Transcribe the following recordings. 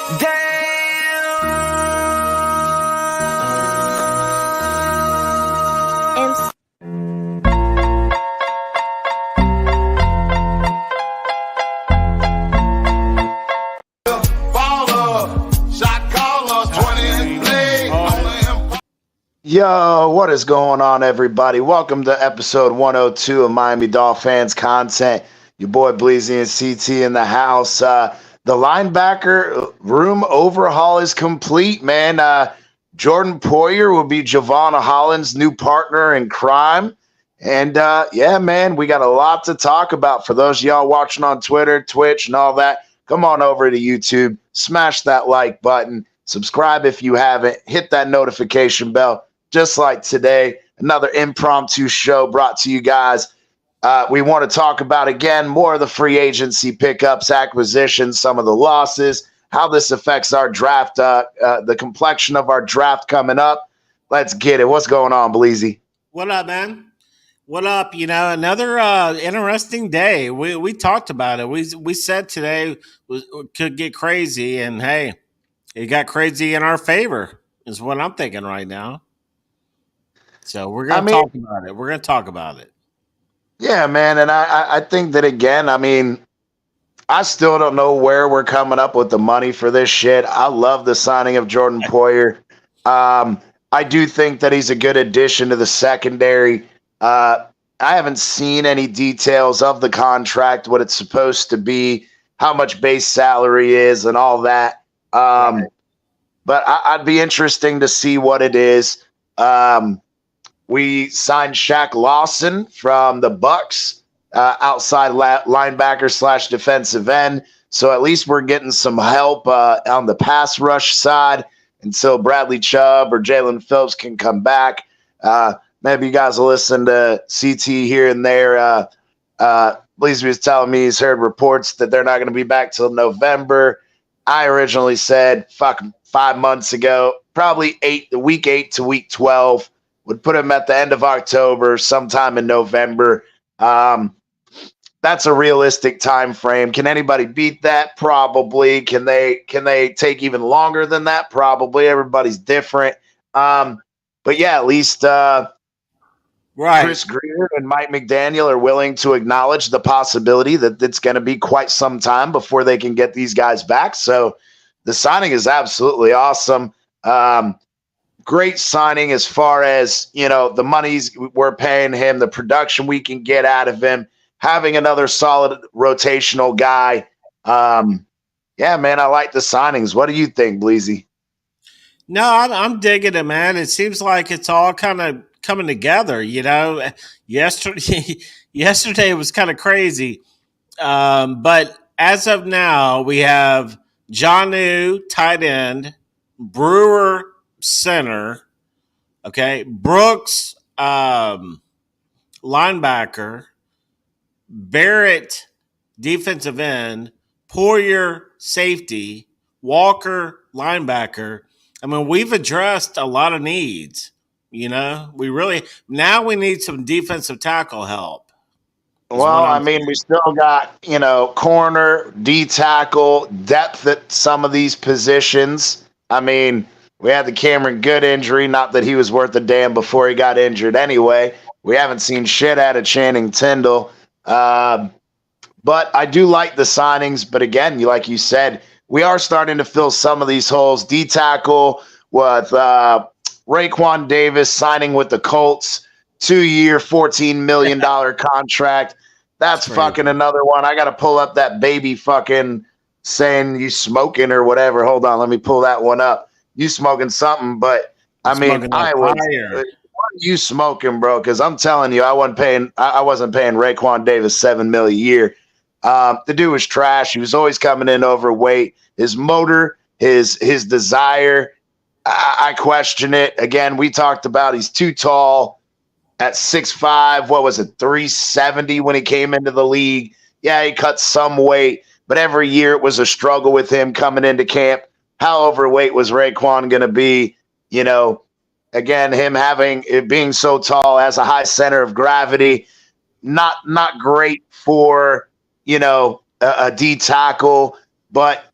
Yo, what is going on, everybody? Welcome to episode 102 of Miami Dolphins content. Your boy Bleezy and CT in the house. The linebacker room overhaul is complete, man. Jordan Poyer will be Javon Hollands' new partner in crime. And yeah, man, we got a lot to talk about. For those of y'all watching on Twitter, Twitch, and all that, come on over to YouTube, smash that like button, subscribe if you haven't, hit that notification bell. Just like today, another impromptu show brought to you guys. We want to talk about, again, more of the free agency pickups, acquisitions, some of the losses, how this affects our draft, the complexion of our draft coming up. Let's get it. What's going on, Bleezy? What up, man? What up? You know, another interesting day. We talked about it. We said today could get crazy, and hey, it got crazy in our favor, is what I'm thinking right now. So we're going to talk about it. We're going to talk about it. Yeah, man. And I think that, again, I mean, I still don't know where we're coming up with the money for this shit. I love the signing of Jordan Poyer. I do think that he's a good addition to the secondary. I haven't seen any details of the contract, what it's supposed to be, how much base salary is, and all that. But I'd be interesting to see what it is. We signed Shaq Lawson from the Bucks, outside linebacker / defensive end. So at least we're getting some help on the pass rush side until Bradley Chubb or Jalen Phillips can come back. Maybe you guys will listen to CT here and there. Bleezy was telling me he's heard reports that they're not going to be back till November. I originally said 5 months ago, probably week 8 to week 12. Would put him at the end of October, sometime in November. That's a realistic time frame. Can anybody beat that? Probably. Can they take even longer than that? Probably. Everybody's different. But yeah, at least Chris Greer and Mike McDaniel are willing to acknowledge the possibility that it's going to be quite some time before they can get these guys back. So the signing is absolutely awesome. Great signing as far as, you know, the monies we're paying him, the production we can get out of him, having another solid rotational guy. Yeah, man, I like the signings. What do you think, Bleezy? No, I'm digging it, man. It seems like it's all kind of coming together, you know. Yesterday was kind of crazy. But as of now, we have Jonnu, tight end, Brewer, center, okay, Brooks, linebacker, Barrett, defensive end, Poyer, safety, Walker, linebacker. I mean, we've addressed a lot of needs. You know, we need some defensive tackle help. Well, I mean, we still got, you know, corner, D tackle, depth at some of these positions. I mean, we had the Cameron Good injury, not that he was worth a damn before he got injured anyway. We haven't seen shit out of Channing Tindall. But I do like the signings. But again, like you said, we are starting to fill some of these holes. D tackle with Raekwon Davis signing with the Colts, 2-year, $14 million contract. That's fucking another one. I got to pull up that baby fucking saying you smoking or whatever. Hold on. Let me pull that one up. You smoking something, but I mean, what are you smoking, bro? Because I'm telling you, I wasn't paying Raekwon Davis $7 million a year. The dude was trash. He was always coming in overweight. His motor, his desire, I question it. Again, we talked about he's too tall at 6'5". What was it, 370 when he came into the league? Yeah, he cut some weight, but every year it was a struggle with him coming into camp. How overweight was Raekwon going to be? You know, again, being so tall, has a high center of gravity, not great for, you know, a D tackle. But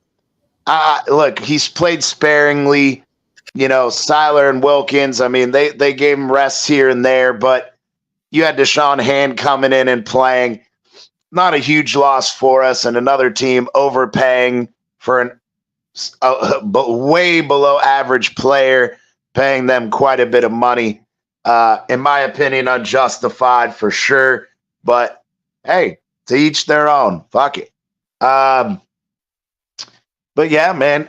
Look, he's played sparingly. Seiler and Wilkins. I mean, they gave him rests here and there, but you had Deshaun Hand coming in and playing. Not a huge loss for us, and another team overpaying for but way below average player, paying them quite a bit of money. In my opinion, unjustified for sure. But hey, to each their own. Fuck it. But yeah, man.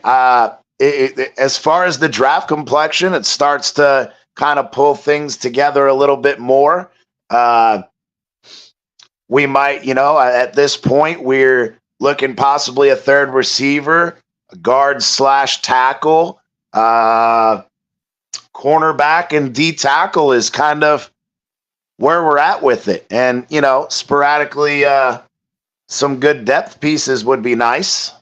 As far as the draft complexion, it starts to kind of pull things together a little bit more. We might, at this point, we're looking possibly a third receiver, a guard / tackle, cornerback, and D tackle is kind of where we're at with it. And, sporadically, some good depth pieces would be nice.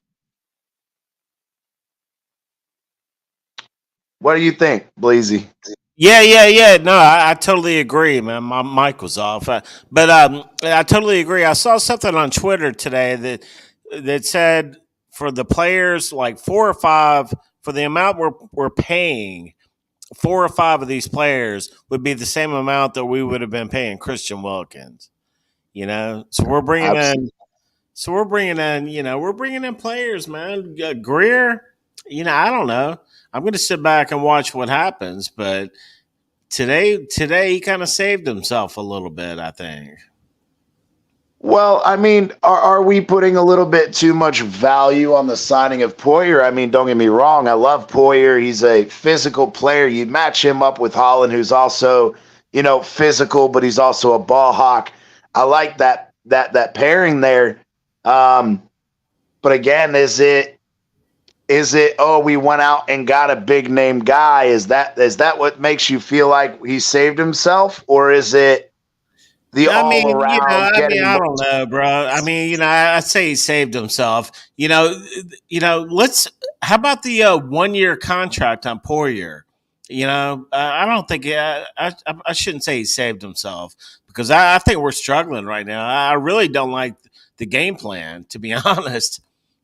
What do you think, Bleezy? Yeah. No, I totally agree, man. My mic was off, but I totally agree. I saw something on Twitter today that said for the players, like 4 or 5, for the amount we're paying, 4 or 5 of these players would be the same amount that we would have been paying Christian Wilkins. So we're bringing in. So we're bringing in, we're bringing in players, man. Greer, I don't know. I'm going to sit back and watch what happens, but today he kind of saved himself a little bit, I think. Well, I mean, are we putting a little bit too much value on the signing of Poyer? I mean, don't get me wrong. I love Poyer. He's a physical player. You match him up with Holland, who's also, physical, but he's also a ball hawk. I like that pairing there. But again, is it, oh, we went out and got a big name guy? Is that what makes you feel like he saved himself? Or is it the all around getting I don't know, bro. I mean, I say he saved himself. Let's, how about the 1-year contract on Poyer? I don't think I shouldn't say he saved himself, because I think we're struggling right now. I really don't like the game plan, to be honest.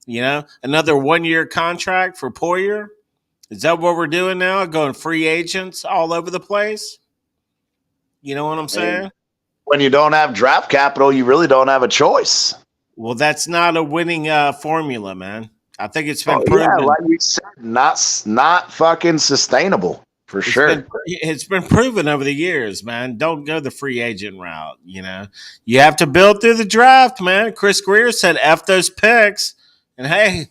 Another 1-year contract for Poyer. Is that what we're doing now? Going free agents all over the place? You know what I'm saying? When you don't have draft capital, you really don't have a choice. Well, that's not a winning formula, man. I think it's been proven. Yeah, like we said, not fucking sustainable for sure. It's been proven over the years, man. Don't go the free agent route. You have to build through the draft, man. Chris Greer said, "F those picks," and hey,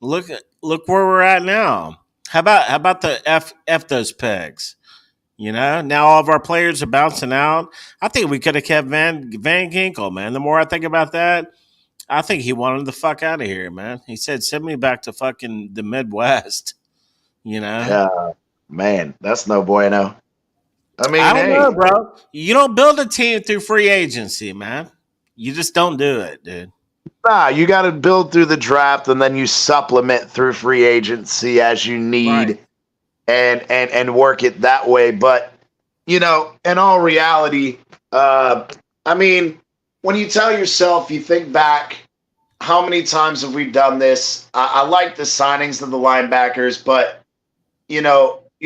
look where we're at now. How about the F those picks? Now all of our players are bouncing out. I think we could have kept Van Ginkel, man. The more I think about that, I think he wanted the fuck out of here, man. He said, "Send me back to fucking the Midwest." Yeah, man, that's no bueno. I mean, I don't know, bro. You don't build a team through free agency, man. You just don't do it, dude. Nah, you got to build through the draft, and then you supplement through free agency as you need. Right. And work it that way. But, in all reality, I mean, when you tell yourself, you think back, how many times have we done this? I like the signings of the linebackers, but, you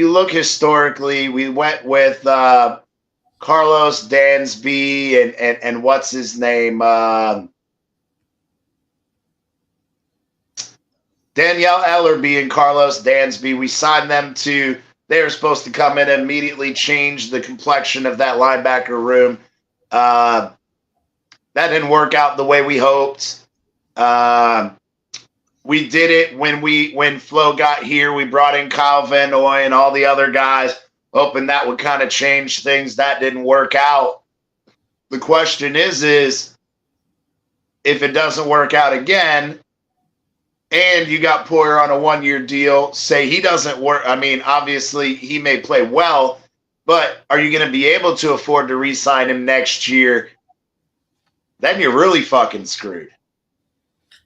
look historically, we went with Carlos Dansby and what's his name? Danielle Ellerby and Carlos Dansby, we signed them they were supposed to come in and immediately change the complexion of that linebacker room. That didn't work out the way we hoped. We did it when Flo got here. We brought in Kyle Van Noy and all the other guys, hoping that would kind of change things. That didn't work out. The question is if it doesn't work out again, and you got Poyer on a 1-year deal, say he doesn't work. I mean, obviously he may play well, but are you going to be able to afford to re-sign him next year? Then you're really fucking screwed.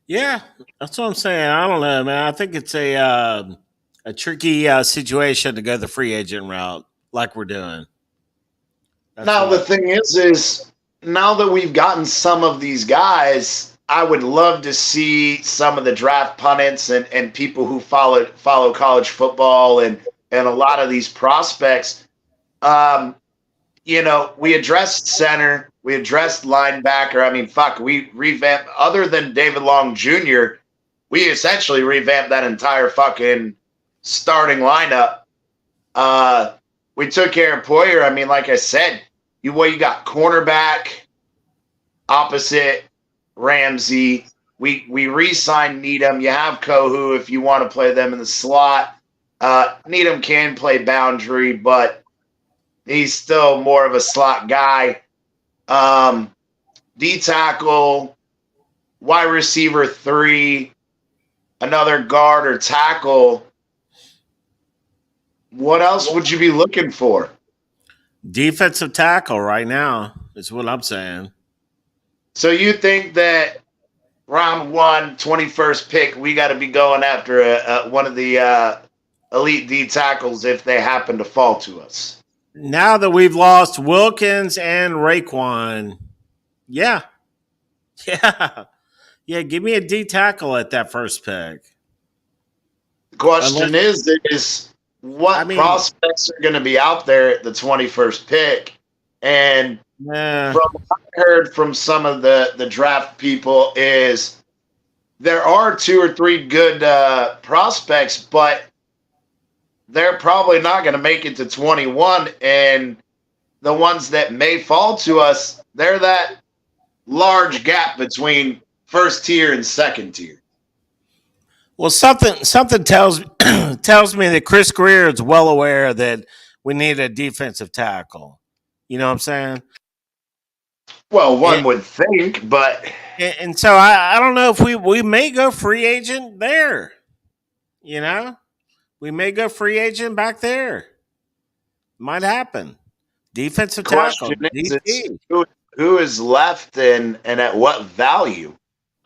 Yeah, that's what I'm saying. I don't know, man. I think it's a tricky situation to go the free agent route like we're doing. Now, the thing is now that we've gotten some of these guys, I would love to see some of the draft pundits and people who follow college football and a lot of these prospects. Um, we addressed center, we addressed linebacker. I mean, fuck, we revamped, other than David Long Jr., we essentially revamped that entire fucking starting lineup. We took care of Poyer. I mean, like I said, you got cornerback opposite Ramsey. We re-signed Needham. You have Kohu if you want to play them in the slot. Needham can play boundary, but he's still more of a slot guy. D tackle, wide receiver 3, another guard or tackle. What else would you be looking for? Defensive tackle right now is what I'm saying. So you think that round 1, 21st pick, we got to be going after one of the elite D tackles if they happen to fall to us? Now that we've lost Wilkins and Raekwon, yeah. Give me a D tackle at that first pick. The question is what prospects are going to be out there at the 21st pick? And from what I heard from some of the draft people is there are 2 or 3 good prospects, but they're probably not going to make it to 21. And the ones that may fall to us, they're that large gap between first tier and second tier. Well, something tells me that Chris Greer is well aware that we need a defensive tackle. You know what I'm saying? Well, one would think, but and so I don't know if we may go free agent there. You know, we may go free agent back there. Might happen. Defensive tackle. Who is left and at what value?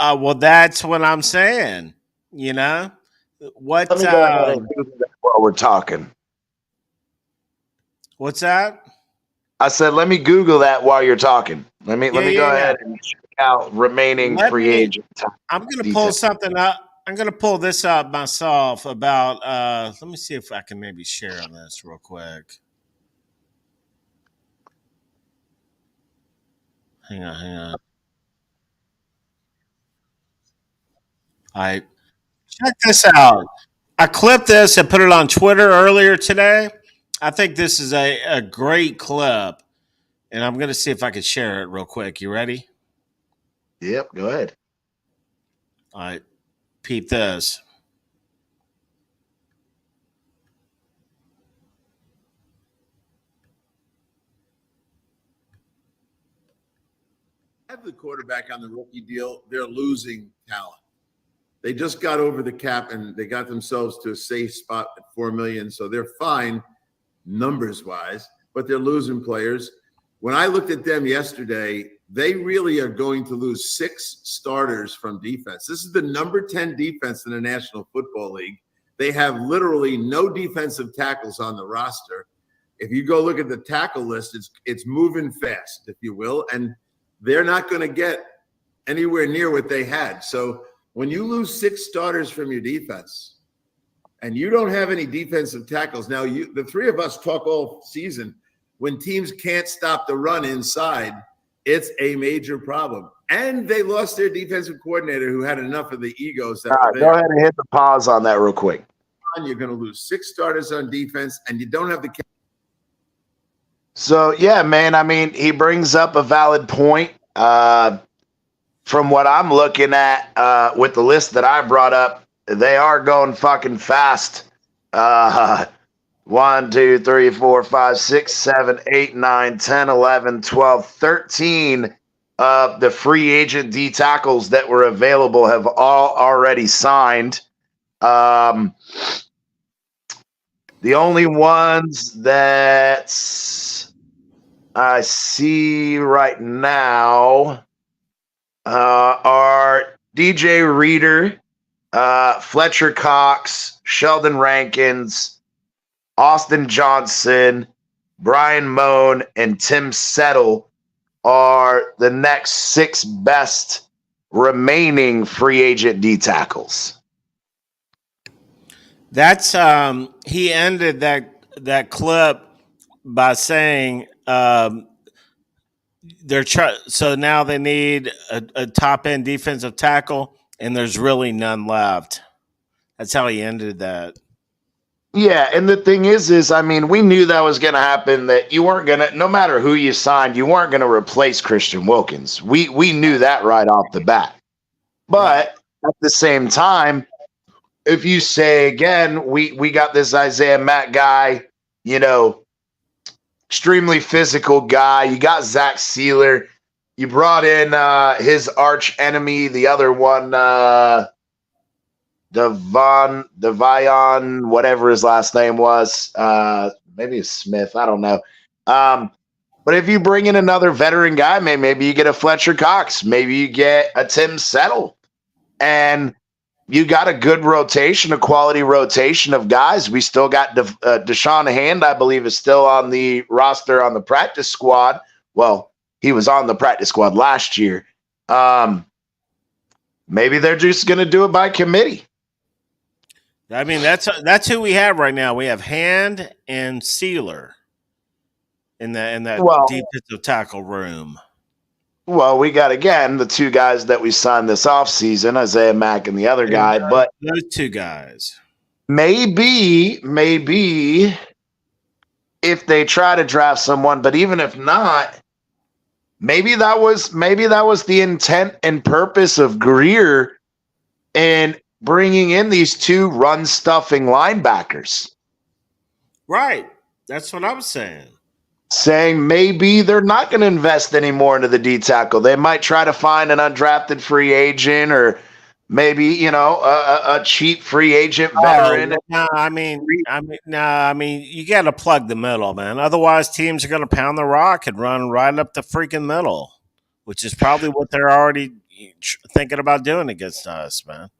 Well, that's what I'm saying. You know, what? Let me go ahead and do that while we're talking. What's that? I said, let me Google that while you're talking. Let me go ahead and check out remaining free agent. I'm going to pull something up. I'm going to pull this up myself about. Let me see if I can maybe share on this real quick. Hang on. All right. Check this out. I clipped this and put it on Twitter earlier today. I think this is a great clip, and I'm going to see if I can share it real quick. You ready? Yep, go ahead. All right. Peep this. Have the quarterback on the rookie deal, they're losing talent. They just got over the cap and they got themselves to a safe spot at $4 million. So they're fine numbers wise, but they're losing players. When I looked at them yesterday, they really are going to lose 6 starters from defense. This is the number 10 defense in the National Football League. They have literally no defensive tackles on the roster. If you go look at the tackle list, it's moving fast, if you will, and they're not going to get anywhere near what they had. So when you lose 6 starters from your defense and you don't have any defensive tackles, now the 3 of us talk all season, when teams can't stop the run inside, it's a major problem. And they lost their defensive coordinator who had enough of the egos. That all right, go ahead and hit the pause on that real quick. You're going to lose 6 starters on defense and you don't have the. So, yeah, man, I mean, he brings up a valid point. From what I'm looking at with the list that I brought up, they are going fucking fast. 1, 2, 3, 4, 5, 6, 7, 8, 9, 10, 11, 12, 13 of the free agent D tackles that were available have all already signed. The only ones that I see right now are DJ Reader, Fletcher Cox, Sheldon Rankins, Austin Johnson, Brian Moan, and Tim Settle are the next 6 best remaining free agent D tackles. That's he ended that clip by saying so now they need a top end defensive tackle, and there's really none left. That's how he ended that. Yeah, and the thing is, I mean, we knew that was going to happen. That you weren't going to, no matter who you signed, you weren't going to replace Christian Wilkins. We knew that right off the bat. But at the same time, if you say again, we got this Isaiah Mack guy, you know, extremely physical guy. You got Zach Sealer. You brought in his arch enemy, the other one, Devion, whatever his last name was. Maybe it's Smith. I don't know. But if you bring in another veteran guy, maybe you get a Fletcher Cox. Maybe you get a Tim Settle. And you got a good rotation, a quality rotation of guys. We still got Deshaun Hand, I believe, is still on the roster on the practice squad. Well, he was on the practice squad last year. Maybe they're just going to do it by committee. I mean, that's who we have right now. We have Hand and Sealer in that defensive tackle room. Well, we got, again, the two guys that we signed this offseason, Isaiah Mack and the other guy. But those two guys. Maybe if they try to draft someone, but even if not, maybe that was the intent and purpose of Greer in bringing in these two run-stuffing linebackers. Right. That's what I was saying. Saying maybe they're not going to invest any more into the D tackle. They might try to find an undrafted free agent, or maybe, you know, a cheap free agent veteran. I mean, you got to plug the middle, man. Otherwise, teams are going to pound the rock and run right up the freaking middle, which is probably what they're already thinking about doing against us, man.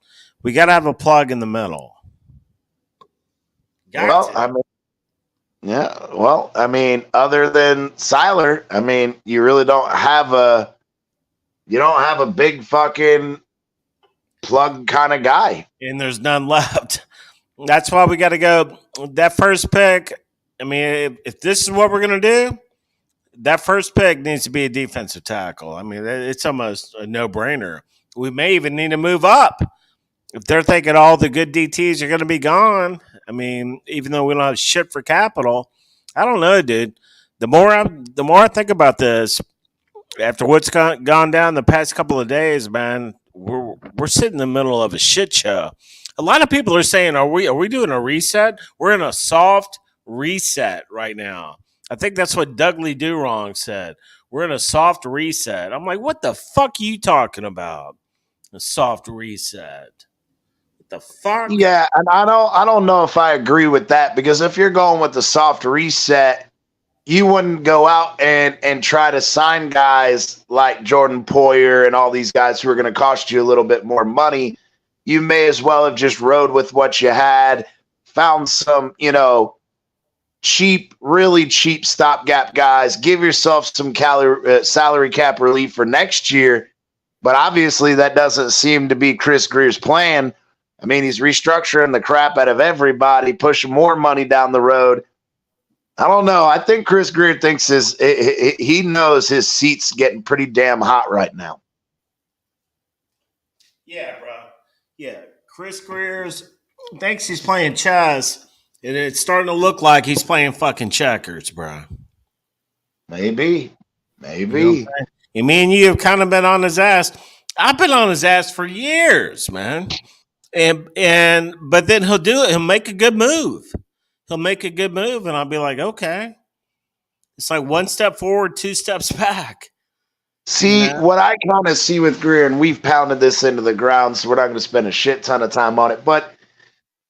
We got to have a plug in the middle. Other than Seiler, I mean, you really don't have a big fucking plug kind of guy. And there's none left. That's why we got to go that first pick. I mean, if this is what we're going to do, that first pick needs to be a defensive tackle. I mean, it's almost a no-brainer. We may even need to move up. If they're thinking all the good DTs are going to be gone, I mean, even though we don't have shit for capital, I don't know, dude. The more I think about this, after what's gone down the past couple of days, man, we're sitting in the middle of a shit show. A lot of people are saying, "Are we doing a reset?" We're in a soft reset right now. I think that's what Dudley Do-Wrong said. We're in a soft reset. I'm like, what the fuck are you talking about? A soft reset. The fuck? Yeah, and I don't know if I agree with that, because if you're going with the soft reset, you wouldn't go out and try to sign guys like Jordan Poyer and all these guys who are going to cost you a little bit more money. You may as well have just rode with what you had, found some, you know, really cheap stopgap guys, give yourself some salary cap relief for next year. But obviously that doesn't seem to be Chris Greer's plan. I mean, he's restructuring the crap out of everybody, pushing more money down the road. I don't know. I think Chris Greer thinks he knows his seat's getting pretty damn hot right now. Yeah, bro. Yeah, Chris Greer thinks he's playing chess, and it's starting to look like he's playing fucking checkers, bro. Maybe. You know, and me and you have kind of been on his ass. I've been on his ass for years, man. But then he'll do it. He'll make a good move. And I'll be like, okay. It's like one step forward, two steps back. See, what I kind of see with Greer, and we've pounded this into the ground, so we're not going to spend a shit ton of time on it. But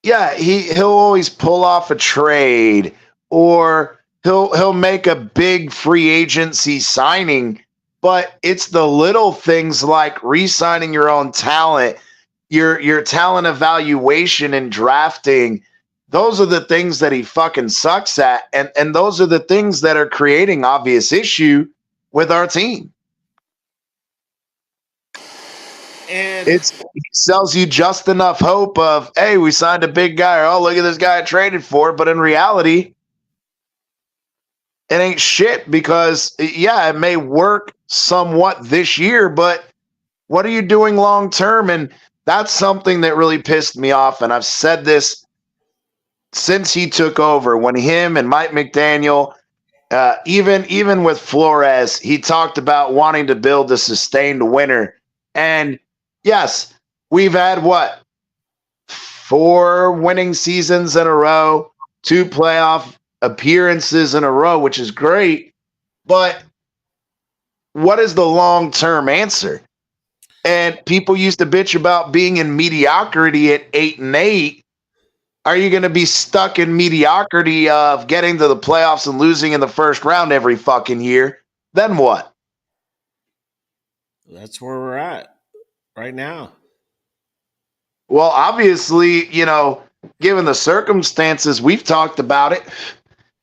yeah, he'll always pull off a trade, or he'll make a big free agency signing. But it's the little things like re-signing your own talent, your talent evaluation and drafting. Those are the things that he fucking sucks at. And those are the things that are creating obvious issue with our team. And It sells you just enough hope of, hey, we signed a big guy, or oh, look at this guy I traded for. But in reality, it ain't shit because, yeah, it may work somewhat this year, but what are you doing long term? And that's something that really pissed me off. And I've said this since he took over, when him and Mike McDaniel, even with Flores, he talked about wanting to build a sustained winner. And yes, we've had what? 4 winning seasons in a row, 2 playoff appearances in a row, which is great. But what is the long-term answer? And people used to bitch about being in mediocrity at 8-8. Are you going to be stuck in mediocrity of getting to the playoffs and losing in the first round every fucking year? Then what? that's where we're at right now. Well, obviously, given the circumstances, we've talked about it.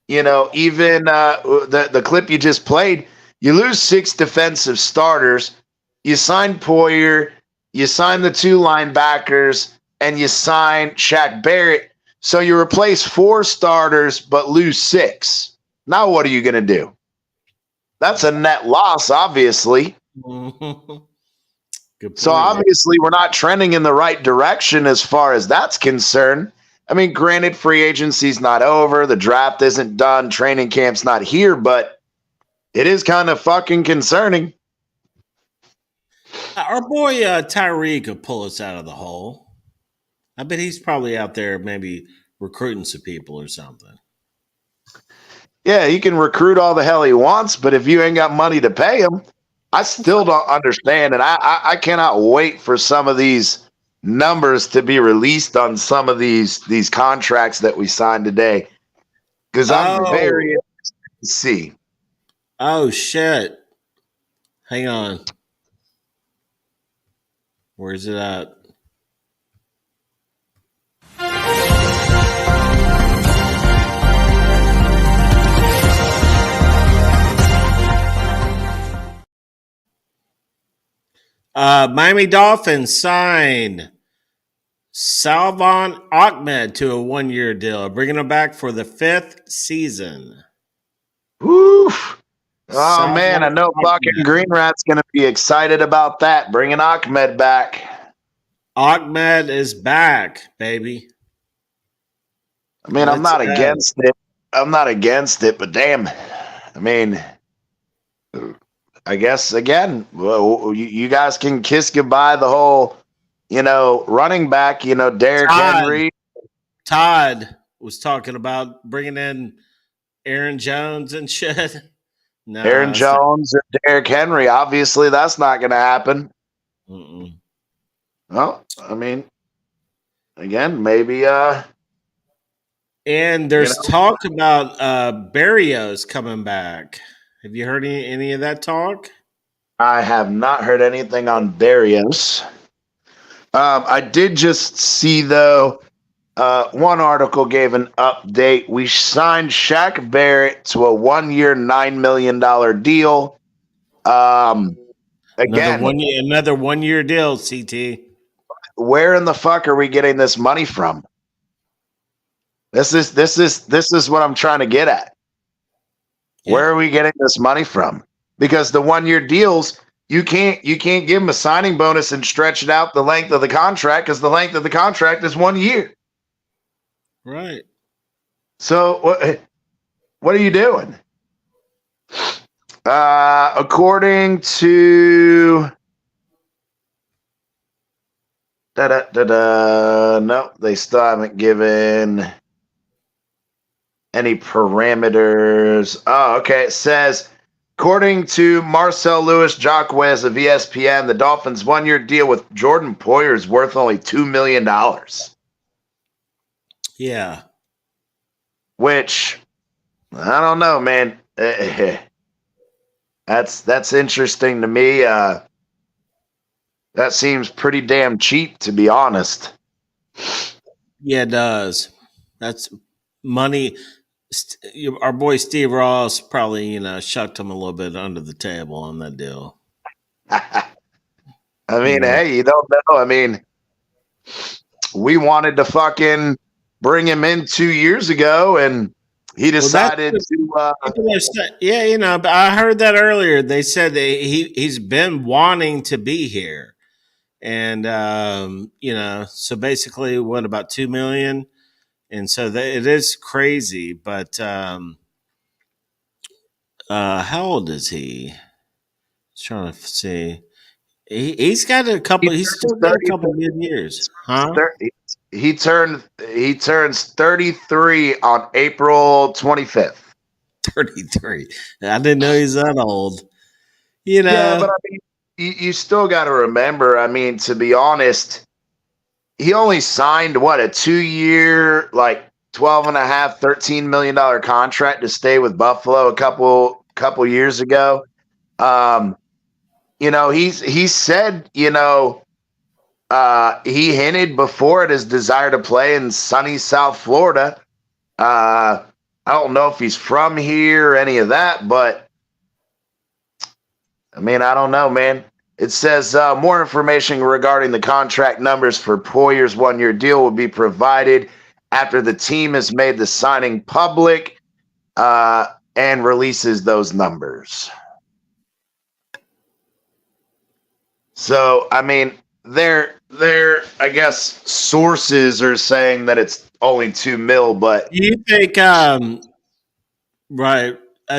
Even the clip you just played, you lose 6 defensive starters. You sign Poyer, you sign the 2 linebackers, and you sign Shaq Barrett. So you replace 4 starters but lose 6. Now what are you going to do? That's a net loss, obviously. Good point. So obviously we're not trending in the right direction as far as that's concerned. I mean, granted, free agency's not over, the draft isn't done, training camp's not here, but it is kind of fucking concerning. Our boy Tyree could pull us out of the hole. I bet he's probably out there maybe recruiting some people or something. Yeah, he can recruit all the hell he wants, but if you ain't got money to pay him, I still don't understand. And I cannot wait for some of these numbers to be released on some of these contracts that we signed today. Because I'm very interested to see. Oh, shit. Hang on. Where's it at? Miami Dolphins signed Salvon Ahmed to a 1-year deal, bringing him back for the 5th season. Woof. Oh, Salvon man, I know fucking Ahmed. Green Rat's going to be excited about that, bringing Ahmed back. Ahmed is back, baby. I mean, I'm not against it. I'm not against it, but damn. I mean, I guess, again, well, you guys can kiss goodbye the whole, running back, Derrick Henry. Todd was talking about bringing in Aaron Jones and shit. No, Aaron Jones or Derrick Henry. Obviously, that's not going to happen. Mm-mm. Well, I mean, again, maybe. And there's talk about Barrios coming back. Have you heard any of that talk? I have not heard anything on Barrios. I did just see, though, one article gave an update. We signed Shaq Barrett to a 1-year, $9 million deal. Again, another 1-year deal, CT. Where in the fuck are we getting this money from? This is what I'm trying to get at. Yeah. Where are we getting this money from? Because the 1-year deals, you can't give them a signing bonus and stretch it out the length of the contract, because the length of the contract is 1 year. Right. So what are you doing? According to no, they still haven't given any parameters. Oh, okay. It says, according to Marcel Louis Jacques of ESPN, the Dolphins' 1-year deal with Jordan Poyer is worth only $2 million. Yeah. Which, I don't know, man. That's interesting to me. That seems pretty damn cheap, to be honest. Yeah, it does. That's money. Our boy Steve Ross probably, shucked him a little bit under the table on that deal. I mean, Yeah. hey, you don't know. I mean, we wanted to fucking bring him in 2 years ago, and he Well, that's decided what to. people are saying. Yeah, but I heard that earlier. They said that he's been wanting to be here, and so basically, what about 2 million? And so it is crazy. But how old is he? Trying to see. He's got a couple. He He's turns still got a 30, couple good years, huh? he turns 33 on April 25th. 33. I didn't know he's that old. You Yeah, know, but I mean, you still got to remember. I mean, to be honest, he only signed what, a 2 year, like 12 and a half, $13 million contract to stay with Buffalo a couple years ago. Um, he said, he hinted before at his desire to play in sunny South Florida. I don't know if he's from here or any of that, but I mean, I don't know, man. It says more information regarding the contract numbers for Poyer's 1 year deal will be provided after the team has made the signing public and releases those numbers. So, I mean, I guess sources are saying that it's only 2 mil, but do you think right?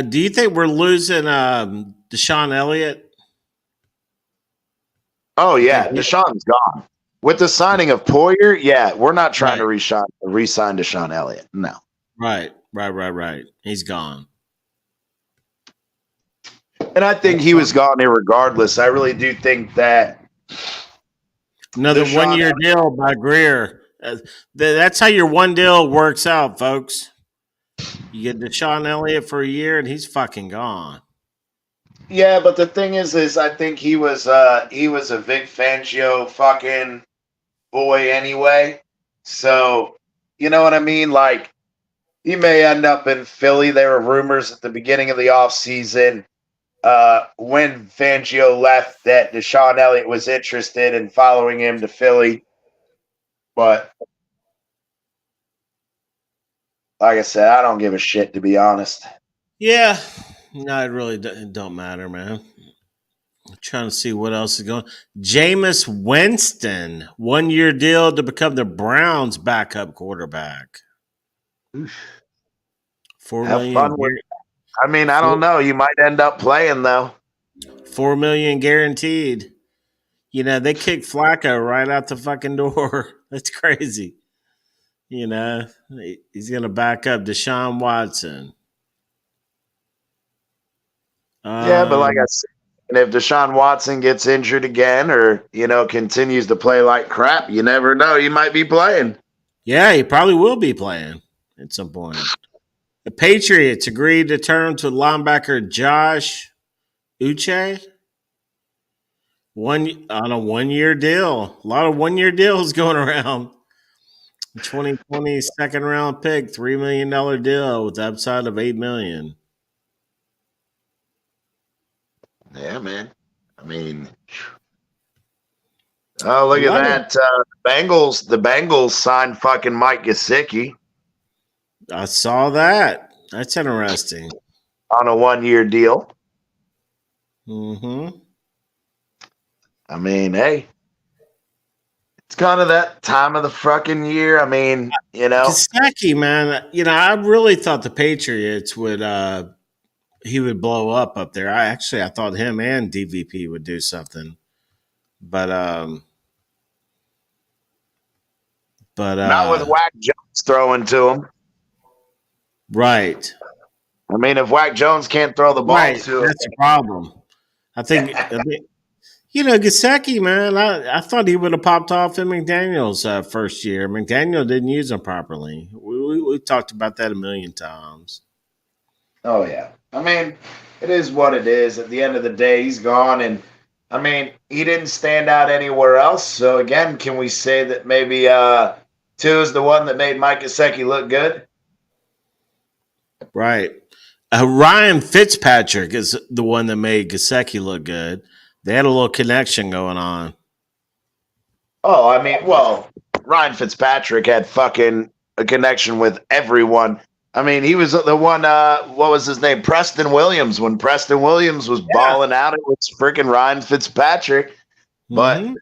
Do you think we're losing Deshaun Elliott? oh You think yeah, Deshaun's gone. With the signing of Poyer, yeah, we're not trying to right, re-sign Deshaun Elliott. No. right. He's gone. And I think That's he was fine. gone regardless. I really do think that Another one Deshaun year deal by Greer. That's how your one deal works out, folks. You get Deshaun Elliott for a year, and he's fucking gone. yeah, but the thing is I think he was a Vic Fangio fucking boy anyway. So you know what I mean? Like he may end up in Philly. There were rumors at the beginning of the offseason when Fangio left that Deshaun Elliott was interested in following him to Philly. But like I said, I don't give a shit, to be honest. Yeah, no, it really don't matter, man. I'm trying to see what else is going. Jameis Winston, 1 year deal to become the Browns' backup quarterback. Four Have fun million, with I mean, I don't four, know. You might end up playing though. 4 million guaranteed. They kicked Flacco right out the fucking door. That's crazy. He's gonna back up Deshaun Watson. Yeah, but like I Um, said, and if Deshaun Watson gets injured again or, continues to play like crap, you never know. You might be playing. yeah, he probably will be playing at some point. The Patriots agreed to turn to linebacker Josh Uche on a 1 year deal. A lot of 1 year deals going around. 2020 second round pick, $3 million deal with upside of $8 million. Yeah, man. I mean, oh, A look at lot of that. The Bengals signed fucking Mike Gesicki I saw that. That's interesting. on a 1 year deal. Mm-hmm. I mean, hey, it's kind of that time of the fucking year. I mean, Gesicki, man, I really thought the Patriots would he would blow up there. I thought him and DVP would do something. But but not with Whack Jones throwing to him. right. I mean, if Whack Jones can't throw the ball Right. to That's a problem. I think Gesicki, man, I thought he would have popped off in McDaniel's first year. McDaniel didn't use him properly. We talked about that a million times. oh yeah. I mean, it is what it is. At the end of the day, he's gone, and I mean, he didn't stand out anywhere else. So again, can we say that maybe two is the one that made Mike Gesicki look good? Right. Ryan Fitzpatrick is the one that made Gesicki look good. They had a little connection going on. Oh, I mean, well, Ryan Fitzpatrick had fucking a connection with everyone. I mean, he was the one. What was his name? Preston Williams. When Preston Williams was balling out, it was freaking Ryan Fitzpatrick. But Mm-hmm.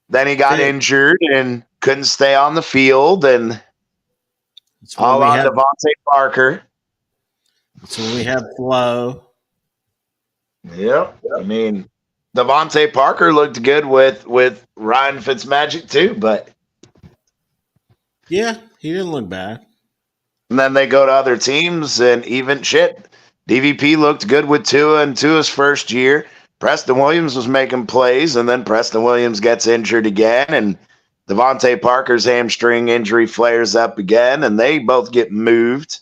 then he got injured and couldn't stay on the field, and That's when all we on have. Devontae Parker. That's when we have flow. Yep. I mean, Devontae Parker looked good with Ryan Fitzmagic too, but Yeah, he didn't look bad. and then they go to other teams and even shit. DVP looked good with Tua in Tua's first year. Preston Williams was making plays, and then Preston Williams gets injured again, and Devontae Parker's hamstring injury flares up again, and they both get moved.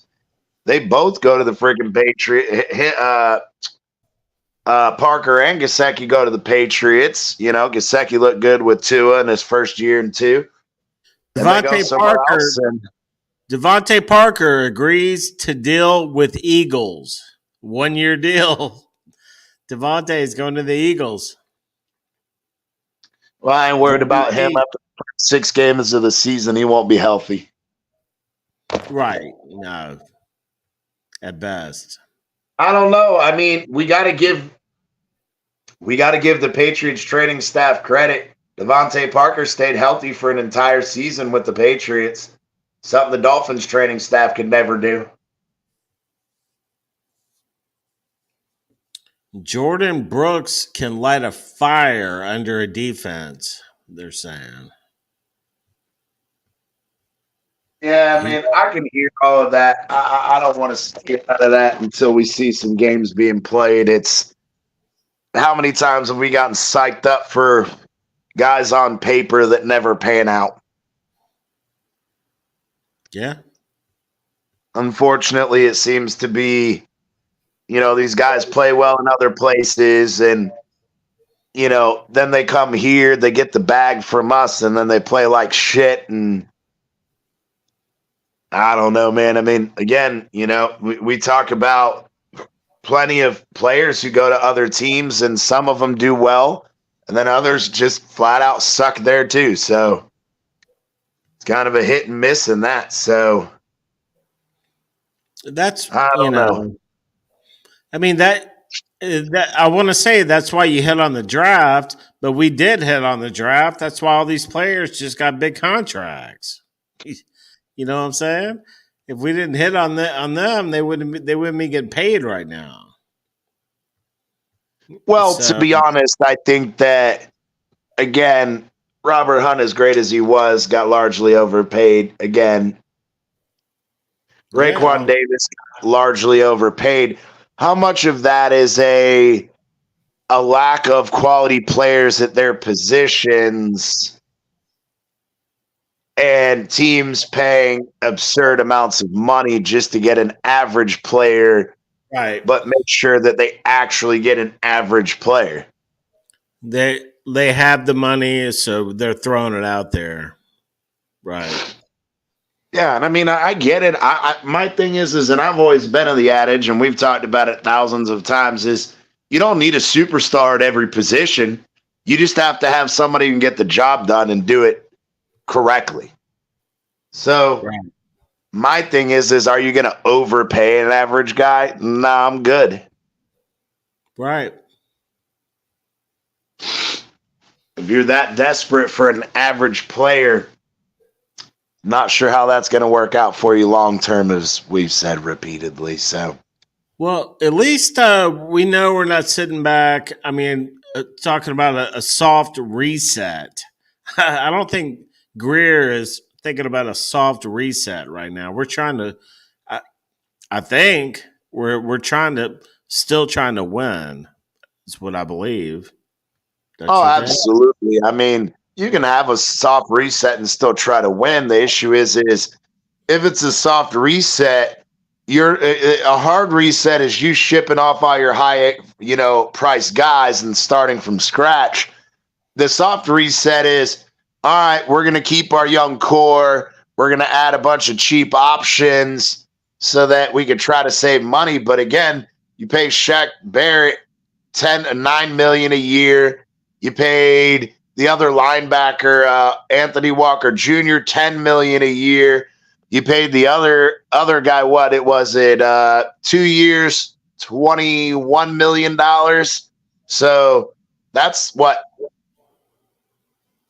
They both go to the freaking Patriot. Parker and Gesicki go to the Patriots. You know, Gesicki looked good with Tua in his first year and two. And they go somewhere else. And Devontae Parker agrees to deal with Eagles. 1 year deal. Devontae is going to the Eagles. well, I ain't worried about him after the first 6 games of the season. He won't be healthy. Right. No. At best. I don't know. I mean, we got to give the Patriots training staff credit. Devontae Parker stayed healthy for an entire season with the Patriots. Something the Dolphins training staff could never do. Jordan Brooks can light a fire under a defense, they're saying. Yeah, I mean, I can hear all of that. I don't want to skip out of that until we see some games being played. It's how many times have we gotten psyched up for guys on paper that never pan out? Yeah. Unfortunately, it seems to be, you know, these guys play well in other places, and, you know, then they come here, they get the bag from us, and then they play like shit. And I don't know, man. I mean, again, you know, we talk about plenty of players who go to other teams, and some of them do well, and then others just flat out suck there too. So it's kind of a hit and miss in that. So That's, I don't know. I mean, that I want to say that's why you hit on the draft, but we did hit on the draft. That's why all these players just got big contracts. You know what I'm saying? If we didn't hit on them, they wouldn't be getting paid right now. Well, to be honest, I think that, again, Robert Hunt, as great as he was, got largely overpaid. Again, Raekwon Davis got largely overpaid. How much of that is a lack of quality players at their positions and teams paying absurd amounts of money just to get an average player, right? But make sure that they actually get an average player. They have the money, so they're throwing it out there, right? Yeah, and I mean, I get it. My thing is, and I've always been of the adage, and we've talked about it thousands of times, is you don't need a superstar at every position. You just have to have somebody who can get the job done and do it correctly. So my thing is are you going to overpay an average guy? Nah, I'm good. Right. If you're that desperate for an average player, not sure how that's going to work out for you long term, as we've said repeatedly. So, well, at least we know we're not sitting back. I mean, talking about a soft reset. I don't think Greer is thinking about a soft reset right now. We're trying to. I think we're trying to win. Is what I believe. Oh, absolutely. I mean, you can have a soft reset and still try to win. The issue is if it's a soft reset, a hard reset is you shipping off all your high, price guys and starting from scratch. The soft reset is, all right, we're going to keep our young core. We're going to add a bunch of cheap options so that we could try to save money. But again, you pay Shaq Barrett $9 million a year. You paid the other linebacker, Anthony Walker Jr., $10 million a year. You paid the other guy what? It was 2 years, $21 million. So that's what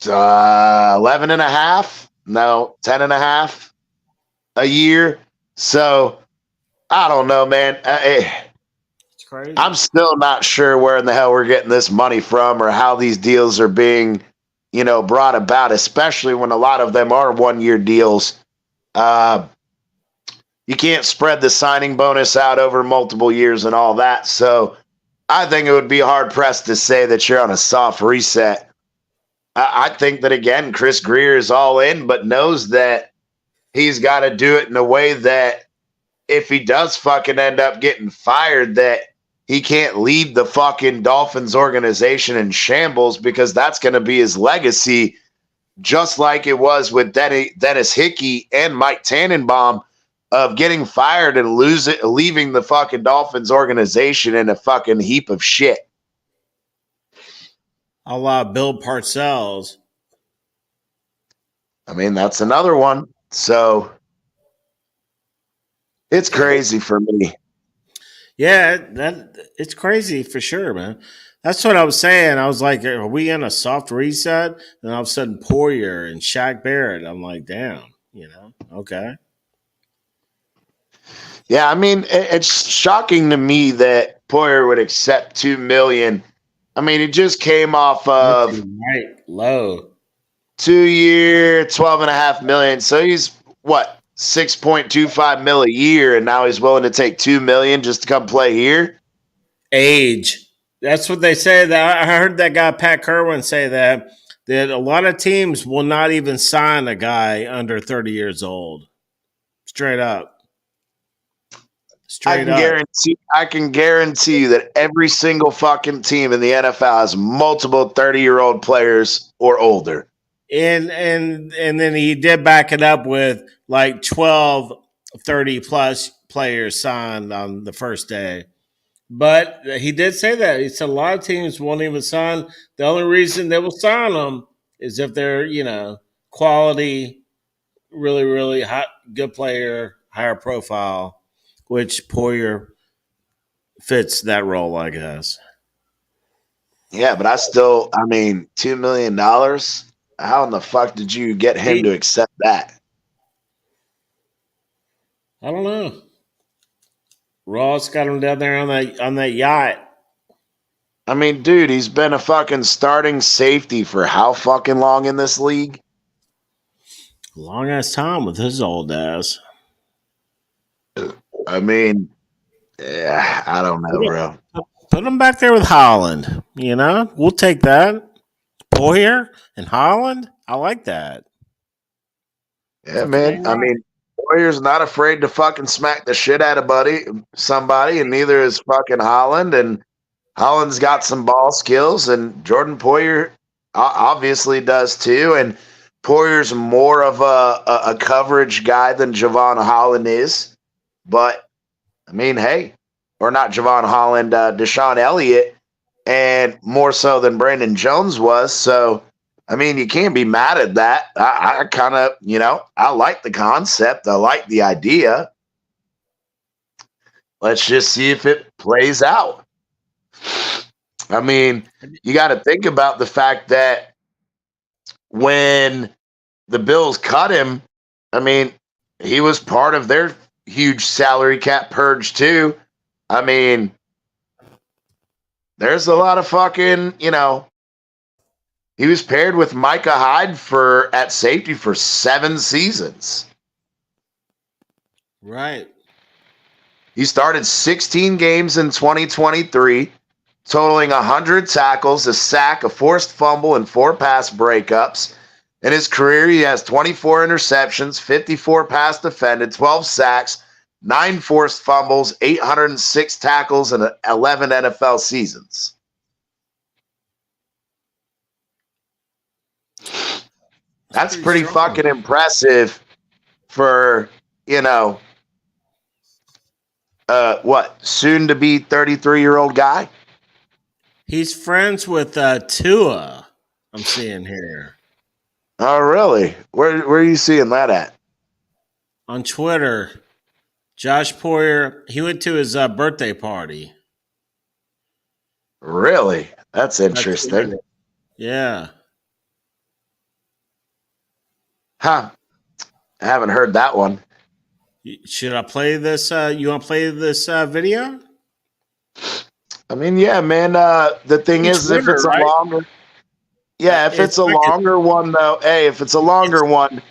11 and a half? No, 10 and a half a year. So I don't know, man. It's crazy. I'm still not sure where in the hell we're getting this money from or how these deals are being, brought about, especially when a lot of them are 1-year deals. You can't spread the signing bonus out over multiple years and all that. So I think it would be hard pressed to say that you're on a soft reset. I think that, again, Chris Greer is all in, but knows that he's got to do it in a way that if he does fucking end up getting fired, that he can't leave the fucking Dolphins organization in shambles, because that's going to be his legacy, just like it was with Dennis Hickey and Mike Tannenbaum, of getting fired and leaving the fucking Dolphins organization in a fucking heap of shit. A la Bill Parcells. I mean, that's another one. So it's crazy for me. Yeah, it's crazy for sure, man. That's what I was saying. I was like, are we in a soft reset? And all of a sudden, Poyer and Shaq Barrett. I'm like, damn, okay. Yeah, I mean, it's shocking to me that Poyer would accept $2 million. I mean, it just came off of right low 2-year, $12.5 million. So he's what, $6.25 million a year, and now he's willing to take $2 million just to come play here. age. That's what they say. That I heard that guy Pat Kerwin say that a lot of teams will not even sign a guy under 30 years old. Straight up. I can guarantee you that every single fucking team in the NFL has multiple 30-year-old players or older. And then he did back it up with like 12 30 plus players signed on the first day. But he did say that. He said a lot of teams won't even sign. The only reason they will sign them is if they're, quality, really, really hot, good player, higher profile, which Poyer fits that role, I guess. Yeah, but $2 million. How in the fuck did you get him to accept that? I don't know. Ross got him down there on that yacht. I mean, dude, he's been a fucking starting safety for how fucking long in this league? Long ass time with his old ass. I mean, yeah, I don't know, bro. Put him back there with Holland. We'll take that. Poyer and Holland. I like that. Yeah, man. I mean, Poyer's not afraid to fucking smack the shit out of somebody, and neither is fucking Holland. And Holland's got some ball skills, and Jordan Poyer obviously does too. And Poyer's more of a coverage guy than Javon Holland is. But, I mean, hey, or not Javon Holland, Deshaun Elliott, and more so than Brandon Jones was. So, I mean, you can't be mad at that. I kind of, I like the concept. I like the idea. Let's just see if it plays out. I mean, you got to think about the fact that when the Bills cut him, I mean, he was part of their huge salary cap purge too. I mean, there's a lot of fucking, he was paired with Micah Hyde at safety for 7 seasons. Right. He started 16 games in 2023, totaling 100 tackles, a sack, a forced fumble, and 4 pass breakups. In his career, he has 24 interceptions, 54 pass defended, 12 sacks, 9 forced fumbles, 806 tackles, and 11 NFL seasons. That's pretty fucking impressive for, soon to be 33-year-old guy? He's friends with Tua. I'm seeing here. Oh, really? Where are you seeing that at? On Twitter, Josh Poyer, he went to his birthday party. Really? That's interesting. Yeah. Huh. I haven't heard that one. Should I play this? You want to play this video? I mean, yeah, man. The thing On is, Twitter, if it's a right? longer, yeah, if it's a like longer one, though, hey, if it's a longer it's- one,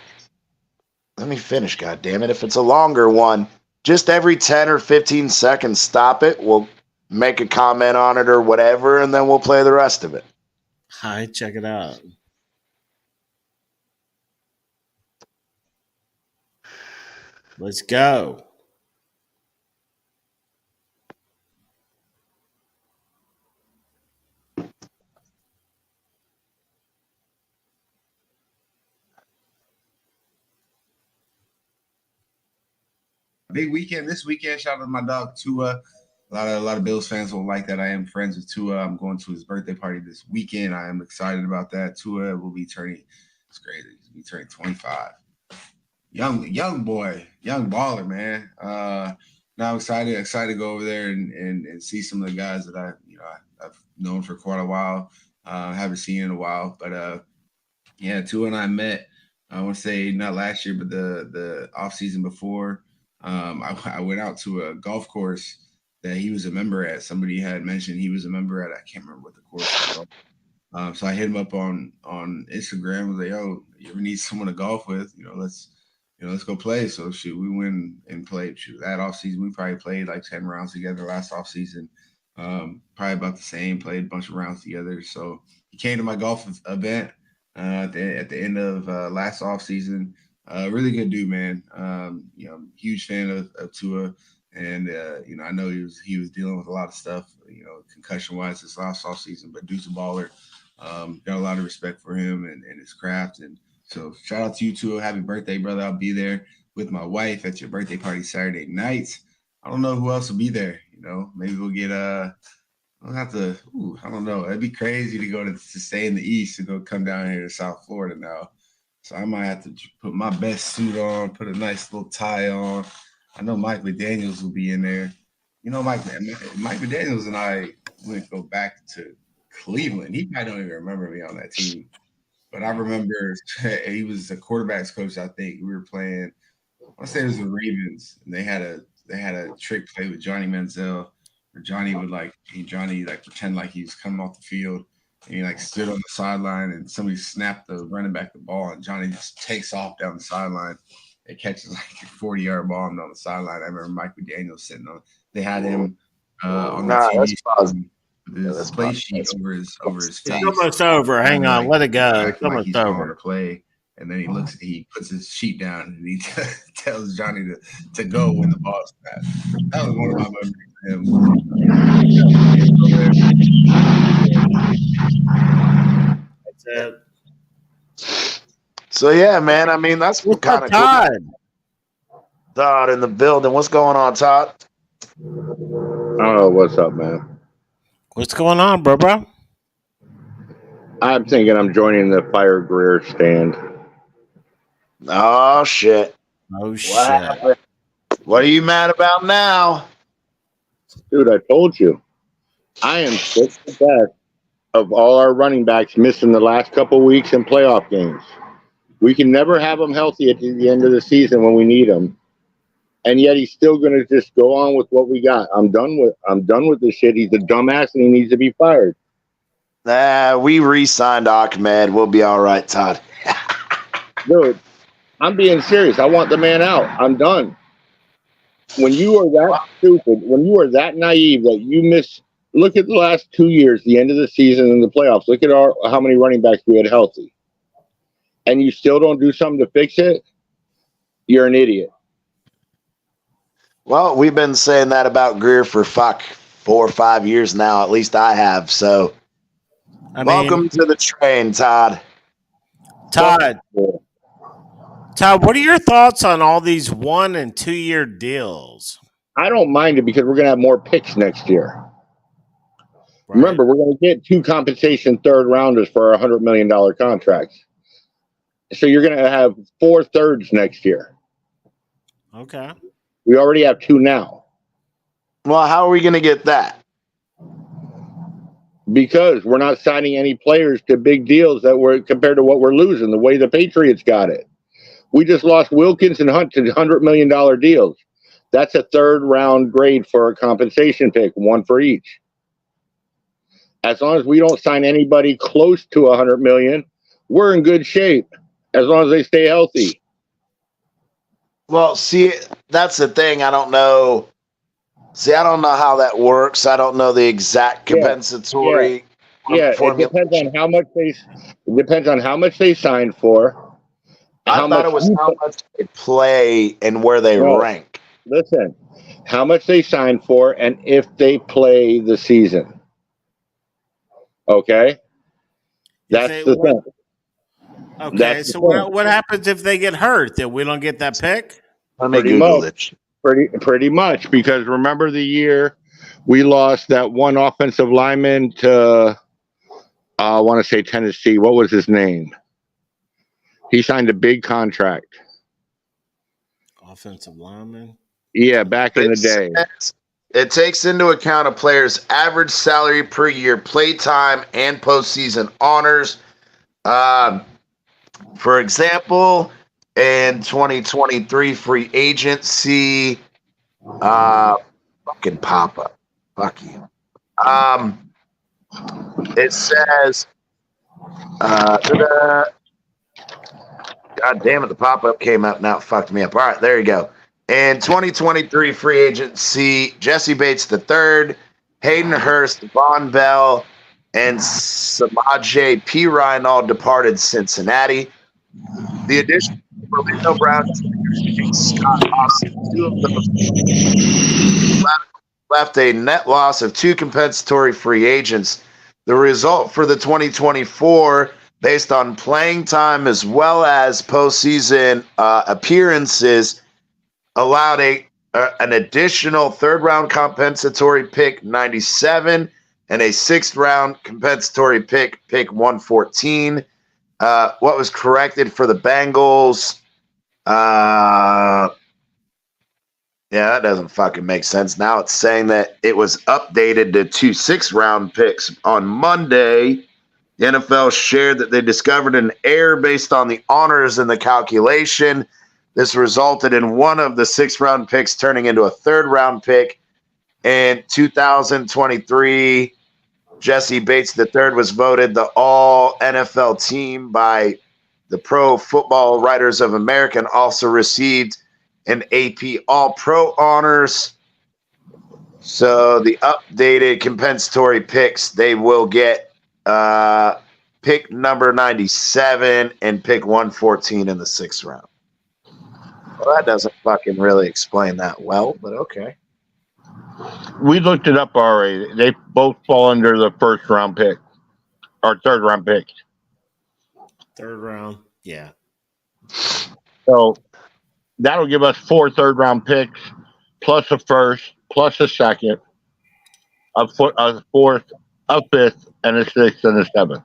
let me finish, God damn it. If it's a longer one, just every 10 or 15 seconds, stop it. We'll make a comment on it or whatever, and then we'll play the rest of it. Hi, check it out. Let's go. Big weekend this weekend. Shout out to my dog Tua. A lot of Bills fans will like that. I am friends with Tua. I'm going to his birthday party this weekend. I am excited about that. Tua will be turning. It's crazy. He'll be turning 25. Young boy, young baller, man. Now excited to go over there and see some of the guys that I've known for quite a while. Haven't seen in a while, but yeah, Tua and I met. I want to say not last year, but the off season before. I went out to a golf course that he was a member at. Somebody had mentioned he was a member at. I can't remember what the course was. So I hit him up on Instagram. Was like, "Yo, you ever need someone to golf with? Let's go play." So shoot, we went and played. Shoot, that off season we probably played like 10 rounds together. Last off season, probably about the same. Played a bunch of rounds together. So he came to my golf event at the end of last off season. Really good dude, man. Huge fan of Tua, and I know he was dealing with a lot of stuff, concussion wise this last off season. But dude's a baller. Got a lot of respect for him and his craft. And so shout out to you, Tua. Happy birthday, brother. I'll be there with my wife at your birthday party Saturday night. I don't know who else will be there. Maybe we'll get I'll have to. I don't know. It'd be crazy to go to stay in the East and go come down here to South Florida now. So I might have to put my best suit on, put a nice little tie on. I know Mike McDaniels will be in there. Mike McDaniels and I went to go back to Cleveland. He probably don't even remember me on that team. But I remember he was the quarterback's coach, I think. We were playing, I want to say it was the Ravens, and they had a trick play with Johnny Manziel where Johnny would pretend like he was coming off the field. And he stood on the sideline, and somebody snapped the running back the ball, and Johnny just takes off down the sideline. It catches like a 40-yard bomb down the sideline. I remember Mike McDaniel sitting on. They had him on the TV with his play sheet over his face. It's almost over. Hang on, let it go. It's almost he's over. Calling to play, and then he puts his sheet down, and he tells Johnny to go when the ball snaps. That was one of my memories of him. That's it. So yeah, man. I mean, that's kind of Todd? Cool. Todd in the building. What's going on, Todd? Oh, what's up, man? What's going on, bro? I'm thinking I'm joining the Fire Greer stand. Oh shit! Oh shit! What are you mad about now? Dude, I told you. I am sick to death of all our running backs missing the last couple weeks in playoff games. We can never have them healthy at the end of the season when we need them. And yet he's still going to just go on with what we got. I'm done with this shit. He's a dumbass and he needs to be fired. We re-signed Ahmed. We'll be all right, Todd. Dude, I'm being serious. I want the man out. I'm done. When you are that stupid, when you are that naive that you miss, look at the last 2 years, the end of the season and the playoffs. Look at how many running backs we had healthy. And you still don't do something to fix it, you're an idiot. Well, we've been saying that about Greer for 4 or 5 years now. At least I have. So, welcome to the train, Todd. Todd, what are your thoughts on all these 1 and 2 year deals? I don't mind it because we're going to have more picks next year. Right. Remember, we're going to get 2 compensation third rounders for our $100 million contracts. So you're going to have 4 thirds next year. Okay. We already have 2 now. Well, how are we going to get that? Because we're not signing any players to big deals that were compared to what we're losing, the way the Patriots got it. We just lost Wilkins and Hunt to $100 million deals. That's a third round grade for a compensation pick, 1 for each. As long as we don't sign anybody close to $100 million, we're in good shape. As long as they stay healthy. Well, see, that's the thing. I don't know. See, I don't know how that works. I don't know the exact compensatory. Yeah, it depends on how much they signed for. I thought it was how much they play and where they rank. Listen, how much they signed for and if they play the season. Okay? That's the thing. Okay, so what happens if they get hurt? Then we don't get that pick? Let me Google it. Pretty much, because remember the year we lost that one offensive lineman to, I want to say Tennessee. What was his name? He signed a big contract. Offensive lineman? Yeah, back in the day. It takes into account a player's average salary per year, play time, and postseason honors. For example, in 2023 free agency, fucking pop up. Fuck you. It says, God damn it, the pop up came up. Now it fucked me up. All right, there you go. In 2023 free agency, Jesse Bates III, Hayden Hurst, Von Bell, and Samaje Perine all departed Cincinnati. The addition of Orlando Brown, Scott Austin, 2 of those left a net loss of 2 compensatory free agents. The result for the 2024, based on playing time as well as postseason appearances, allowed an additional third-round compensatory pick 97 and a 6th-round compensatory pick 114. What was corrected for the Bengals? Yeah, that doesn't fucking make sense. Now it's saying that it was updated to 2 6th-round picks on Monday. The NFL shared that they discovered an error based on the honors in the calculation. This resulted in one of the 6th-round picks turning into a 3rd-round pick. In 2023, Jesse Bates III was voted the All-NFL team by the Pro Football Writers of America and also received an AP All-Pro honors. So the updated compensatory picks, they will get pick number 97 and pick 114 in the 6th round. Well, that doesn't fucking really explain that well, but okay. We looked it up already. They both fall under the 1st round pick or 3rd round pick. 3rd round, yeah. So that'll give us 4 3rd round picks, plus a 1st, plus a 2nd, a 4th, a 5th, and a 6th, and a 7th.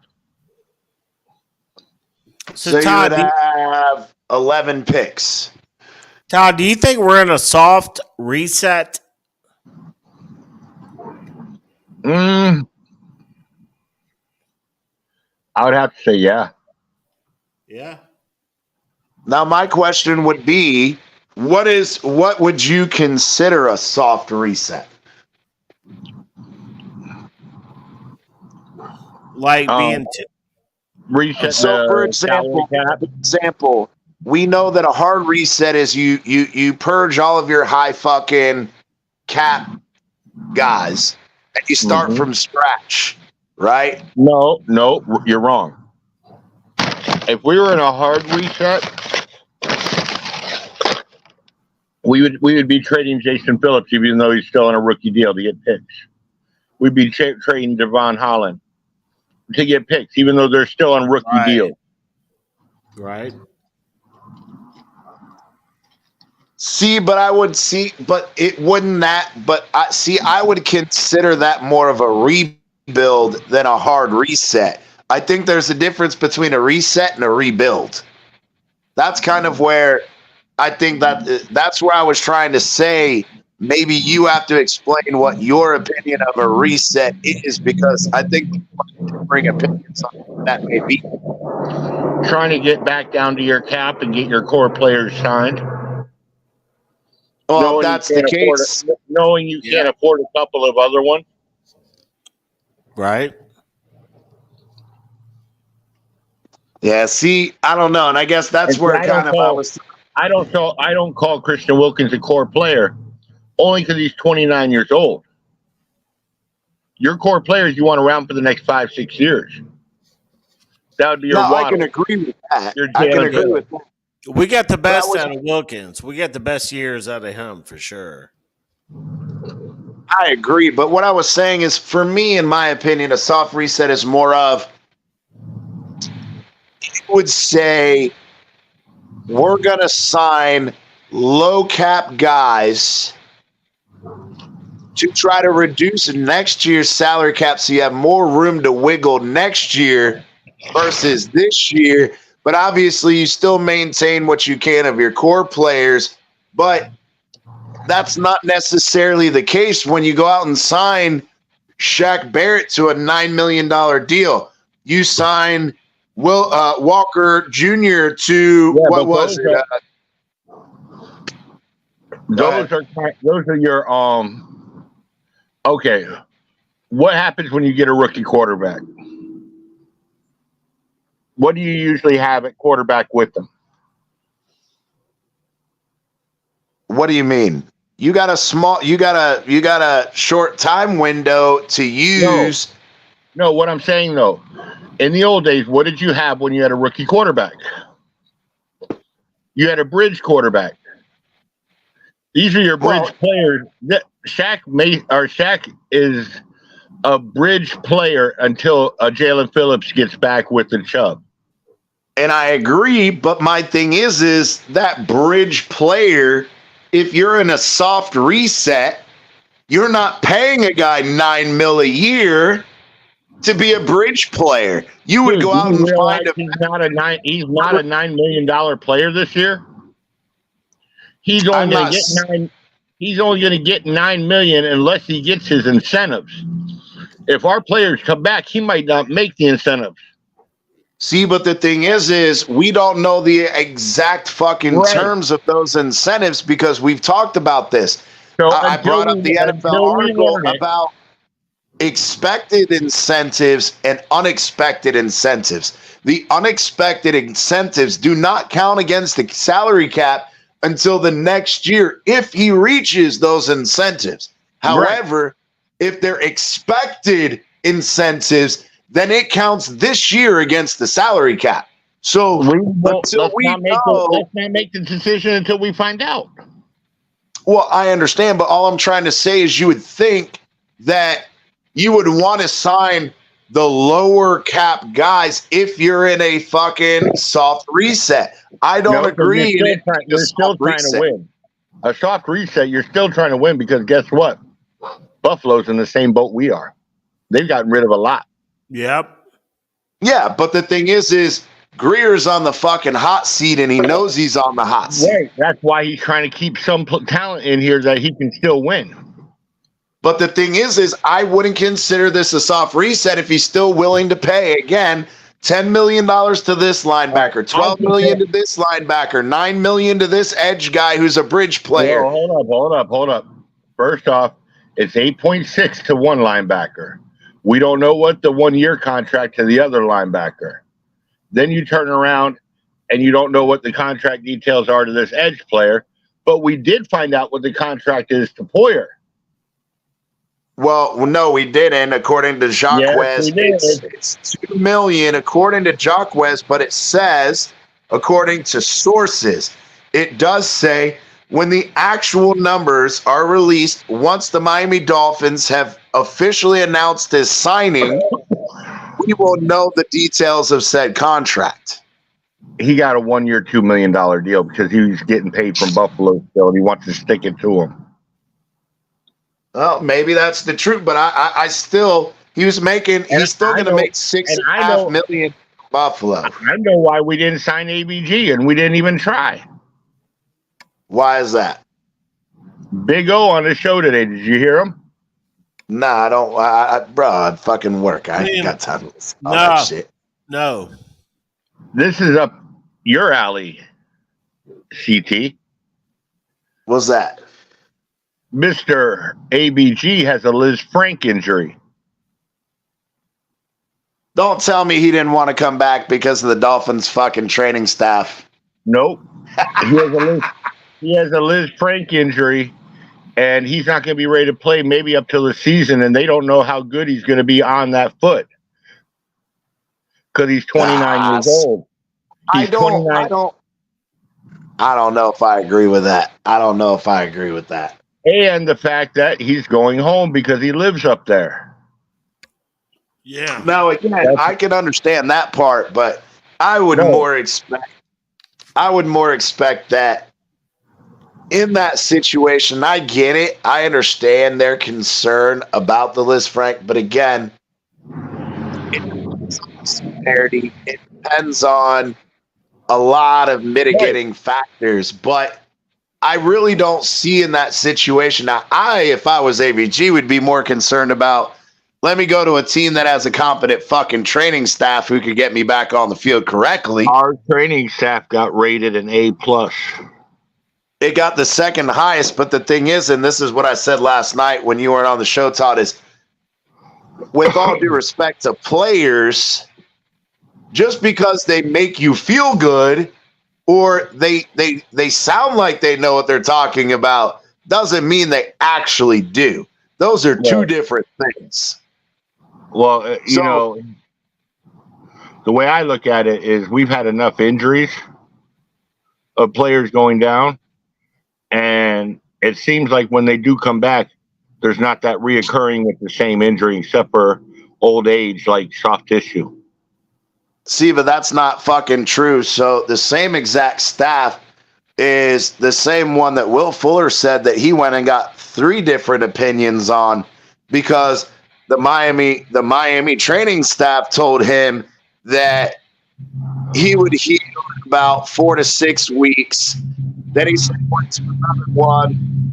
So Todd, you would have 11 picks. Todd, do you think we're in a soft reset? I would have to say yeah. Yeah. Now my question would be, what would you consider a soft reset? Like being reset. So for example, we know that a hard reset is you purge all of your high fucking cap guys and you start from scratch, right? No, you're wrong. If we were in a hard reset, we would be trading Jason Phillips, even though he's still on a rookie deal, to get picks. We'd be trading Devon Holland to get picks, even though they're still on rookie deal. Right. See, but I would see, but it wouldn't that, but I would consider that more of a rebuild rebuild than a hard reset. I think there's a difference between a reset and a rebuild. That's kind of where I think that's where I was trying to say. Maybe you have to explain what your opinion of a reset is, because I think differing opinions on what that may be. Trying to get back down to your cap and get your core players signed. Well, knowing that's the case. Knowing you can't afford a couple of other ones. Right. Yeah, see, I don't know, and I guess that's where I don't call Christian Wilkins a core player, only because he's 29 years old. Your core players you want around for the next 5-6 years. That would be your I can agree with that. We got the best out of Wilkins. We got the best years out of him for sure. I agree, but what I was saying is, for me, in my opinion, a soft reset is more of, you would say, we're going to sign low cap guys to try to reduce next year's salary cap so you have more room to wiggle next year versus this year. But obviously, you still maintain what you can of your core players. But that's not necessarily the case when you go out and sign Shaq Barrett to a $9 million deal. You sign Walker Jr. to what was it? Those are your okay. What happens when you get a rookie quarterback? What do you usually have at quarterback with them? What do you mean? You got a short time window to use. No, what I'm saying though, in the old days, what did you have when you had a rookie quarterback? You had a bridge quarterback. These are your bridge players. Shaq is a bridge player until Jalen Phillips gets back with the Chubb. And I agree, but my thing is that bridge player, if you're in a soft reset, you're not paying a guy $9 million a year to be a bridge player. You would go out and find he's not a $9 million player this year. He's only going to get $9 million unless he gets his incentives. If our players come back, he might not make the incentives. See, but the thing is we don't know the exact fucking terms of those incentives because we've talked about this. So I brought up the NFL article about expected incentives and unexpected incentives. The unexpected incentives do not count against the salary cap until the next year if he reaches those incentives. However, if they're expected incentives, then it counts this year against the salary cap. So let's not make the decision until we find out. Well, I understand, but all I'm trying to say is you would think that you would want to sign the lower cap guys if you're in a fucking soft reset. I don't agree. You're still trying to win. A soft reset, you're still trying to win because guess what? Buffalo's in the same boat we are. They've gotten rid of a lot. Yep. Yeah, but the thing is Greer's on the fucking hot seat and he knows he's on the hot seat. Right. That's why he's trying to keep some talent in here that he can still win. But the thing is I wouldn't consider this a soft reset if he's still willing to pay, again, $10 million to this linebacker, $12 million to this linebacker, $9 million to this edge guy who's a bridge player. Hold up. First off, it's 8.6 to one linebacker. We don't know what the 1 year contract to the other linebacker. Then you turn around and you don't know what the contract details are to this edge player. But we did find out what the contract is to Poyer. Well, no, we didn't. According to Jacques it's $2 million according to Jacques, but it says, according to sources, it does say when the actual numbers are released, once the Miami Dolphins have officially announced his signing, we will know the details of said contract. He got a 1 year, $2 million deal because he was getting paid from Buffalo still, and he wants to stick it to him. Well, maybe that's the truth, but I still He's still going to make $6.5 million Buffalo. I know why we didn't sign ABG and we didn't even try. Why is that? Big O on the show today. Did you hear him? Nah, I don't. Bro, I'd fucking work. I ain't got time for all that shit. No. This is up your alley, CT. What's that? Mr. ABG has a Liz Frank injury. Don't tell me he didn't want to come back because of the Dolphins' fucking training staff. Nope. He has a Liz Frank injury, and he's not going to be ready to play maybe up till the season, and they don't know how good he's going to be on that foot because he's 29 years old. I don't know if I agree with that. And the fact that he's going home because he lives up there. Yeah. Now, again, I can understand that part, but I would more expect that in that situation. I get it. I understand their concern about the Liz Frank, but again, it depends on a lot of mitigating factors, but I really don't see in that situation. Now, if I was AVG, would be more concerned about, let me go to a team that has a competent fucking training staff who could get me back on the field correctly. Our training staff got rated an A+. It got the second highest, but the thing is, and this is what I said last night when you weren't on the show, Todd, is with all due respect to players, just because they make you feel good or they sound like they know what they're talking about doesn't mean they actually do. Those are two different things. Well, you know, the way I look at it is we've had enough injuries of players going down, and it seems like when they do come back, there's not that reoccurring with the same injury except for old age, like soft tissue. See, but that's not fucking true. So the same exact staff is the same one that Will Fuller said that he went and got 3 different opinions on because the Miami training staff told him that he would heal in about 4 to 6 weeks. Then he said went to another one,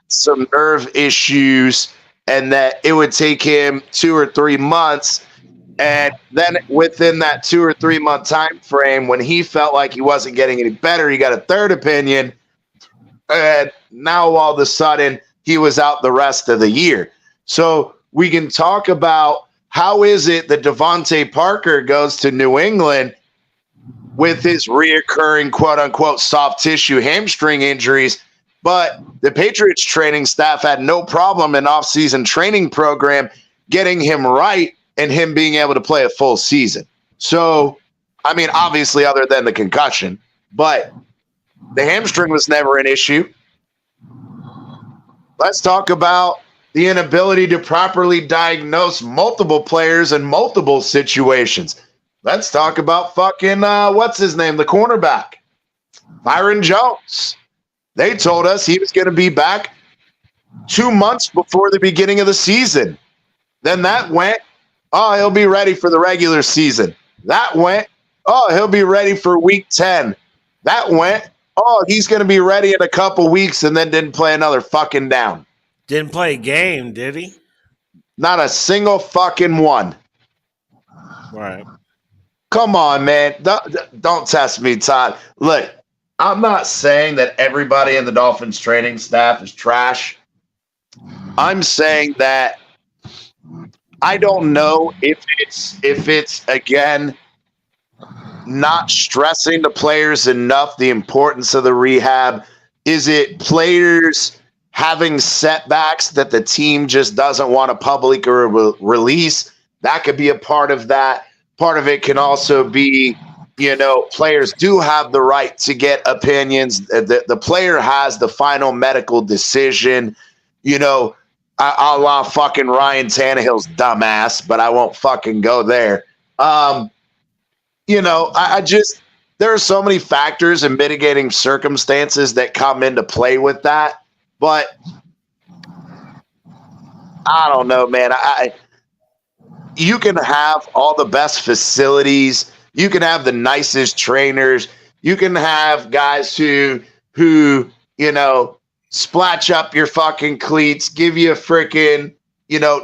some nerve issues, and that it would take him 2 or 3 months. And then within that 2 or 3 month time frame, when he felt like he wasn't getting any better, he got a third opinion. And now all of a sudden he was out the rest of the year. So we can talk about how is it that Devontae Parker goes to New England with his reoccurring quote unquote soft tissue hamstring injuries, but the Patriots training staff had no problem in offseason training program getting him right and him being able to play a full season. So, I mean, obviously other than the concussion, but the hamstring was never an issue. Let's talk about the inability to properly diagnose multiple players in multiple situations. Let's talk about fucking, what's his name, the cornerback, Byron Jones. They told us he was going to be back 2 months before the beginning of the season. Then that went, oh, he'll be ready for the regular season. That went, oh, he'll be ready for week 10. That went, oh, he's going to be ready in a couple weeks, and then didn't play another fucking down. Didn't play a game, did he? Not a single fucking one. Right. Come on, man. Don't test me, Todd. Look, I'm not saying that everybody in the Dolphins training staff is trash. I'm saying that I don't know if it's again not stressing the players enough the importance of the rehab. Is it players having setbacks that the team just doesn't want to public or release? That could be a part of that. Part of it can also be, you know, players do have the right to get opinions. The player has the final medical decision, you know, a la fucking Ryan Tannehill's dumbass, but I won't fucking go there. You know, I just, there are so many factors and mitigating circumstances that come into play with that. But I don't know, man. You can have all the best facilities. You can have the nicest trainers. You can have guys who splash up your fucking cleats, give you a freaking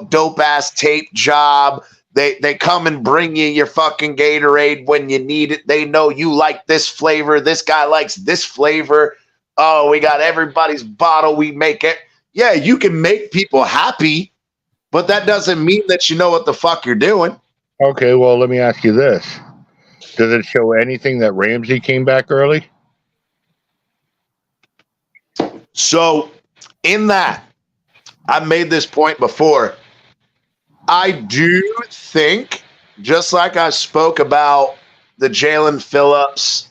dope ass tape job. They come and bring you your fucking Gatorade when you need it. They know you like this flavor. This guy likes this flavor. Oh, we got everybody's bottle. We make it. Yeah, you can make people happy, but that doesn't mean that you know what the fuck you're doing. Okay, well, let me ask you this. Does it show anything that Ramsey came back early? So, in that, I've made this point before. I do think, just like I spoke about the Jalen Phillips,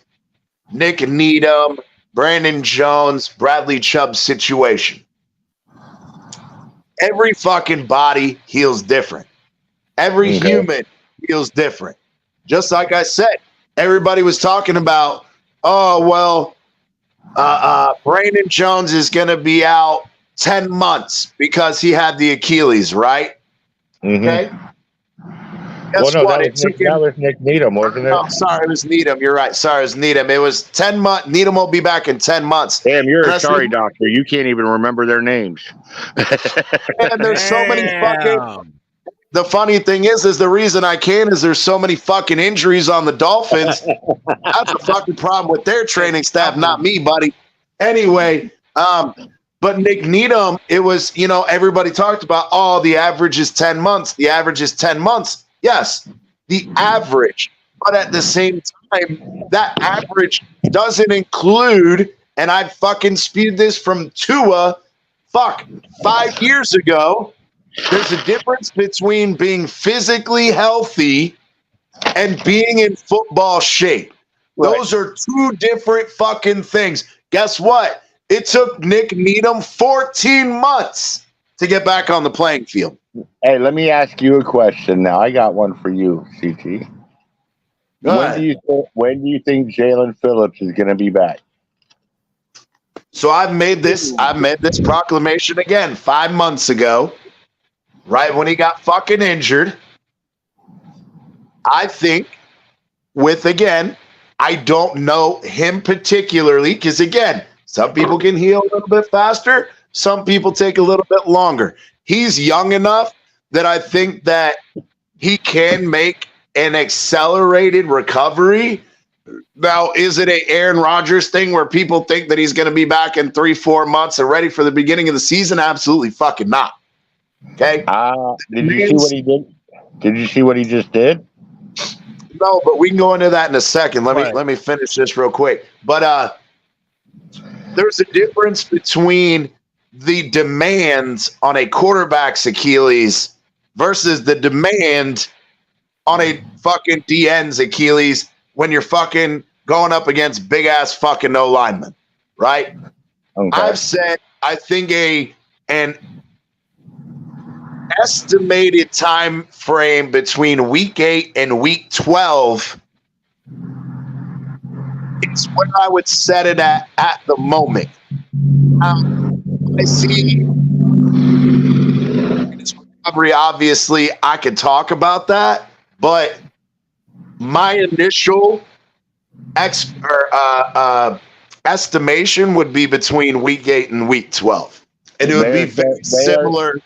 Nick Needham, Brandon Jones, Bradley Chubb situation, every fucking body heals different. Every human feels different. Just like I said, everybody was talking about, Brandon Jones is going to be out 10 months because he had the Achilles, right? Mm-hmm. Okay. Guess what? That was Nick Needham, wasn't it? Oh, sorry, it was Needham. You're right. Sorry, it was Needham. It was 10 months. Needham will be back in 10 months. Damn, you're a sorry doctor. You can't even remember their names. And there's so many fucking... The funny thing is the reason I can is there's so many fucking injuries on the Dolphins. That's a fucking problem with their training staff, not me, buddy. Anyway, but Nick Needham, it was, everybody talked about, the average is 10 months. The average is 10 months. Yes, the average. But at the same time, that average doesn't include, and I fucking spewed this from Tua, 5 years ago. There's a difference between being physically healthy and being in football shape. Right. Those are two different fucking things. Guess what? It took Nick Needham 14 months to get back on the playing field. Hey, let me ask you a question now. I got one for you, CT. When do you think Jalen Phillips is going to be back? So I've made this proclamation again 5 months ago. Right when he got fucking injured. I think I don't know him particularly because, again, some people can heal a little bit faster. Some people take a little bit longer. He's young enough that I think that he can make an accelerated recovery. Now, is it a Aaron Rodgers thing where people think that he's going to be back in 3-4 months and ready for the beginning of the season? Absolutely fucking not. Okay. Did you see what he did? Did you see what he just did? No, but we can go into that in a second. Let me finish this real quick. But there's a difference between the demands on a quarterback's Achilles versus the demand on a fucking DN's Achilles when you're fucking going up against big ass fucking no linemen, right? Okay. I've said I think an estimated time frame between week 8 and week 12 is where I would set it at the moment. I see his recovery. Obviously, I could talk about that, but my initial estimation would be between week 8 and week 12, and it would be very similar.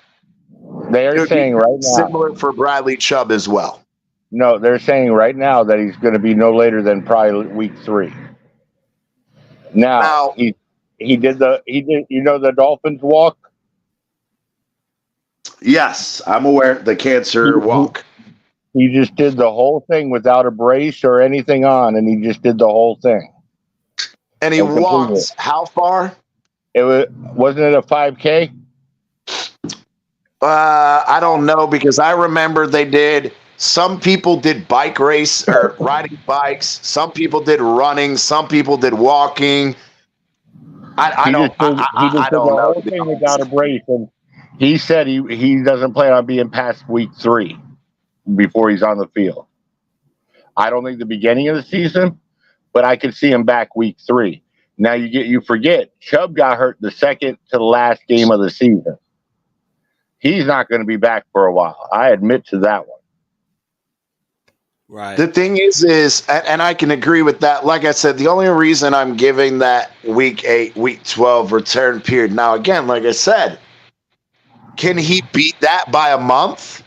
They're saying right now similar for Bradley Chubb as well. No, they're saying right now that he's going to be no later than probably week 3. Now he did the Dolphins walk. Yes, I'm aware the cancer walk. He just did the whole thing without a brace or anything on, and he just did the whole thing. And he walked how far? Wasn't it a 5K? I don't know because I remember some people did bike race or riding bikes. Some people did running. Some people did walking. I don't know. Whole thing without a brace, and he said he doesn't plan on being past week 3 before he's on the field. I don't think the beginning of the season, but I could see him back week 3. Now you forget Chubb got hurt the second to the last game of the season. he's not going to be back for a while. I admit to that one. Right. The thing is, and I can agree with that. Like I said, the only reason I'm giving that week 8, week 12 return period. Now, again, like I said, can he beat that by a month?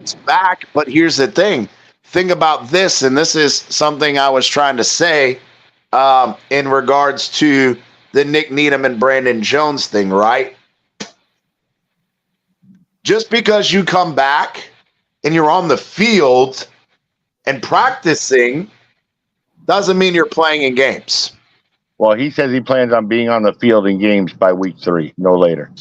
It's back, but here's the thing. Think about this, and this is something I was trying to say in regards to the Nick Needham and Brandon Jones thing, right? Just because you come back and you're on the field and practicing doesn't mean you're playing in games. Well, he says he plans on being on the field in games by week 3, no later.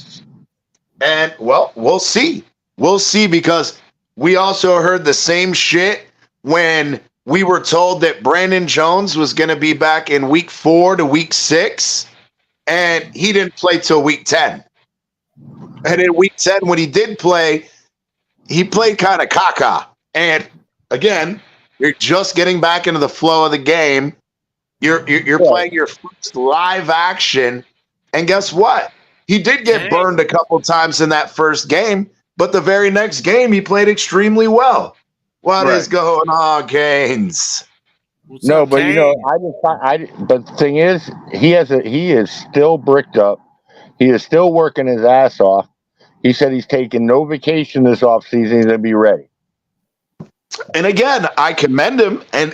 And, well, we'll see. We'll see, because we also heard the same shit when we were told that Brandon Jones was going to be back in week 4 to week 6, and he didn't play till week 10. And in week 10, when he did play, he played kind of caca. And again, you're just getting back into the flow of the game. You're playing your first live action. And guess what? He did get burned a couple times in that first game, but the very next game, he played extremely well. What is going on, Gaines? No, but you know, but the thing is, he is still bricked up. He is still working his ass off. He said he's taking no vacation this offseason. He's going to be ready. And again, I commend him. And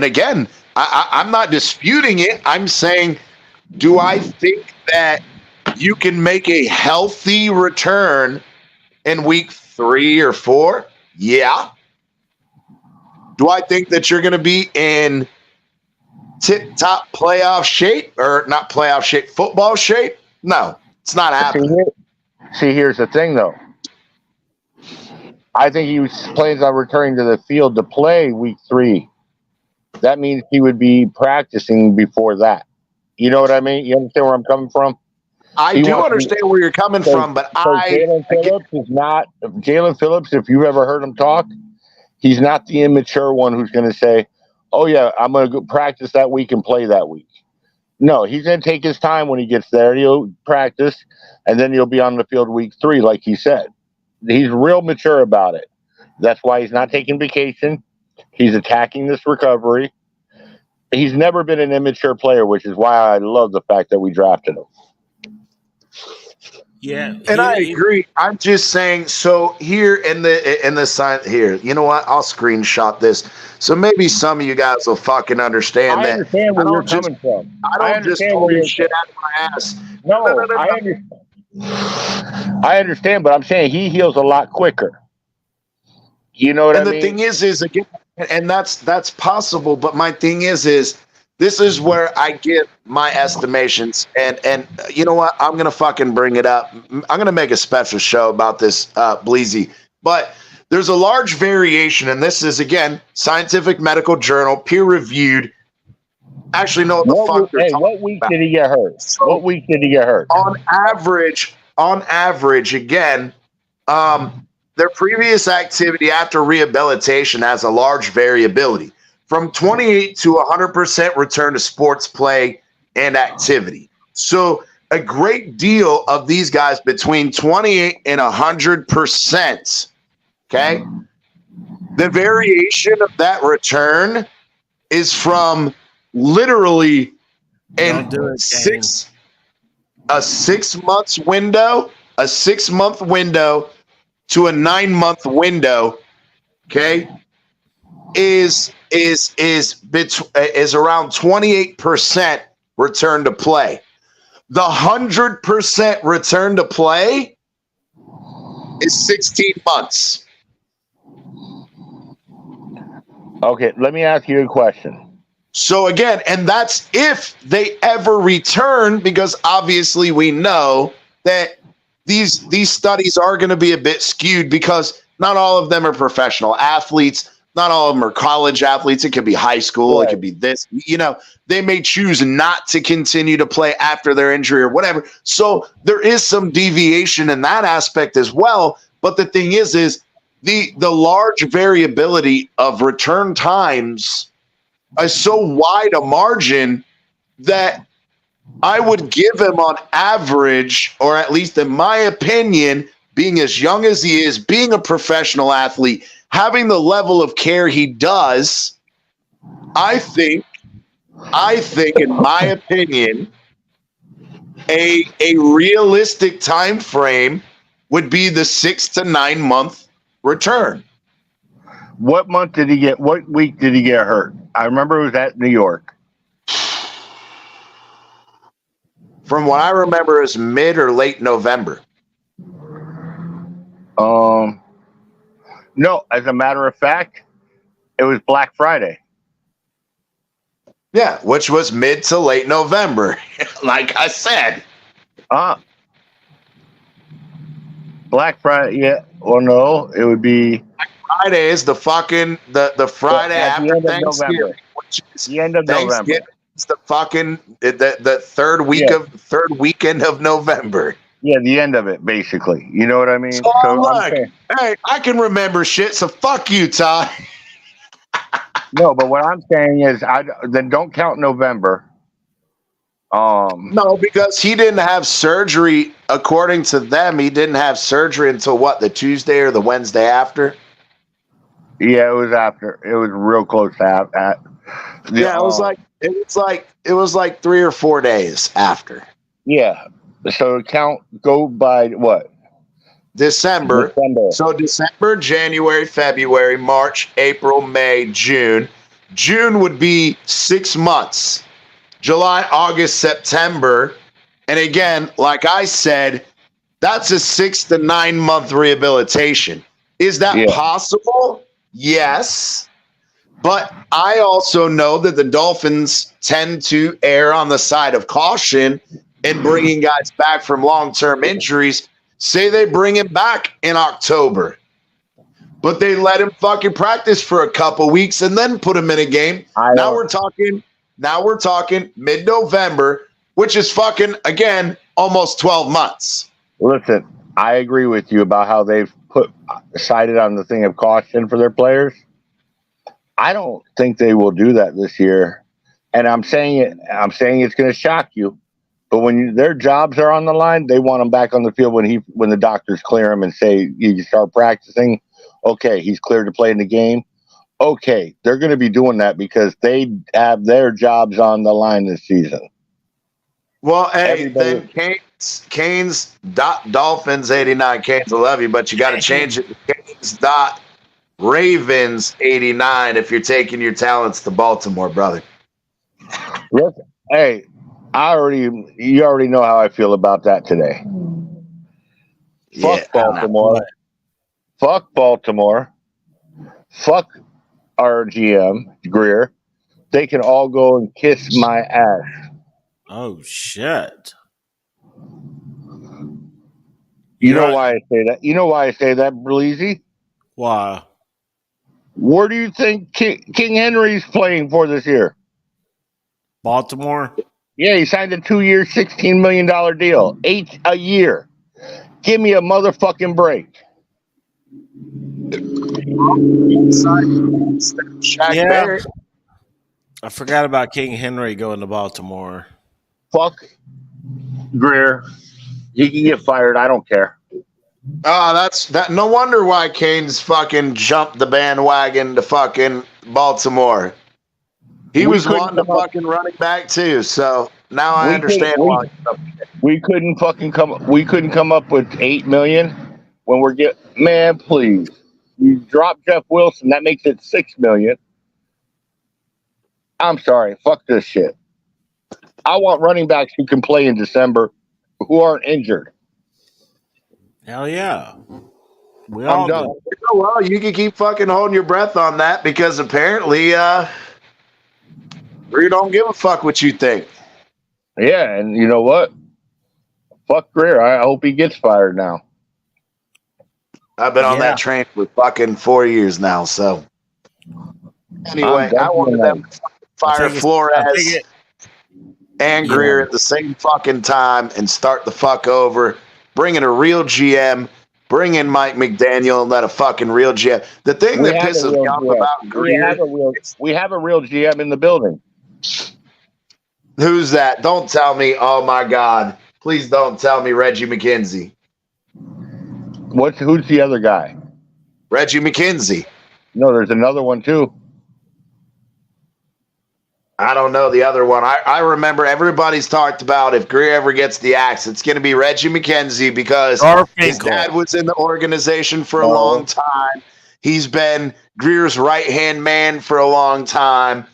again, I'm not disputing it. I'm saying, do I think that you can make a healthy return in week 3 or 4? Yeah. Do I think that you're going to be in tip-top playoff shape, or not playoff shape, football shape? No, it's not happening. See, here's the thing, though. I think he plans on returning to the field to play week 3. That means he would be practicing before that. You know what I mean? You understand where I'm coming from? I do understand where you're coming from, but Jalen Phillips, if you've ever heard him talk, he's not the immature one who's going to say, oh, yeah, I'm going to go practice that week and play that week. No, he's going to take his time when he gets there. He'll practice, and then he'll be on the field week 3, like he said. He's real mature about it. That's why he's not taking vacation. He's attacking this recovery. He's never been an immature player, which is why I love the fact that we drafted him. Yeah, and I agree. I'm just saying. So here in the sign here, you know what? I'll screenshot this, so maybe some of you guys will fucking understand that. I understand where you're coming from. I don't just pull this shit out of my ass. No, I understand. I understand, but I'm saying he heals a lot quicker. You know what I mean? And the thing is again, and that's possible. But my thing is this is where I get my estimations. And you know what? I'm going to fucking bring it up. I'm going to make a special show about this, Bleezy. But there's a large variation, and this is, again, Scientific Medical Journal, peer-reviewed. Actually, no, what week did he get hurt? So, what week did he get hurt? On average, again, their previous activity after rehabilitation has a large variability, from 28 to 100% return to sports play and activity. So a great deal of these guys between 28 and 100%. Okay. The variation of that return is from literally a 6 months window, a 6 month window to a 9 month window. Okay. Is around 28% return to play. The 100% return to play is 16 months. Okay, let me ask you a question. So again, and that's if they ever return, because obviously we know that these studies are going to be a bit skewed, because not all of them are professional athletes. Not all of them are college athletes. It could be high school. Right. It could be this. You know, they may choose not to continue to play after their injury or whatever. So there is some deviation in that aspect as well. But the thing is the large variability of return times is so wide a margin that I would give him on average, or at least in my opinion, being as young as he is, being a professional athlete, having the level of care he does, I think, in my opinion, a realistic time frame would be the 6 to 9 month return. What month did he get? What week did he get hurt? I remember it was at New York. From what I remember, is mid or late November. No, as a matter of fact, it was Black Friday. Yeah, which was mid to late November, like I said. Black Friday, yeah. Well, no, it would be Friday is the fucking the Friday after Thanksgiving, which is the end of November. It's the fucking the third weekend of November. Yeah, the end of it, basically. You know what I mean? So look, hey, I can remember shit. So fuck you, Todd. No, but what I'm saying is, then don't count November. No, because he didn't have surgery. According to them, he didn't have surgery until what, the Tuesday or the Wednesday after? Yeah, it was after. It was real close to yeah, it was like 3 or 4 days after. Yeah. So go by what? December. So December, January, February, March, April, May, June. June would be 6 months. July, August, September. And again, like I said, that's a 6 to 9 month rehabilitation. Is that possible? Yes. But I also know that the Dolphins tend to err on the side of caution in bringing guys back from long-term injuries. Say they bring him back in October, but they let him fucking practice for a couple weeks and then put him in a game. Now we're talking mid-November, which is fucking, again, almost 12 months. Listen, I agree with you about how they've decided on the thing of caution for their players. I don't think they will do that this year. And I'm saying it's going to shock you. But when their jobs are on the line, they want him back on the field when the doctors clear him and say you can start practicing. Okay, he's cleared to play in the game. Okay, they're going to be doing that because they have their jobs on the line this season. Well, hey, then Canes Dolphins 89. Canes, I love you, but you got to change it to Canes Ravens 89 if you're taking your talents to Baltimore, brother. Listen, hey. You already know how I feel about that today. Fuck Baltimore. Fuck Baltimore. Fuck our GM, Greer. They can all go and kiss my ass. Oh, shit. You know why I say that? You know why I say that, Bleezy? Why? Where do you think King Henry's playing for this year? Baltimore? Yeah, he signed a 2-year, $16 million deal. 8 a year. Give me a motherfucking break. Yeah. I forgot about King Henry going to Baltimore. Fuck Greer. He can get fired. I don't care. That's no wonder why Canes fucking jumped the bandwagon to fucking Baltimore. He was wanting to fucking running back too, so now I understand why. We couldn't come up with $8 million when we're man, please. You drop Jeff Wilson, that makes it $6 million. I'm sorry, fuck this shit. I want running backs who can play in December, who aren't injured. Hell yeah. I'm done. Well, you can keep fucking holding your breath on that because apparently we don't give a fuck what you think. Yeah, and you know what? Fuck Greer. I hope he gets fired now. I've been on that train for fucking 4 years now, so. Anyway, I wanted them to fire Flores and Greer at the same fucking time and start the fuck over. Bring in a real GM. Bring in Mike McDaniel and let a fucking real GM. The thing that pisses me off about Greer. We have a real GM in the building. Who's that? Don't tell me. Oh my God! Please don't tell me Reggie McKenzie. Who's the other guy? Reggie McKenzie. No, there's another one too. I don't know the other one. I remember everybody's talked about if Greer ever gets the axe, it's going to be Reggie McKenzie because his dad was in the organization for a long time. He's been Greer's right-hand man for a long time.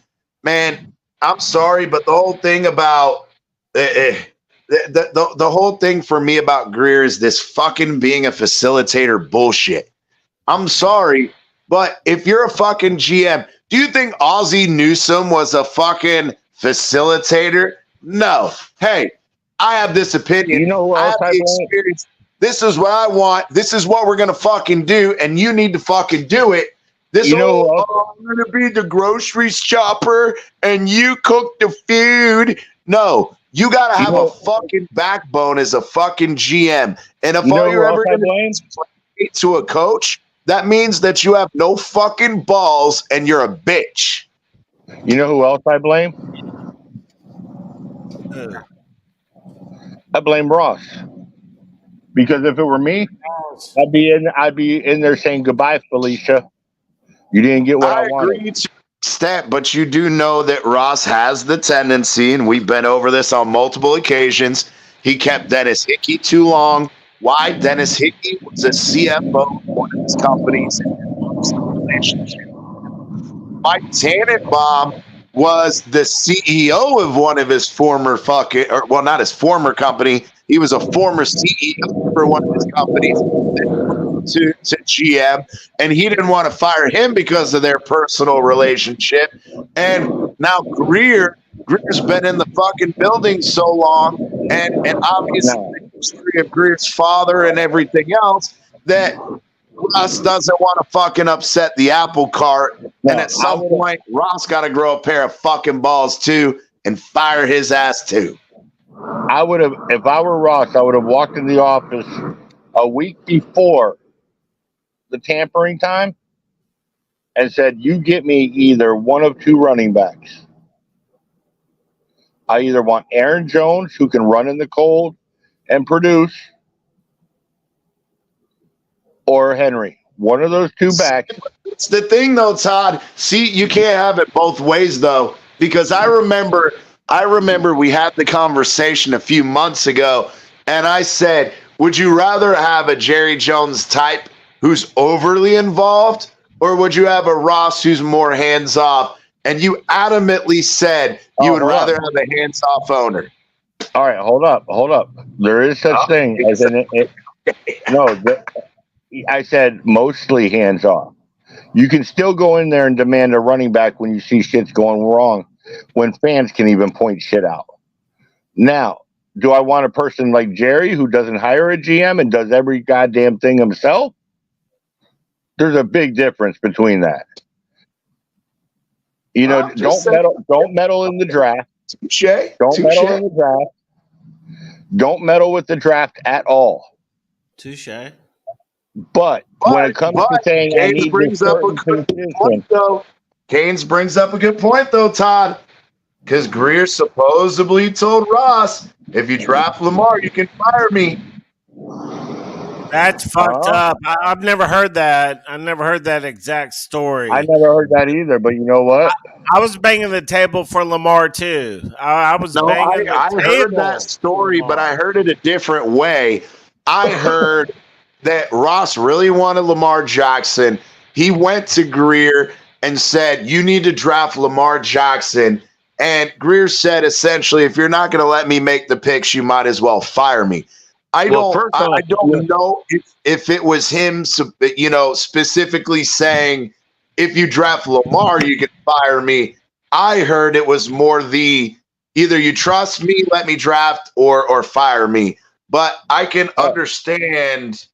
Man, I'm sorry, but the whole thing about the whole thing for me about Greer is this fucking being a facilitator bullshit. I'm sorry, but if you're a fucking GM, do you think Ozzie Newsome was a fucking facilitator? No. Hey, I have this opinion. You know I have the experience. This is what I want. This is what we're gonna fucking do, and you need to fucking do it. This I'm gonna be the grocery shopper, and you cook the food. No, you gotta have a fucking backbone as a fucking GM. And if all you're ever gonna do to a coach, that means that you have no fucking balls and you're a bitch. You know who else I blame? I blame Ross. Because if it were me, I'd be in there saying goodbye, Felicia. You didn't get what I wanted. Agree to an extent, but you do know that Ross has the tendency, and we've been over this on multiple occasions. He kept Dennis Hickey too long. Why? Dennis Hickey was a CFO of one of his companies relationship. Mike Tannenbaum was the CEO of one of his former not his former company. He was a former CEO for one of his companies to GM, and he didn't want to fire him because of their personal relationship. And now Greer's been in the fucking building so long, and obviously the history of Greer's father and everything else that Ross doesn't want to fucking upset the apple cart. No, and at some point, Ross got to grow a pair of fucking balls too and fire his ass too. I would have, if I were Ross, I would have walked in the office a week before the tampering time and said, you get me either one of two running backs. I either want Aaron Jones, who can run in the cold and produce, or Henry. One of those two backs. It's the thing, though, Todd. See, you can't have it both ways, though, because I remember we had the conversation a few months ago, and I said, would you rather have a Jerry Jones type who's overly involved, or would you have a Ross who's more hands-off? And you adamantly said you would rather have a hands-off owner. All right, hold up. There is such thing as I said mostly hands-off. You can still go in there and demand a running back when you see shit's going wrong, when fans can even point shit out. Now, do I want a person like Jerry who doesn't hire a GM and does every goddamn thing himself? There's a big difference between that. You know, don't meddle in the draft. Don't meddle in the draft. Don't meddle with the draft at all. Touche. But when it comes to saying Haynes brings up a good point, though. Haynes brings up a good point, though, Todd. Because Greer supposedly told Ross, if you draft Lamar, you can fire me. That's fucked up. I've never heard that. I never heard that exact story. I never heard that either, but you know what? I was banging the table for Lamar, too. I heard that story, but I heard it a different way. I heard that Ross really wanted Lamar Jackson. He went to Greer and said, you need to draft Lamar Jackson. And Greer said, essentially, if you're not going to let me make the picks, you might as well fire me. I don't know if it was him, specifically saying, if you draft Lamar, you can fire me. I heard it was more either you trust me, let me draft, or fire me. But I can understand.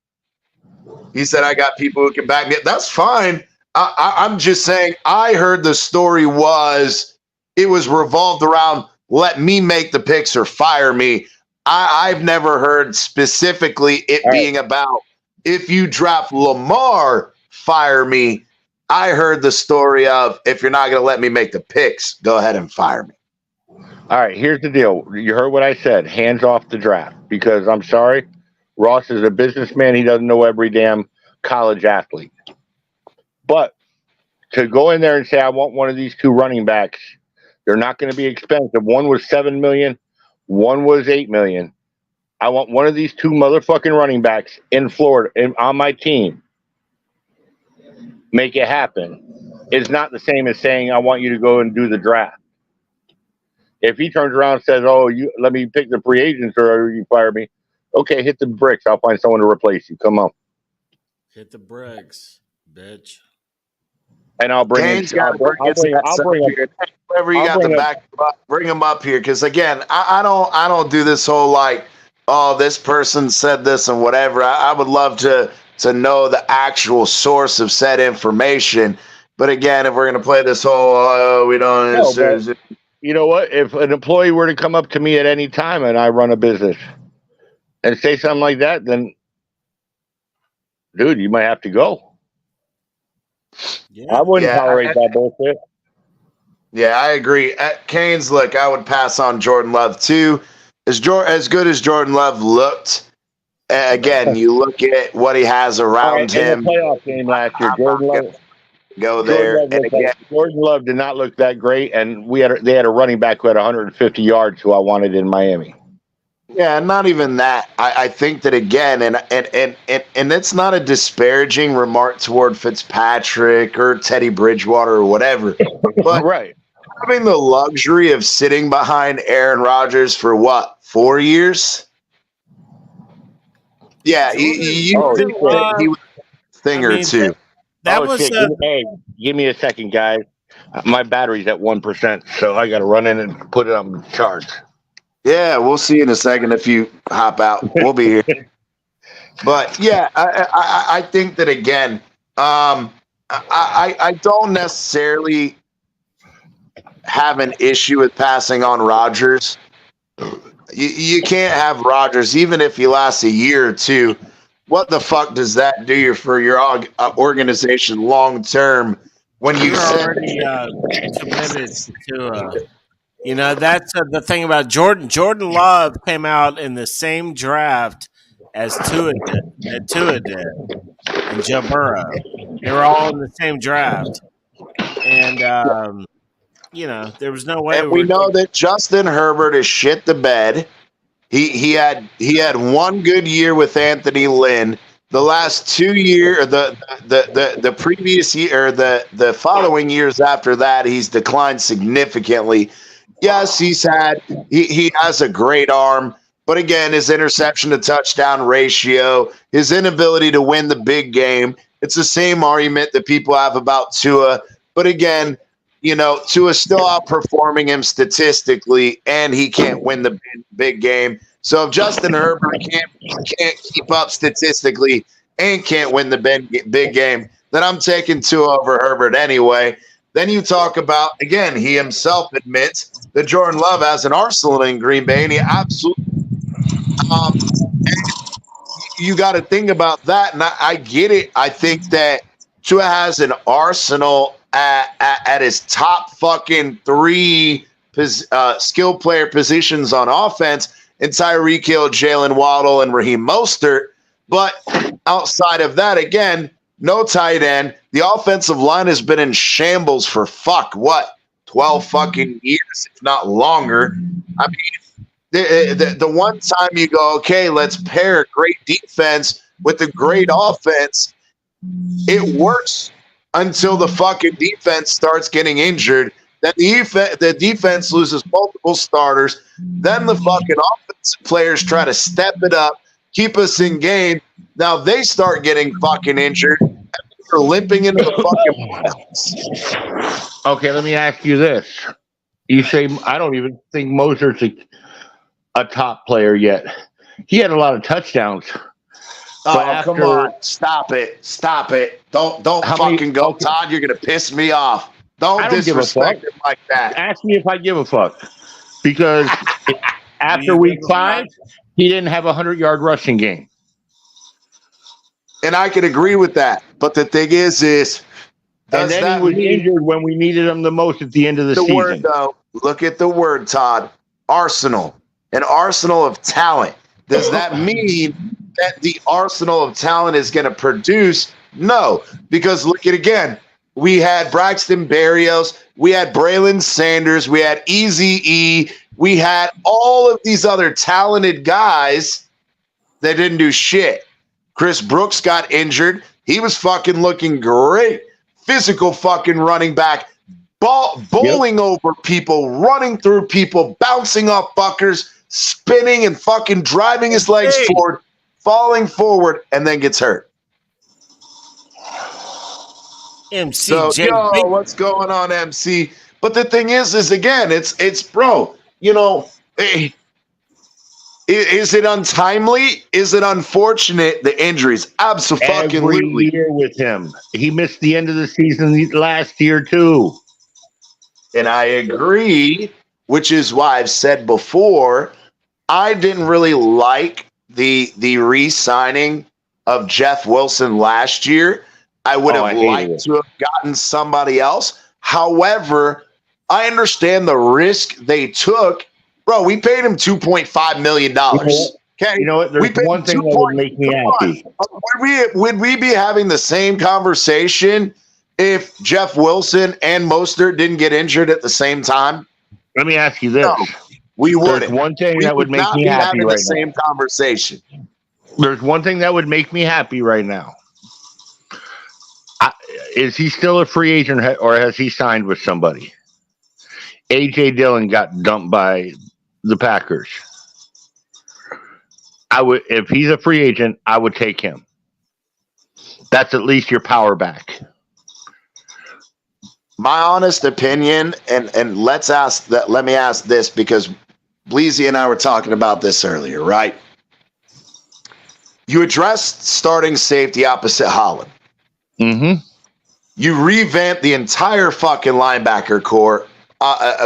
He said, I got people who can back me up. That's fine. I'm just saying, I heard the story it was revolved around, let me make the picks or fire me. I've never heard specifically it being about, if you draft Lamar, fire me. I heard the story of, if you're not going to let me make the picks, go ahead and fire me. All right, here's the deal. You heard what I said. Hands off the draft. Because I'm sorry, Ross is a businessman. He doesn't know every damn college athlete. But to go in there and say, I want one of these two running backs, they're not going to be expensive. One was $7 million, one was $8 million. I want one of these two motherfucking running backs in Florida on my team. Make it happen. It's not the same as saying I want you to go and do the draft. If he turns around and says, "Oh, you let me pick the free agents or you fire me," okay, hit the bricks. I'll find someone to replace you. Come on. Hit the bricks, bitch. And I'll bring Kane's in. got to bring whoever you got the back, bring him up here. Because again, I don't do this whole like, oh, this person said this and whatever. I would love to know the actual source of said information. But again, if we're gonna play this whole, we don't. No, you know what? If an employee were to come up to me at any time and I run a business and say something like that, then, dude, you might have to go. Yeah. I wouldn't tolerate that bullshit. Yeah, I agree. At Canes, look, I would pass on Jordan Love too. As good as Jordan Love looked, again, you look at what he has around him. In the playoff game last year, Jordan Love. Go there. And again, Jordan Love did not look that great, and they had a running back who had 150 yards who I wanted in Miami. Yeah, not even that. I think that again, and it's not a disparaging remark toward Fitzpatrick or Teddy Bridgewater or whatever. But right. Having the luxury of sitting behind Aaron Rodgers for what, 4 years? Yeah, he was a thing or two. That was hey, give me a second, guys. My battery's at 1%, so I got to run in and put it on charge. Yeah, we'll see in a second if you hop out. We'll be here. But yeah, I think that again, I don't necessarily have an issue with passing on Rodgers. You can't have Rodgers even if he lasts a year or two. What the fuck does that do for your organization long term when you're already committed to? That's the thing about Jordan. Jordan Love came out in the same draft as Tua did, and Joe Burrow. They were all in the same draft, and there was no way. And we know that Justin Herbert is shit the bed. He had one good year with Anthony Lynn. The last 2 years, the previous year, or the following years after that, he's declined significantly. Yes, he has a great arm, but again, his interception to touchdown ratio, his inability to win the big game, it's the same argument that people have about Tua. But again, Tua's still outperforming him statistically, and he can't win the big game. So if Justin Herbert can't keep up statistically and can't win the big game, then I'm taking Tua over Herbert anyway. Then you talk about, again, he himself admits that Jordan Love has an arsenal in Green Bay, and he absolutely you got to think about that, and I get it. I think that Tua has an arsenal at his top fucking three skill player positions on offense, and Tyreek Hill, Jalen Waddle, and Raheem Mostert. But outside of that, again, no tight end. The offensive line has been in shambles for 12 fucking years, if not longer. I mean, the one time you go, okay, let's pair great defense with a great offense, it works until the fucking defense starts getting injured. Then the defense loses multiple starters. Then the fucking offensive players try to step it up, keep us in game. Now they start getting fucking injured. They're limping into the fucking playoffs. Okay, let me ask you this. You say, I don't even think Mosert's a top player yet. He had a lot of touchdowns. Oh, come on. Stop it. Don't fucking go. Okay. Todd, you're going to piss me off. Don't disrespect him like that. Ask me if I give a fuck. Because after week 5, he didn't have a 100-yard rushing game. And I can agree with that. But the thing is and then he was injured when we needed him the most at the end of the season. Word, though. Look at the word, Todd. arsenal, an arsenal of talent. Does that mean that the arsenal of talent is going to produce? No, because look at again. We had Braxton Berrios, we had Braylon Sanders, we had Eazy-E, we had all of these other talented guys that didn't do shit. Chris Brooks got injured. He was fucking looking great. Physical fucking running back, bowling over people, running through people, bouncing off fuckers, spinning and fucking driving his legs forward, falling forward, and then gets hurt. MCJ. So, yo, what's going on, MC? But the thing is again, it's bro, you know, is it untimely? Is it unfortunate? The injuries, absolutely. Every year with him, he missed the end of the season last year too. And I agree, which is why I've said before, I didn't really like the re-signing of Jeff Wilson last year. I would have liked to have gotten somebody else. However, I understand the risk they took. Bro, we paid him $2.5 million. Okay. You know what? There's one thing that would make me happy. Would we be having the same conversation if Jeff Wilson and Mostert didn't get injured at the same time? Let me ask you this. No, we wouldn't. There's one thing that would make me happy right now. Same conversation. There's one thing that would make me happy right now. Is he still a free agent or has he signed with somebody? A.J. Dillon got dumped by the Packers. If he's a free agent, I would take him. That's at least your power back. My honest opinion, and let me ask this because Bleezy and I were talking about this earlier, right? You addressed starting safety opposite Holland. Mm-hmm. You revamped the entire fucking linebacker core,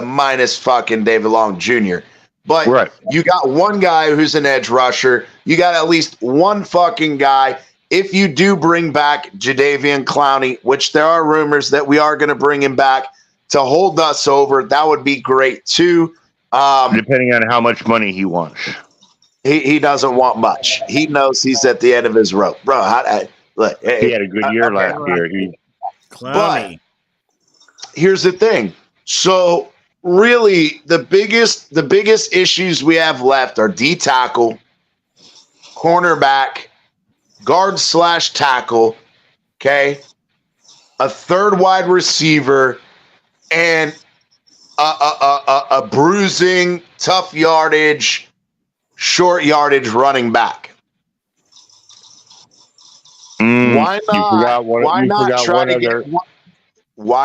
minus fucking David Long Jr. But you got one guy who's an edge rusher. You got at least one fucking guy. If you do bring back Jadeveon Clowney, which there are rumors that we are going to bring him back to hold us over, that would be great too. Depending on how much money he wants. He doesn't want much. He knows he's at the end of his rope. Bro, look, he had a good year last year. But here's the thing. So really the biggest issues we have left are D tackle, cornerback, guard/tackle, okay, a third wide receiver, and a bruising, tough yardage, short yardage running back. Why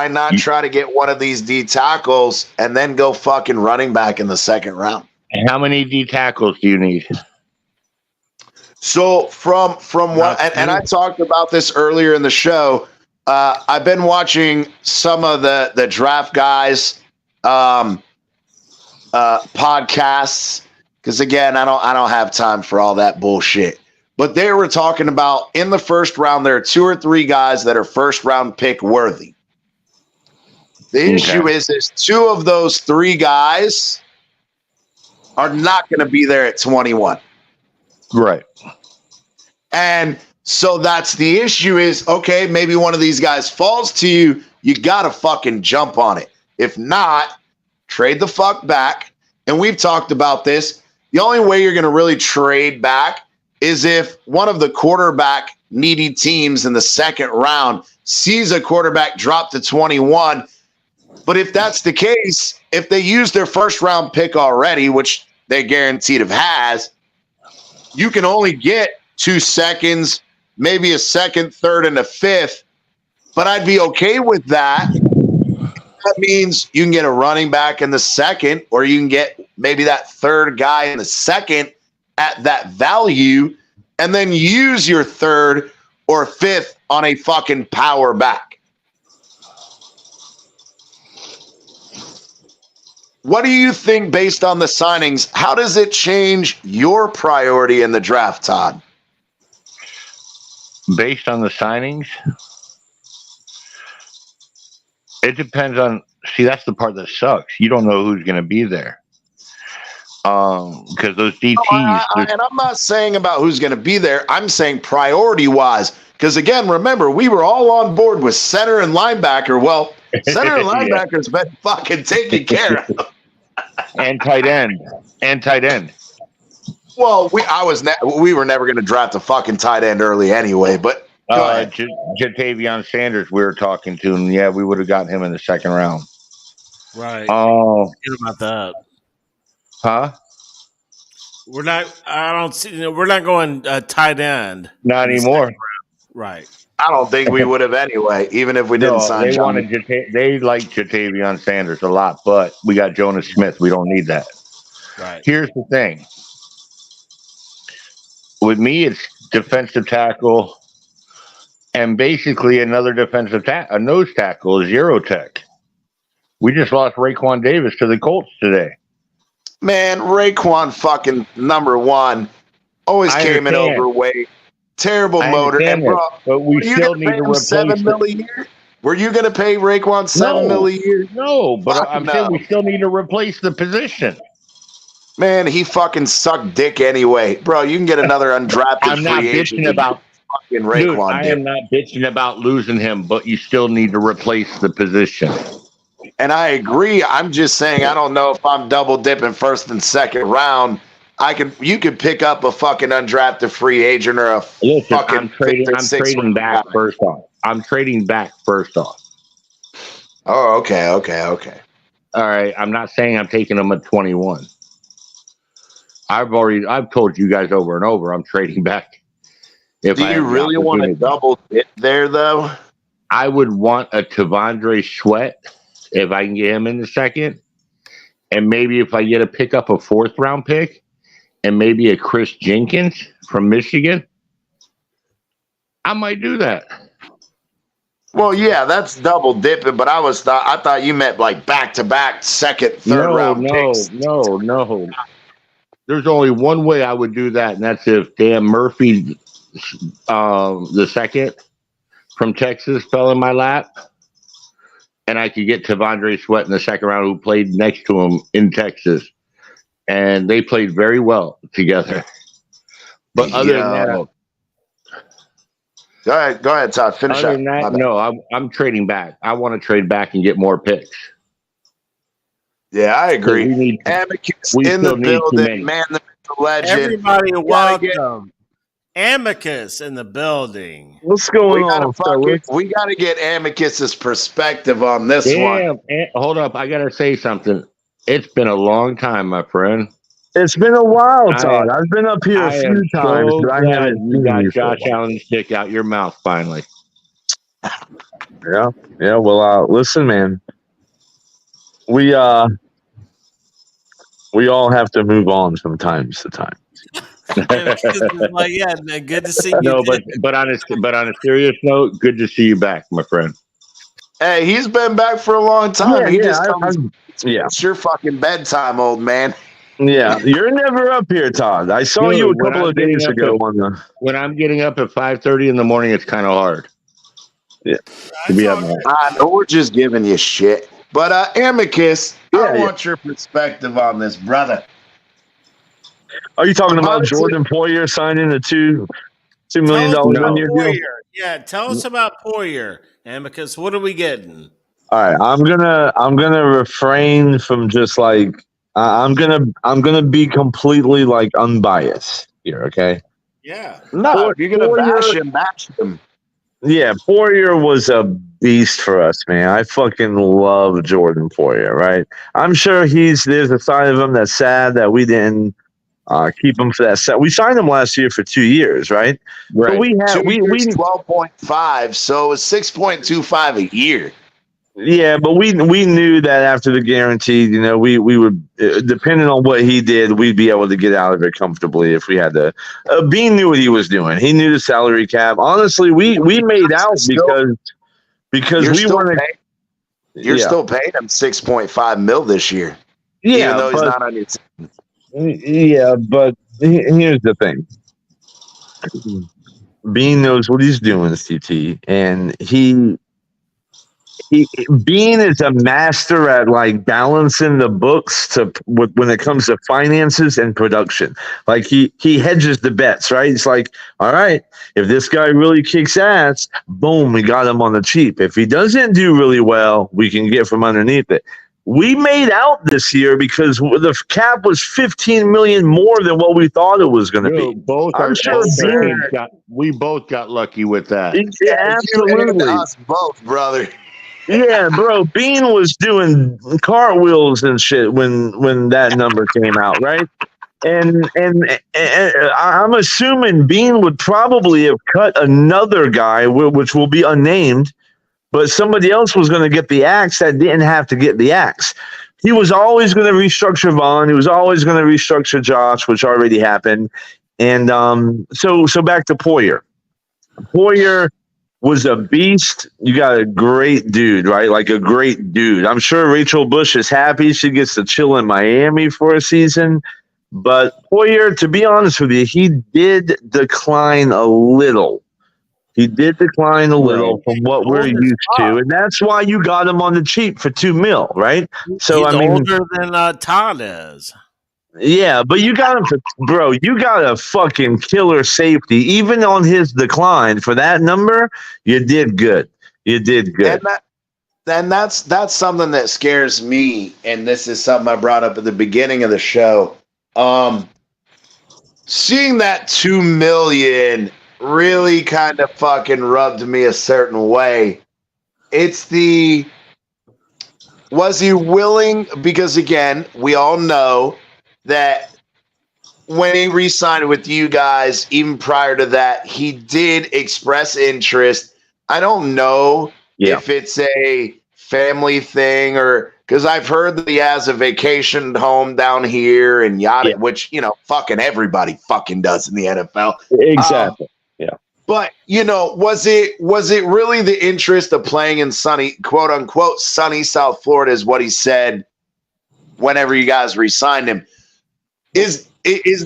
not try to get one of these D tackles and then go fucking running back in the second round? And how many D tackles do you need? So from what, and I talked about this earlier in the show. I've been watching some of the draft guys podcasts because again, I don't have time for all that bullshit. But they were talking about in the first round, there are 2 or 3 guys that are first round pick worthy. The issue is 2 of those 3 guys are not going to be there at 21. Right. And so that's the issue is, okay, maybe one of these guys falls to you. You got to fucking jump on it. If not, trade the fuck back. And we've talked about this. The only way you're going to really trade back is if one of the quarterback needy teams in the second round sees a quarterback drop to 21. But if that's the case, if they use their first round pick already, which they guaranteed has, you can only get 2 seconds, maybe a second, third, and a fifth. But I'd be okay with that. That means you can get a running back in the second, or you can get maybe that third guy in the second at that value, and then use your third or fifth on a fucking power back. What do you think based on the signings? How does it change your priority in the draft, Todd? Based on the signings? It depends on, see, that's the part that sucks. You don't know who's going to be there. Because those DTs. And I'm not saying about who's going to be there. I'm saying priority wise. Because again, remember, we were all on board with center and linebacker. Well, center and linebacker's been fucking taken care of. And tight end. Well, we were never going to draft a fucking tight end early anyway. But go ahead. Jatavion Sanders, we were talking to, and yeah, we would have gotten him in the second round. Right. Oh, Forget about that. huh? We're not. I don't see. We're not going tight end. Not anymore. Right. I don't think we would have anyway, even if we didn't sign. They like Jatavion Sanders a lot, but we got Jonas Smith. We don't need that. Right. Here's the thing. With me, it's defensive tackle, and basically another a nose tackle, zero tech. We just lost Raekwon Davis to the Colts today. Man, Raekwon fucking number one. Always came in overweight. Terrible motor. And bro, but we still need to replace $7 million a year? Were you going to pay Raekwon $7 million a year? No, but I'm saying we still need to replace the position. Man, he fucking sucked dick anyway. Bro, you can get another undrafted free agent. Fucking Raekwon. I am not bitching about losing him, but you still need to replace the position. And I agree. I'm just saying I don't know if I'm double dipping first and second round. You could pick up a fucking undrafted free agent or a fucking. I'm trading back first off. Oh, okay. All right. I'm not saying I'm taking him at 21. I've told you guys over and over I'm trading back. Do you really want to double dip there though? I would want a Tavondre Sweat if I can get him in the second. And maybe if I get to pick up a 4th round pick and maybe a Chris Jenkins from Michigan, I might do that. Well, yeah, that's double dipping, but I thought you meant like back-to-back second, third round picks. No. There's only one way I would do that, and that's if Dan Murphy, the second from Texas, fell in my lap. And I could get Tavondre Sweat in the second round, who played next to him in Texas. And they played very well together. But other than that... Go ahead, Todd. Finish up. Other than that, no, I'm trading back. I want to trade back and get more picks. Yeah, I agree. Amicus in the building. Man, the legend. Everybody welcome. Amicus in the building. What's going on? We got to get Amicus's perspective on this one. Hold up. I got to say something. It's been a long time, my friend. It's been a while, Todd. I've been up here a few times, but I haven't. You got Josh Allen's dick out your mouth finally. Yeah. Well, listen, man. We all have to move on from time to time. Like, yeah, man, good to see you. No, but on a serious note, good to see you back, my friend. Hey, he's been back for a long time. Yeah, it's your fucking bedtime, old man. Yeah, you're never up here, Todd. I saw you a couple of days ago when I'm getting up at 5:30 in the morning. It's kind of hard. Yeah, to be up there. I know we're just giving you shit, but Amicus, I want your perspective on this, brother. Are you talking about Jordan Poyer signing a $2 million 1-year deal? Yeah, tell us about Poyer, Amicus. What are we getting? All right, I'm gonna refrain from just like I'm gonna be completely like unbiased here. Okay. Yeah. No, if you're gonna bash him. Yeah, Poyer was a beast for us, man. I fucking love Jordan Poyer. Right. I'm sure there's a side of him that's sad that we didn't keep him for that set. We signed him last year for 2 years, right? Right. But we 12.5, so it's 6.25 a year. Yeah, but we knew that after the guaranteed, we would, depending on what he did, we'd be able to get out of it comfortably if we had to. Bean knew what he was doing. He knew the salary cap. Honestly, we made out because we wanted. You're still paying him 6.5 mil this year. Yeah, even though he's not on your team. Yeah, but here's the thing. Bean knows what he's doing, CT, and he Bean is a master at like balancing the books when it comes to finances and production. Like he hedges the bets, right? It's like, all right, if this guy really kicks ass, boom, we got him on the cheap. If he doesn't do really well, we can get from underneath it. We made out this year because the cap was 15 million more than what we thought it was going to be. We both got lucky with that. Yeah, absolutely, us both, brother. Yeah, bro, Bean was doing cartwheels and shit when that number came out, right? And I'm assuming Bean would probably have cut another guy, which will be unnamed, but somebody else was going to get the axe that didn't have to get the axe. He was always going to restructure Vaughn. He was always going to restructure Josh, which already happened. And so back to Poyer. Poyer was a beast. You got a great dude, right? Like a great dude. I'm sure Rachel Bush is happy she gets to chill in Miami for a season. But Poyer, to be honest with you, he did decline a little. He did decline a little from what we're used to. And that's why you got him on the cheap for $2 million, right? So he's older than Todd is. Yeah, but you got him for, bro, you got a fucking killer safety. Even on his decline for that number, you did good. You did good. And that's something that scares me, and this is something I brought up at the beginning of the show. Seeing that 2 million really kind of fucking rubbed me a certain way. Was he willing? Because again, we all know that when he re-signed with you guys, even prior to that, he did express interest. I don't know if it's a family thing or because I've heard that he has a vacation home down here and yada, which, fucking everybody fucking does in the NFL. Exactly. But, was it really the interest of playing in sunny, quote unquote, sunny South Florida is what he said whenever you guys re-signed him. Is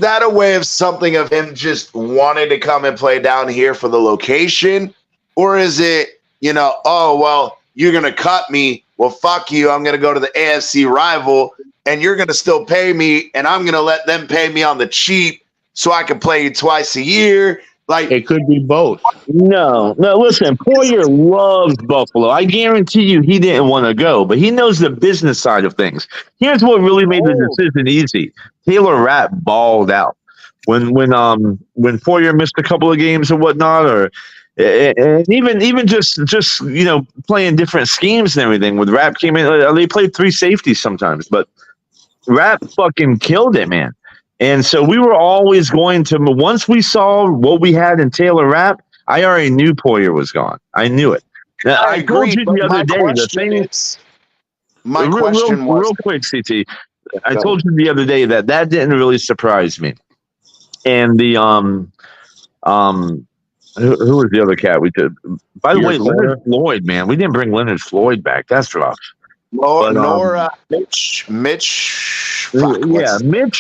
that a way of something of him just wanting to come and play down here for the location? Or is it, oh, well, you're going to cut me. Well, fuck you. I'm going to go to the AFC rival and you're going to still pay me and I'm going to let them pay me on the cheap so I can play you twice a year. Like it could be both. No, listen, Poyer loves Buffalo. I guarantee you he didn't want to go, but he knows the business side of things. Here's what really made the decision easy. Taylor Rapp balled out. When Poyer missed a couple of games and whatnot, or and even just playing different schemes and everything. With Rapp came in, they played 3 safeties sometimes, but Rapp fucking killed it, man. And so we were always going to, once we saw what we had in Taylor Rapp, I already knew Poyer was gone. I knew it. Now, I told you the other day, real quick, CT. I told you the other day that didn't really surprise me. And the who was the other cat we did? By the way, Leonard Floyd, man, we didn't bring Leonard Floyd back. That's rough. Mitch. Mitch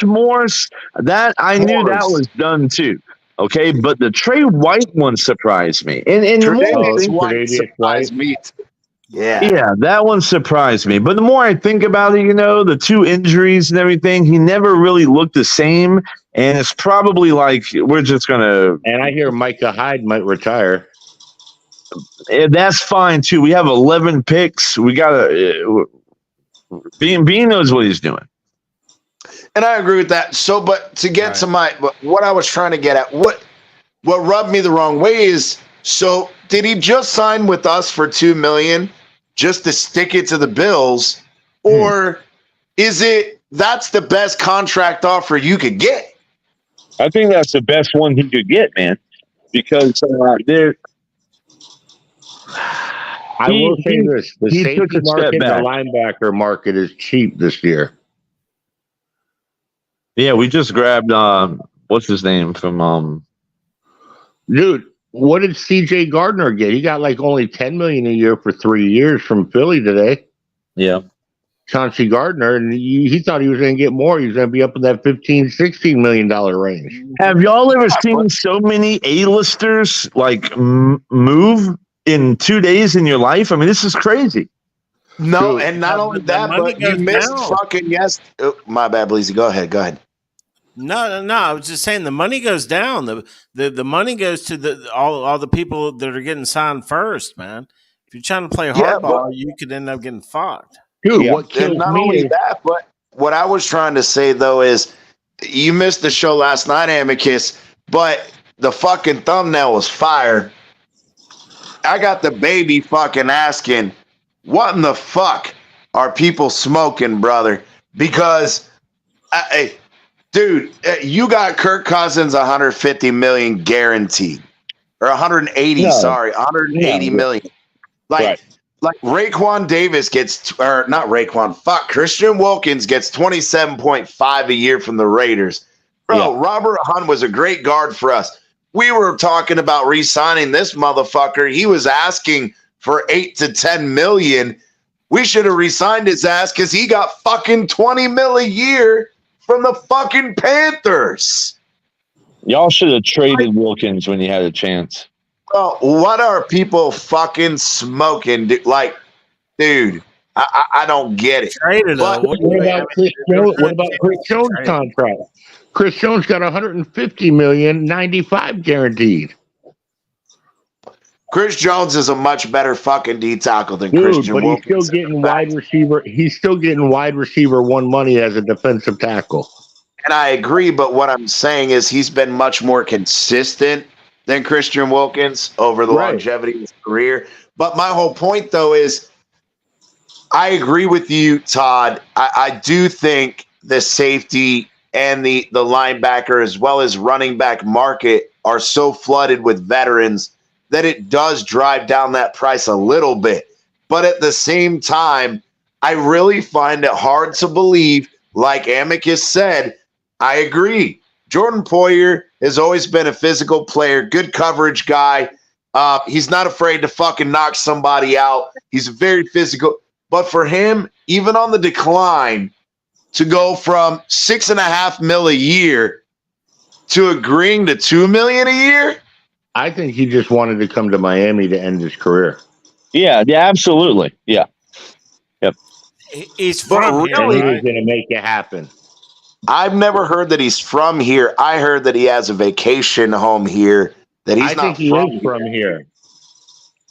Morse. That I knew that was done too. Okay, but the Trey White one surprised me, and the more I think, surprised me. Yeah, that one surprised me. But the more I think about it, the 2 injuries and everything, he never really looked the same, and it's probably like we're just gonna. And I hear Micah Hyde might retire. That's fine too. We have 11 picks. We gotta. Bean knows what he's doing. And I agree with that. So, but to get to what I was trying to get at, what rubbed me the wrong way is, so did he just sign with us for $2 million just to stick it to the Bills, or is it that's the best contract offer you could get? I think that's the best one he could get, man, because I will say this: the safety market, the linebacker market is cheap this year. Yeah, we just grabbed what's his name from dude. What did CJ Gardner get? He got like only $10 million a year for 3 years from Philly today. Yeah, Chauncey Gardner, and he thought he was going to get more. He was going to be up in that $15-16 million range. Have y'all ever seen so many A-listers like move? in 2 days in your life. I mean, this is crazy. No, and not only the that, money but you goes missed down. fucking yes. Oh, my bad, Bleezy. Go ahead. No. I was just saying the money goes down. The money goes to all the people that are getting signed first, man. If you're trying to play Yeah, hardball, you could end up getting fucked. Dude, Yeah. what And kills not me only is that, but what I was trying to say though is you missed the show last night, Amicus, but the fucking thumbnail was fire. I got the baby fucking asking, what in the fuck are people smoking, brother? Because, dude, you got Kirk Cousins 150 million guaranteed, or 180. No. Sorry, 180 No. million. Like, Right. like Raekwon Davis gets, or not Raekwon, fuck, Christian Wilkins gets 27.5 a year from the Raiders. Bro, Yeah. Robert Hunt was a great guard for us. We were talking about re-signing this motherfucker. He was asking for 8 to 10 million. We should have re-signed his ass because he got fucking 20 mil a year from the fucking Panthers. Y'all should have traded Wilkins when you had a chance. Well, what are people fucking smoking? Like, dude, I don't get it. Traded But him. what about Chris Jones? What about Chris Jones' contract? Chris Jones got 150 million, 95 guaranteed. Chris Jones is a much better fucking D tackle than Dude, Christian but Wilkins. he's still getting wide receiver. He's still getting wide receiver one money as a defensive tackle. And I agree, but what I'm saying is he's been much more consistent than Christian Wilkins over the longevity of his career. But my whole point, though, is I agree with you, Todd. I do think the safety and the linebacker as well as running back market are so flooded with veterans that it does drive down that price a little bit. But at the same time, I really find it hard to believe, like Amicus said, I agree. Jordan Poyer has always been a physical player, good coverage guy. He's not afraid to fucking knock somebody out. He's very physical. But for him, even on the decline, to go from 6.5 mil a year to agreeing to 2 million a year, I think he just wanted to come to Miami to end his career. Yeah, absolutely. Yeah. He's But from here, really- He was right? going to make it happen. I've never heard that he's from here. I heard that he has a vacation home here, that he's I not think he from is from here.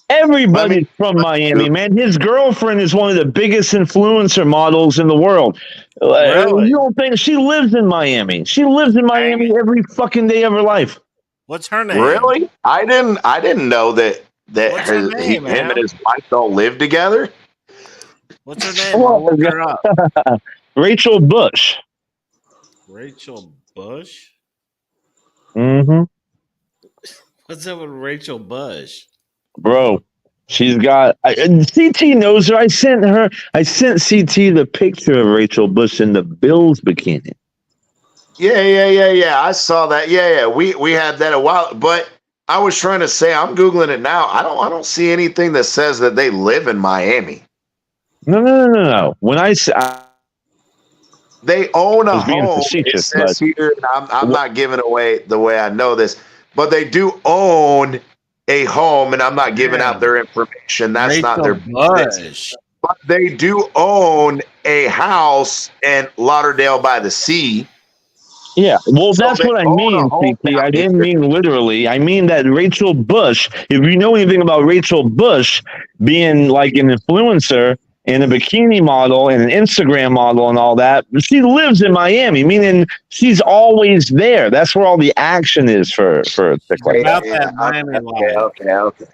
Everybody's from Miami, man. His girlfriend is one of the biggest influencer models in the world. Really? You don't think she lives in Miami? She lives in Miami every fucking day of her life. What's her name? Really? I didn't know that What's her name, him man? and his wife don't live together. What's her name? I'll look her up. Rachel Bush. Rachel Bush? Mm-hmm. What's up with Rachel Bush? Bro, she's got CT knows her. I sent CT the picture of Rachel Bush in the Bills bikini. Yeah. I saw that. Yeah. We had that a while, but I was trying to say I'm googling it now. I don't see anything that says that they live in Miami. No. When I say They own a was being home. It facetious, says but- here, and I'm not giving away the way I know this, but they do own a home, and I'm not giving out their information. That's not their business. Bush. But they do own a house in Lauderdale by the Sea. Yeah, well, So that's they what I own a mean, home CT. I down didn't here. mean literally. I mean that Rachel Bush, if you know anything about Rachel Bush being like an influencer and a bikini model and an Instagram model and all that, she lives in Miami, meaning she's always there. That's where all the action is for a chick like that. About that Miami life. Okay.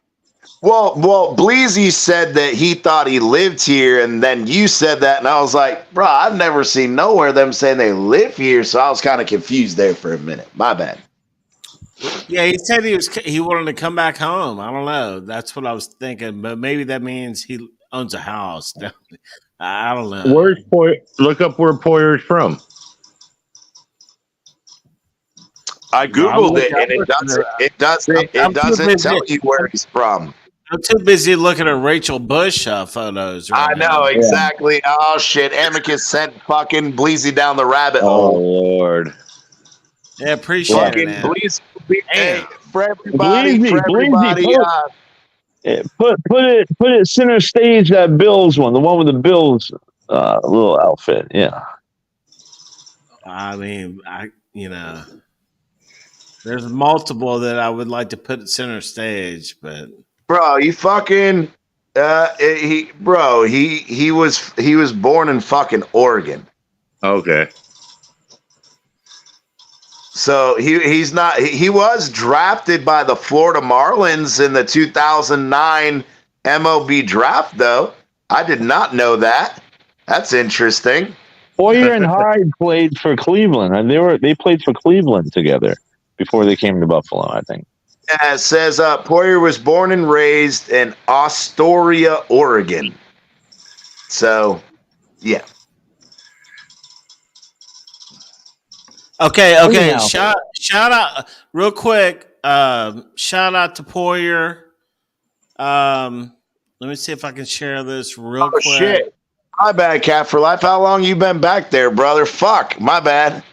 Well, Bleezy said that he thought he lived here, and then you said that, and I was like, bro, I've never seen nowhere them saying they live here, so I was kind of confused there for a minute. My bad. Yeah, he said he wanted to come back home. I don't know. That's what I was thinking, but maybe that means he owns a house. I don't know. Where's Poyer? Look up where Poyer's from. I googled it, I'm and it I'm too doesn't busy. tell you where he's from. I'm too busy looking at Rachel Bush photos. Right I know now. exactly. Oh shit! Amicus sent fucking Bleezy down the rabbit Oh hole. Lord, Yeah, appreciate Fucking it. Man. Bleezy, hey, Damn. for everybody, Bleezy, for everybody. Bleezy, Put it center stage. That Bills one, the one with the Bills little outfit. Yeah. I mean, there's multiple that I would like to put at center stage, but Bro, you fucking he was born in fucking Oregon. Okay. So he's not he was drafted by the Florida Marlins in the 2009 MLB draft though. I did not know that. That's interesting. Poyer and Hyde played for Cleveland, and they played for Cleveland together before they came to Buffalo, I think. Yeah, it says Poyer was born and raised in Astoria, Oregon. So, yeah. Okay. Anyhow. Shout out real quick. Shout out to Poyer. Let me see if I can share this real quick. Shit. My bad, Cat for Life. How long you been back there, brother? Fuck, my bad.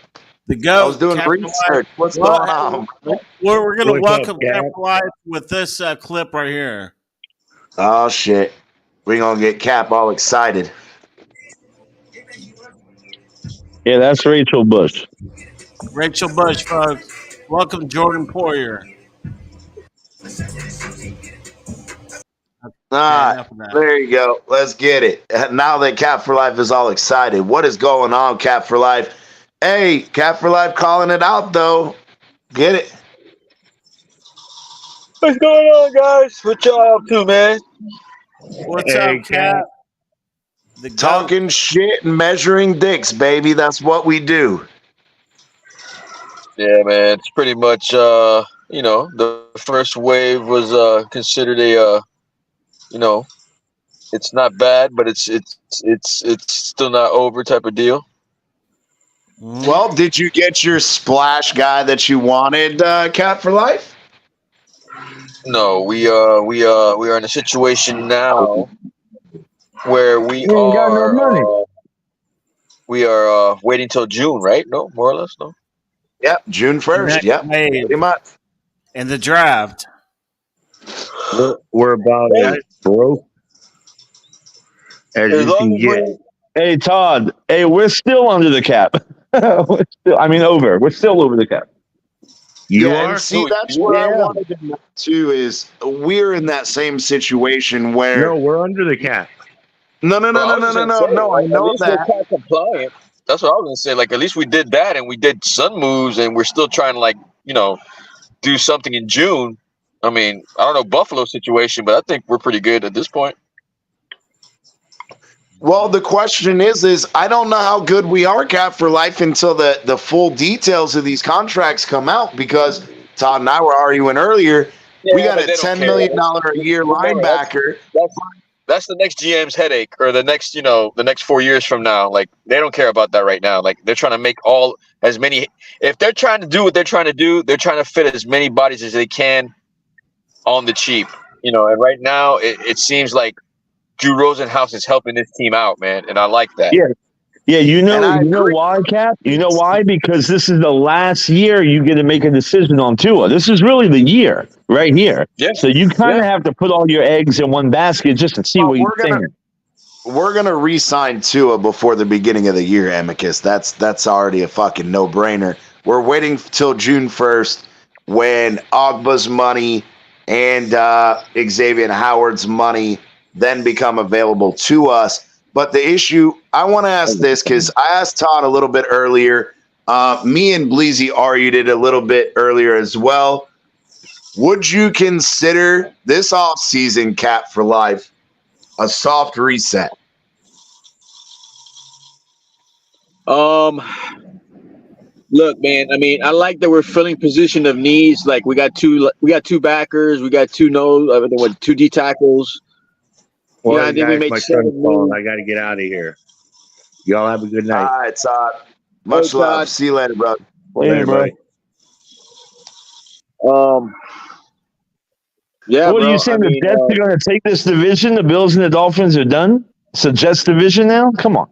The GOAT. I was doing research. What's going on? We're going to What's welcome up, Cat? Cat for Life with this clip right here. Oh, shit. We're going to get Cap all excited. Yeah, that's Rachel Bush. Rachel Bush, folks. Welcome, Jordan Poyer. All right, there you go. Let's get it. Now that Cap for Life is all excited, what is going on, Cap for Life? Hey, Cap for Life calling it out, though. Get it. What's going on, guys? What y'all up to, man? What's up, Cap? Talking shit and measuring dicks, baby. That's what we do. Yeah, man. It's pretty much, the first wave was considered a, it's not bad, but it's still not over type of deal. Well, did you get your splash guy that you wanted, Cap for Life? No, we are in a situation now where we are waiting till June, right? No, more or less, no. Yep, June 1st. Yep, pretty much. In the draft. We're about as broke as you can get. Hey, Todd. Hey, we're still under the cap. We're still over the cap. You yeah, are? and see, that's what I wanted to know too. Is we're in that same situation where No, we're under the cap. No. I know that. We're compliant. That's what I was gonna say. Like, at least we did that, and we did some moves, and we're still trying to do something in June. I mean, I don't know Buffalo's situation, but I think we're pretty good at this point. Well, the question is I don't know how good we are, Cap for Life, until the full details of these contracts come out. Because Todd and I were arguing earlier, we got a $10 million a year linebacker. That's the next GM's headache, or the next 4 years from now. Like, they don't care about that right now. Like, they're trying to make if they're trying to do what they're trying to do, they're trying to fit as many bodies as they can on the cheap. And right now it seems like Drew Rosenhaus is helping this team out, man, and I like that. Yeah, you know why, Cap? You know why? Because this is the last year you get to make a decision on Tua. This is really the year right here. Yeah. So you kind of have to put all your eggs in one basket just to see what you think. We're gonna re-sign Tua before the beginning of the year, Amicus. That's already a fucking no-brainer. We're waiting till June 1st when Ogba's money and Xavier Howard's money then become available to us. But the issue, I want to ask this because I asked Todd a little bit earlier. Me and Bleezy argued it a little bit earlier as well. Would you consider this offseason, Cap for Life, a soft reset? Look, man. I mean, I like that we're filling position of needs. Like, we got two backers, we got two D tackles. Well, I think we made my son's calling. I got to get out of here. Y'all have a good night. All right, Todd. Much love. Todd. See you later, brother. Later, bro. Yeah. What are you saying? The Jets are going to take this division? The Bills and the Dolphins are done? It's a Jets division now? Come on.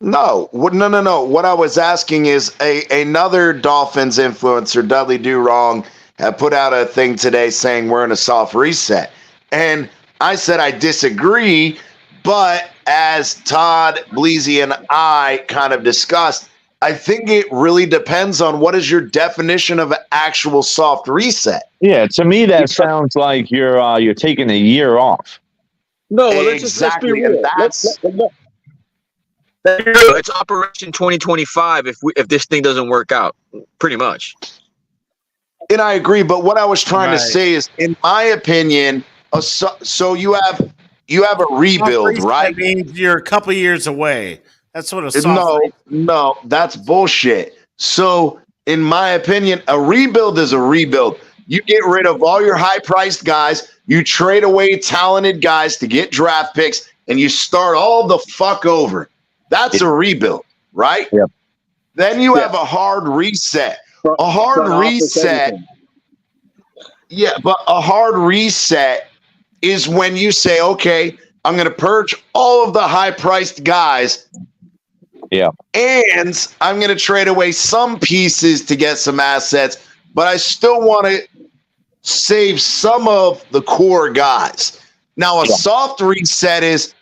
No. What I was asking is another Dolphins influencer, Dudley Do Wrong, have put out a thing today saying we're in a soft reset. And I said I disagree, but as Todd, Bleezy, and I kind of discussed, I think it really depends on what is your definition of an actual soft reset. Yeah, to me that sounds like you're taking a year off. No, well, Exactly, let's be real. It's Operation 2025 if this thing doesn't work out, pretty much. And I agree, but what I was trying to Right. say is, in my opinion, so you have a rebuild, right? That means you're a couple years away. That's what a soft No, that's bullshit. So, in my opinion, a rebuild is a rebuild. You get rid of all your high-priced guys, you trade away talented guys to get draft picks, and you start all the fuck over. That's a rebuild, right? Yep. Then you have a hard reset. A hard reset. Yeah, but a hard reset is when you say, okay, I'm going to purge all of the high-priced guys. Yeah. And I'm going to trade away some pieces to get some assets, but I still want to save some of the core guys. Now, a soft reset is,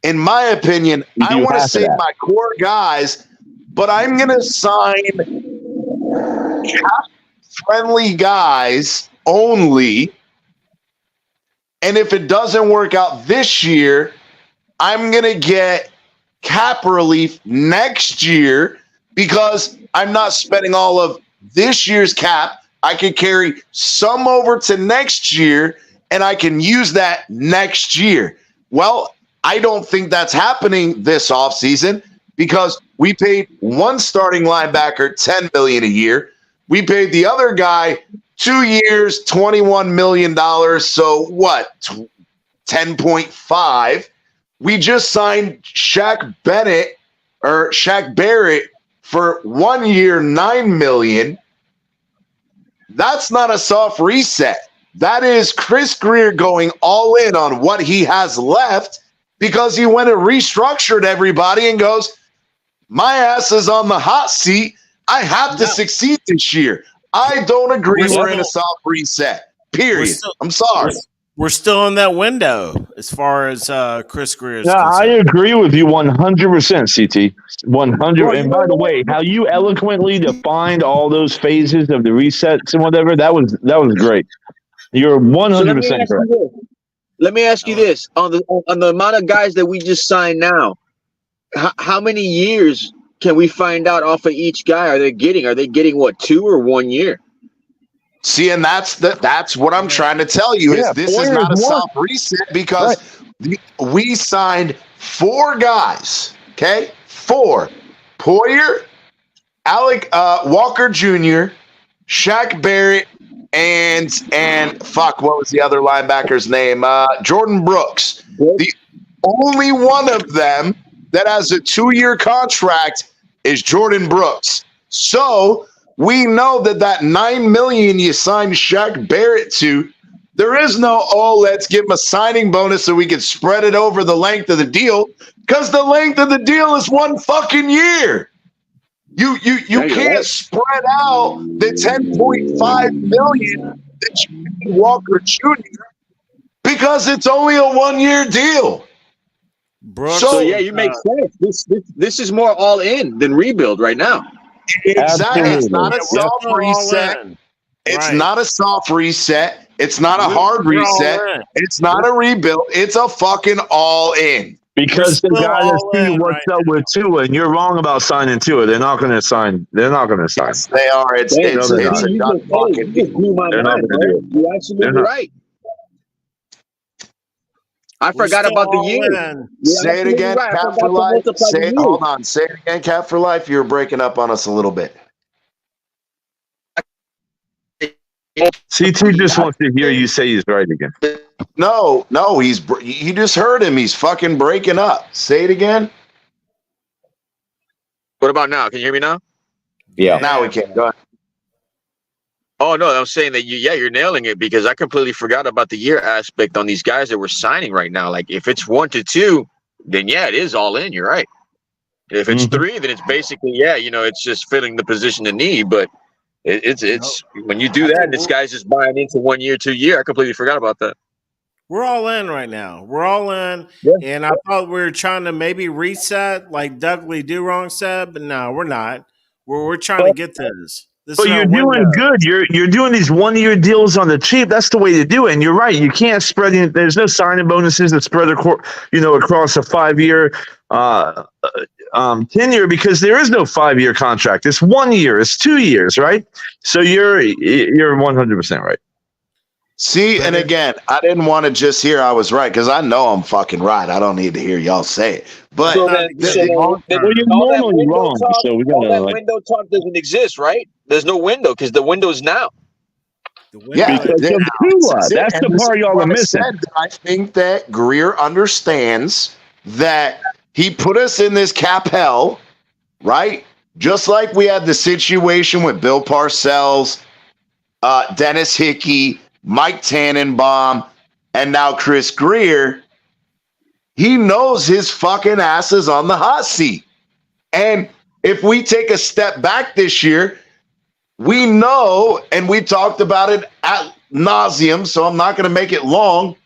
in my opinion, I want to save my core guys, but I'm going to sign cap-friendly guys only. And if it doesn't work out this year, I'm going to get cap relief next year because I'm not spending all of this year's cap. I can carry some over to next year and I can use that next year. Well, I don't think that's happening this offseason because we paid one starting linebacker $10 million a year. We paid the other guy 2 years, $21 million. So what? 10.5. We just signed Shaq Barrett for 1 year, $9 million. That's not a soft reset. That is Chris Greer going all in on what he has left because he went and restructured everybody and goes, my ass is on the hot seat. I have to succeed this year. I don't agree we're in a soft reset, period. I'm sorry. We're still in that window as far as Chris Greer is concerned. I agree with you 100%, CT. 100. And by the way, how you eloquently defined all those phases of the resets and whatever, that was great. You're 100% correct. Let me ask you this: on the amount of guys that we just signed now, how many years can we find out off of each guy? Are they getting what, 2 or 1 year? See, and that's what I'm trying to tell you is this is not a soft reset because we signed 4 guys, okay? 4. Poyer, Alec Walker Jr., Shaq Barrett, and fuck, what was the other linebacker's name? Jordan Brooks. The only one of them that has a 2-year contract is Jordan Brooks. So we know that $9 million you signed Shaq Barrett to, there is no, let's give him a signing bonus so we can spread it over the length of the deal, because the length of the deal is 1 fucking year. You can't spread out the $10.5 million that you paid Walker Jr. because it's only a 1-year deal. Brooks, so yeah, you make sense. This is more all in than rebuild right now. Exactly. It's not a soft reset. It's not a soft reset. It's not a hard reset. It's not a rebuild. It's a fucking all in. Because the guy that's seeing what's up with Tua, and you're wrong about signing Tua. They're not going to sign. They're not going to sign. Yes, they are. It's a done fucking deal. They're not going to do it. You're absolutely right. I forgot about the year. Say it again, Cap for Life. Hold on. Say it again, Cap for Life. You're breaking up on us a little bit. CT just wants to hear you say he's right again. No, you just heard him. He's fucking breaking up. Say it again. What about now? Can you hear me now? Yeah. Now we can. Go ahead. Oh no, I'm saying that you're nailing it because I completely forgot about the year aspect on these guys that we're signing right now. Like if it's 1 to 2, then yeah, it is all in. You're right. If it's 3, then it's basically it's just filling the position of need. But It's when you do that, this guy's just buying into 1 year, 2 year. I completely forgot about that. We're all in right now. We're all in. Yeah. And I thought we were trying to maybe reset like Dudley Do Wrong said, but no, we're not. We're trying to get this. But you're doing good. You're doing these 1 year deals on the cheap. That's the way to do it. And you're right. You can't spread it. There's no signing bonuses that spread across a 5 year tenure, because there is no 5 year contract. It's 1 year. It's 2 years, right? So you're 100% right. See, and again, I didn't want to just hear I was right, because I know I'm fucking right. I don't need to hear y'all say it. But you're normally wrong. So we all that window talk doesn't exist, right? There's no window because the window's now. Yeah, because of Tua. That's the part y'all are missing. I think that Greer understands that he put us in this cap hell, right? Just like we had the situation with Bill Parcells, Dennis Hickey, Mike Tannenbaum, and now Chris Greer. He knows his fucking ass is on the hot seat. And if we take a step back this year, we know, and we talked about it ad nauseum, so I'm not going to make it long.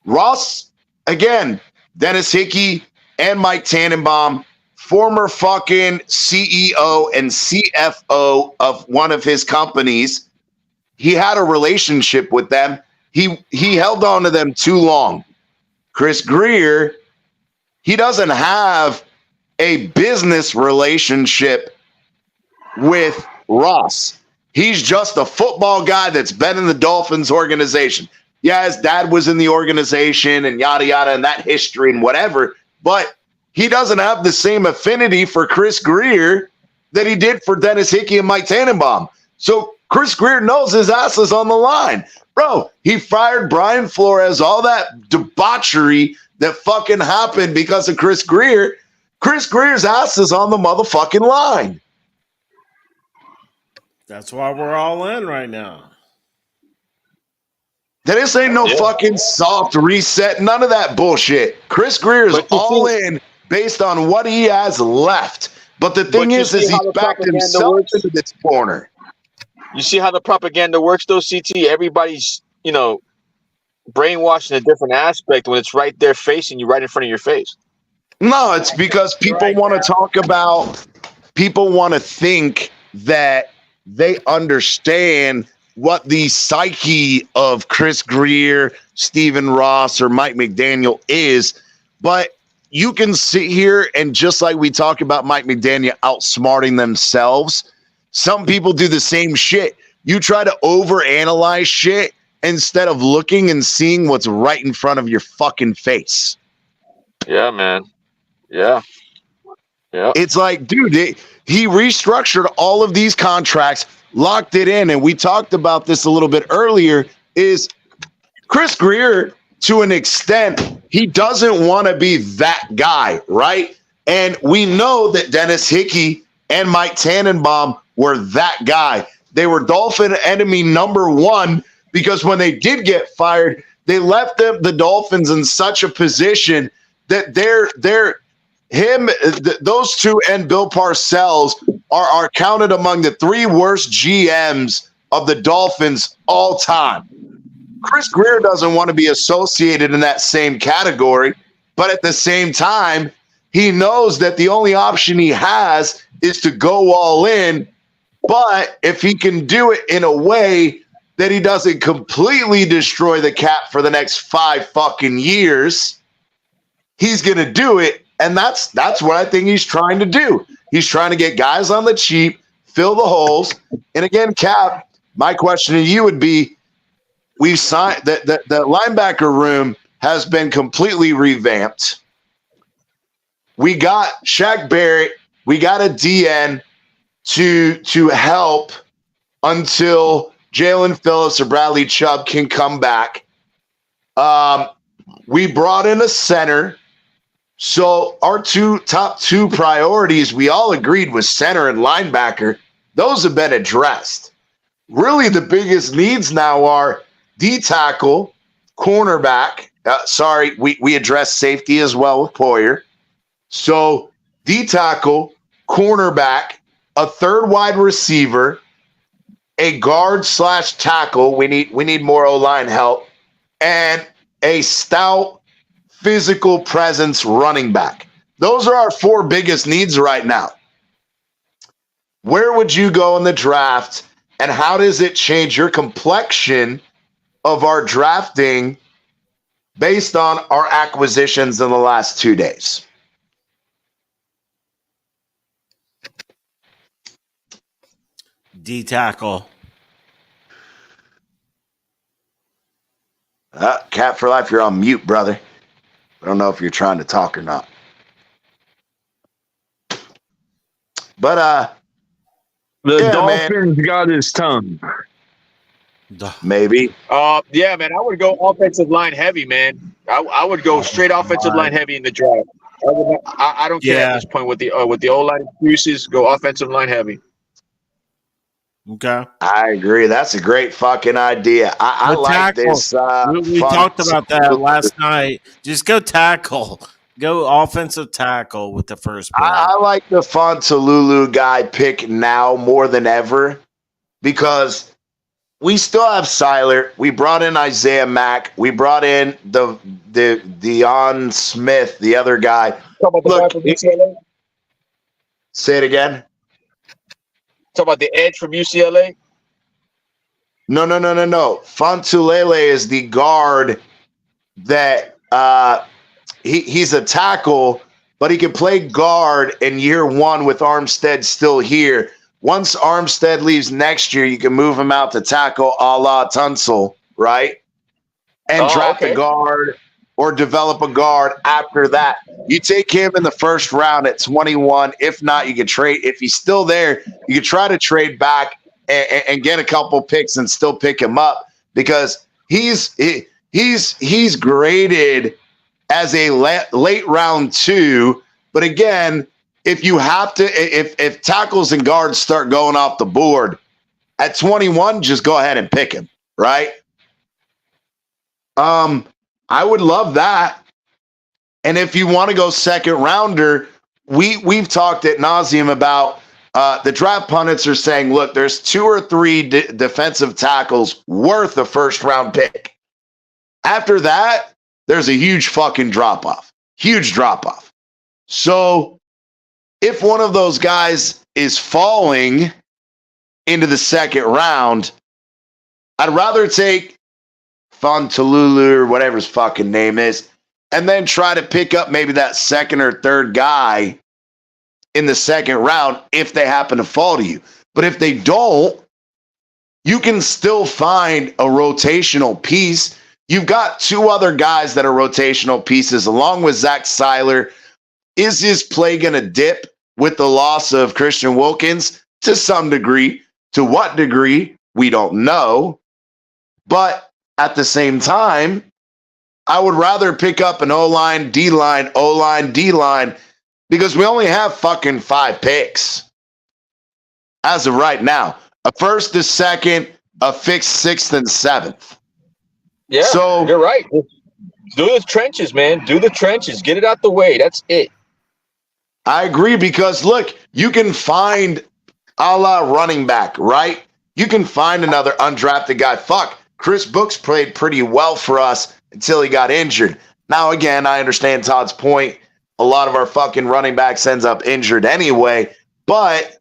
Ross, again, Dennis Hickey and Mike Tannenbaum, former fucking CEO and CFO of one of his companies. He had a relationship with them. He held on to them too long. Chris Greer, he doesn't have a business relationship with Ross. He's just a football guy that's been in the Dolphins organization. Yeah, his dad was in the organization and yada, yada, and that history and whatever. But he doesn't have the same affinity for Chris Greer that he did for Dennis Hickey and Mike Tannenbaum. So Chris Greer knows his ass is on the line. Bro, he fired Brian Flores, all that debauchery that fucking happened because of Chris Greer. Chris Greer's ass is on the motherfucking line. That's why we're all in right now. This ain't no fucking soft reset, none of that bullshit. Chris Greer is all in based on what he has left. But the thing is he's backed himself into this corner. You see how the propaganda works, though, CT? Everybody's, brainwashed in a different aspect when it's right there facing you, right in front of your face. No, it's because people want to talk about, people want to think that they understand what the psyche of Chris Greer, Stephen Ross, or Mike McDaniel is. But you can sit here and, just like we talk about Mike McDaniel outsmarting themselves, some people do the same shit. You try to overanalyze shit instead of looking and seeing what's right in front of your fucking face. Yeah, man. Yeah. Yeah. It's like, dude, he restructured all of these contracts, locked it in, and we talked about this a little bit earlier, is Chris Greer, to an extent, he doesn't want to be that guy, right? And we know that Dennis Hickey and Mike Tannenbaum were that guy. They were Dolphin enemy number one, because when they did get fired, they left the Dolphins in such a position that those two and Bill Parcells are counted among the three worst GMs of the Dolphins all time. Chris Greer doesn't want to be associated in that same category, but at the same time, he knows that the only option he has is to go all in. But if he can do it in a way that he doesn't completely destroy the cap for the next 5 fucking years, he's going to do it. And that's what I think he's trying to do. He's trying to get guys on the cheap, fill the holes. And again, Cap, my question to you would be, we've signed the linebacker room has been completely revamped. We got Shaq Barrett. We got a DN to help until Jalen Phillips or Bradley Chubb can come back. We brought in a center. So our top two priorities, we all agreed, was center and linebacker. Those have been addressed. Really, the biggest needs now are D-tackle, cornerback. We addressed safety as well with Poyer. So D-tackle, cornerback, a third wide receiver, a guard / tackle. We need more O-line help, and a stout physical presence running back. Those are our 4 biggest needs right now. Where would you go in the draft, and how does it change your complexion of our drafting based on our acquisitions in the last 2 days? D tackle. Cat for life, you're on mute, brother. I don't know if you're trying to talk or not. But the Dolphins got his tongue. Maybe. Yeah, man. I would go offensive line heavy, man. I would go straight offensive line heavy in the draft. I don't care at this point with the O-line excuses. Go offensive line heavy. Okay. I agree. That's a great fucking idea. I like this. We talked about that last night. Just go tackle. Go offensive tackle with the first pick. I like the Fontalulu guy pick now more than ever because we still have Seiler. We brought in Isaiah Mack. We brought in the Deion Smith, the other guy. Look, say it again. Talk about the edge from UCLA? No. Fontulele is the guard that he's a tackle, but he can play guard in year 1 with Armstead still here. Once Armstead leaves next year, you can move him out to tackle a la Tunsil, right? And draft a guard or develop a guard after that. You take him in the first round at 21. If not, you can trade. If he's still there, you can try to trade back and get a couple picks and still pick him up because he's graded as a late round 2. But again, if you have to, if tackles and guards start going off the board at 21, just go ahead and pick him, right? I would love that. And if you want to go second rounder, we've talked ad nauseum about the draft pundits are saying, look, there's 2 or 3 defensive tackles worth a first round pick. After that, there's a huge fucking drop off. Huge drop off. So if one of those guys is falling into the second round, I'd rather take Fontalulu or whatever his fucking name is, and then try to pick up maybe that second or third guy in the second round if they happen to fall to you. But if they don't, you can still find a rotational piece. You've got 2 other guys that are rotational pieces along with Zach Seiler. Is his play going to dip with the loss of Christian Wilkins? To some degree. To what degree? We don't know. But at the same time, I would rather pick up an O-line, D-line, O-line, D-line, because we only have fucking 5 picks as of right now. A first, a second, a fixed 6th, and 7th. Yeah, so you're right. Do the trenches, man. Do the trenches. Get it out the way. That's it. I agree because, look, you can find a la running back, right? You can find another undrafted guy. Fuck, Chris Brooks played pretty well for us until he got injured. Now, again, I understand Todd's point. A lot of our fucking running backs ends up injured anyway. But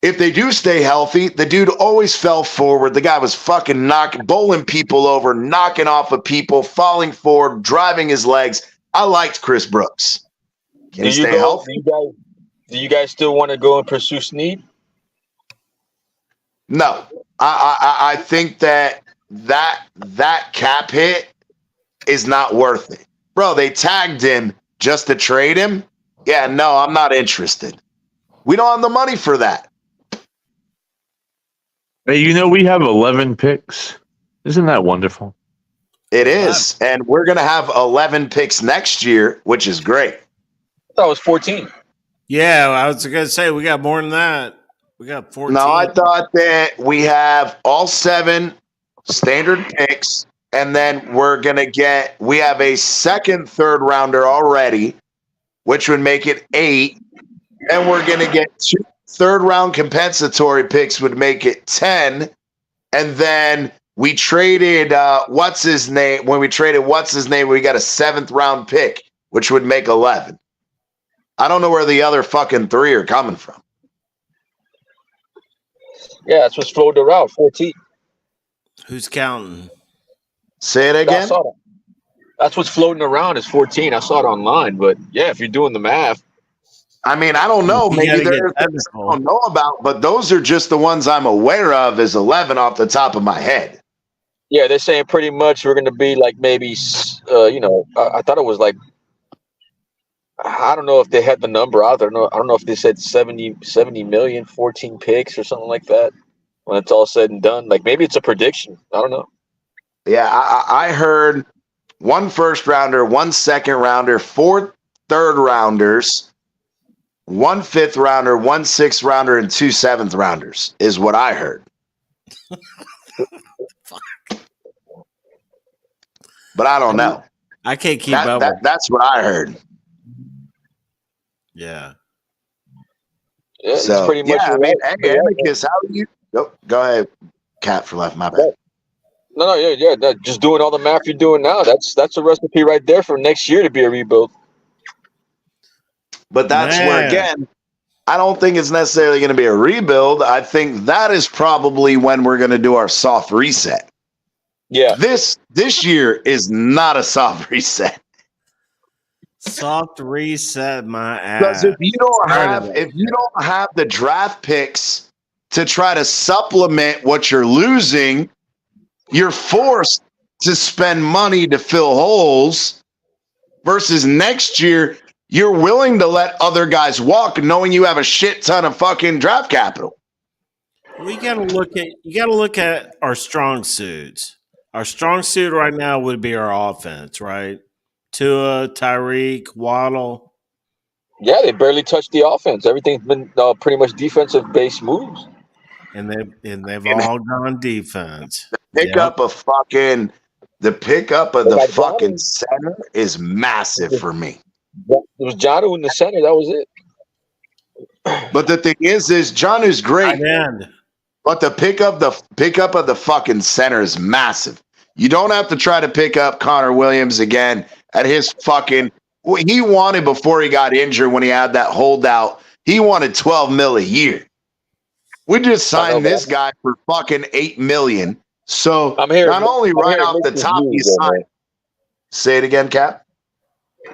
if they do stay healthy, the dude always fell forward. The guy was fucking bowling people over, knocking off of people, falling forward, driving his legs. I liked Chris Brooks. Can he stay healthy? Do you guys still want to go and pursue Snead? No. I think that cap hit is not worth it. Bro, they tagged him just to trade him? Yeah, no, I'm not interested. We don't have the money for that. Hey, we have 11 picks. Isn't that wonderful? It is. And we're going to have 11 picks next year, which is great. I thought it was 14. Yeah, I was going to say, we got more than that. We got 14. No, I thought that we have all 7 standard picks, and then we have a second, third rounder already, which would make it 8, and we're going to get third round compensatory picks would make it 10. And then we traded what's his name? When we traded what's his name, we got a 7th round pick, which would make 11. I don't know where the other fucking 3 are coming from. Yeah, that's what's floating around. 14. Who's counting? Say it I again. saw that. That's what's floating around is 14. I saw it online, but yeah, if you're doing the math. I mean, I don't know. You Maybe gotta there get are things I technical. don't know about, but those are just the ones I'm aware of as 11 off the top of my head. Yeah, they're saying pretty much we're going to be like maybe, I thought it was like, I don't know if they had the number out there. I don't know if they said 70 million, 14 picks or something like that when it's all said and done. Like maybe it's a prediction. I don't know. Yeah, I heard 1 first rounder, 1 second rounder, 4 third rounders, 1 5th rounder, 1 6th rounder, and 2 7th rounders is what I heard. But I don't know. I can't keep up. That's what I heard. Yeah. Yeah, So, it's pretty much. yeah, I mean, right. hey, Amicus, how are you? Go ahead, Cat for left. My bad. No, yeah. Just doing all the math you're doing now. That's a recipe right there for next year to be a rebuild. But that's where, again, I don't think it's necessarily going to be a rebuild. I think that is probably when we're going to do our soft reset. Yeah. This year is not a soft reset. Soft reset my ass. Because if you don't have the draft picks to try to supplement what you're losing, you're forced to spend money to fill holes. Versus next year, you're willing to let other guys walk, knowing you have a shit ton of fucking draft capital. You gotta look at our strong suits. Our strong suit right now would be our offense, right? Tua, Tyreek, Waddle. Yeah, they barely touched the offense. Everything's been pretty much defensive based moves. And they've all gone defense. The pickup of the fucking center is massive for me. It was Jonnu in the center. That was it. But the thing is Jonnu's great. End. But the pickup of the fucking center is massive. You don't have to try to pick up Connor Williams again at his fucking. He wanted before he got injured when he had that holdout. He wanted $12 million a year. We just signed this guy for fucking $8 million. So not only right off the top he signed. Say it again, Cap.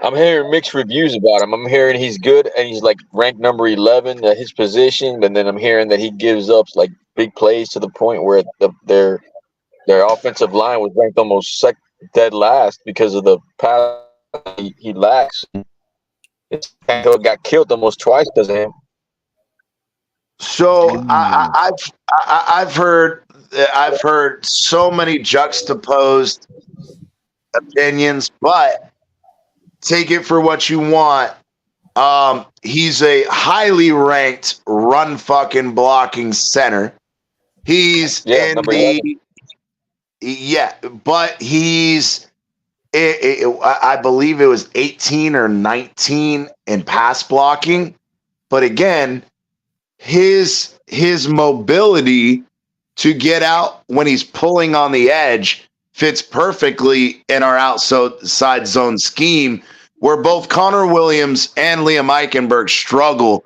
I'm hearing mixed reviews about him. I'm hearing he's good and he's like ranked number 11 at his position, and then I'm hearing that he gives up like big plays to the point where their offensive line was ranked almost dead last because of the pass he lacks. It's got killed almost twice because of him. So I've heard so many juxtaposed opinions, but take it for what you want. He's a highly ranked run fucking blocking center. He's in the 11. But he's I believe it was 18 or 19 in pass blocking. But again, his mobility to get out when he's pulling on the edge fits perfectly in our outside zone scheme, where both Connor Williams and Liam Eichenberg struggle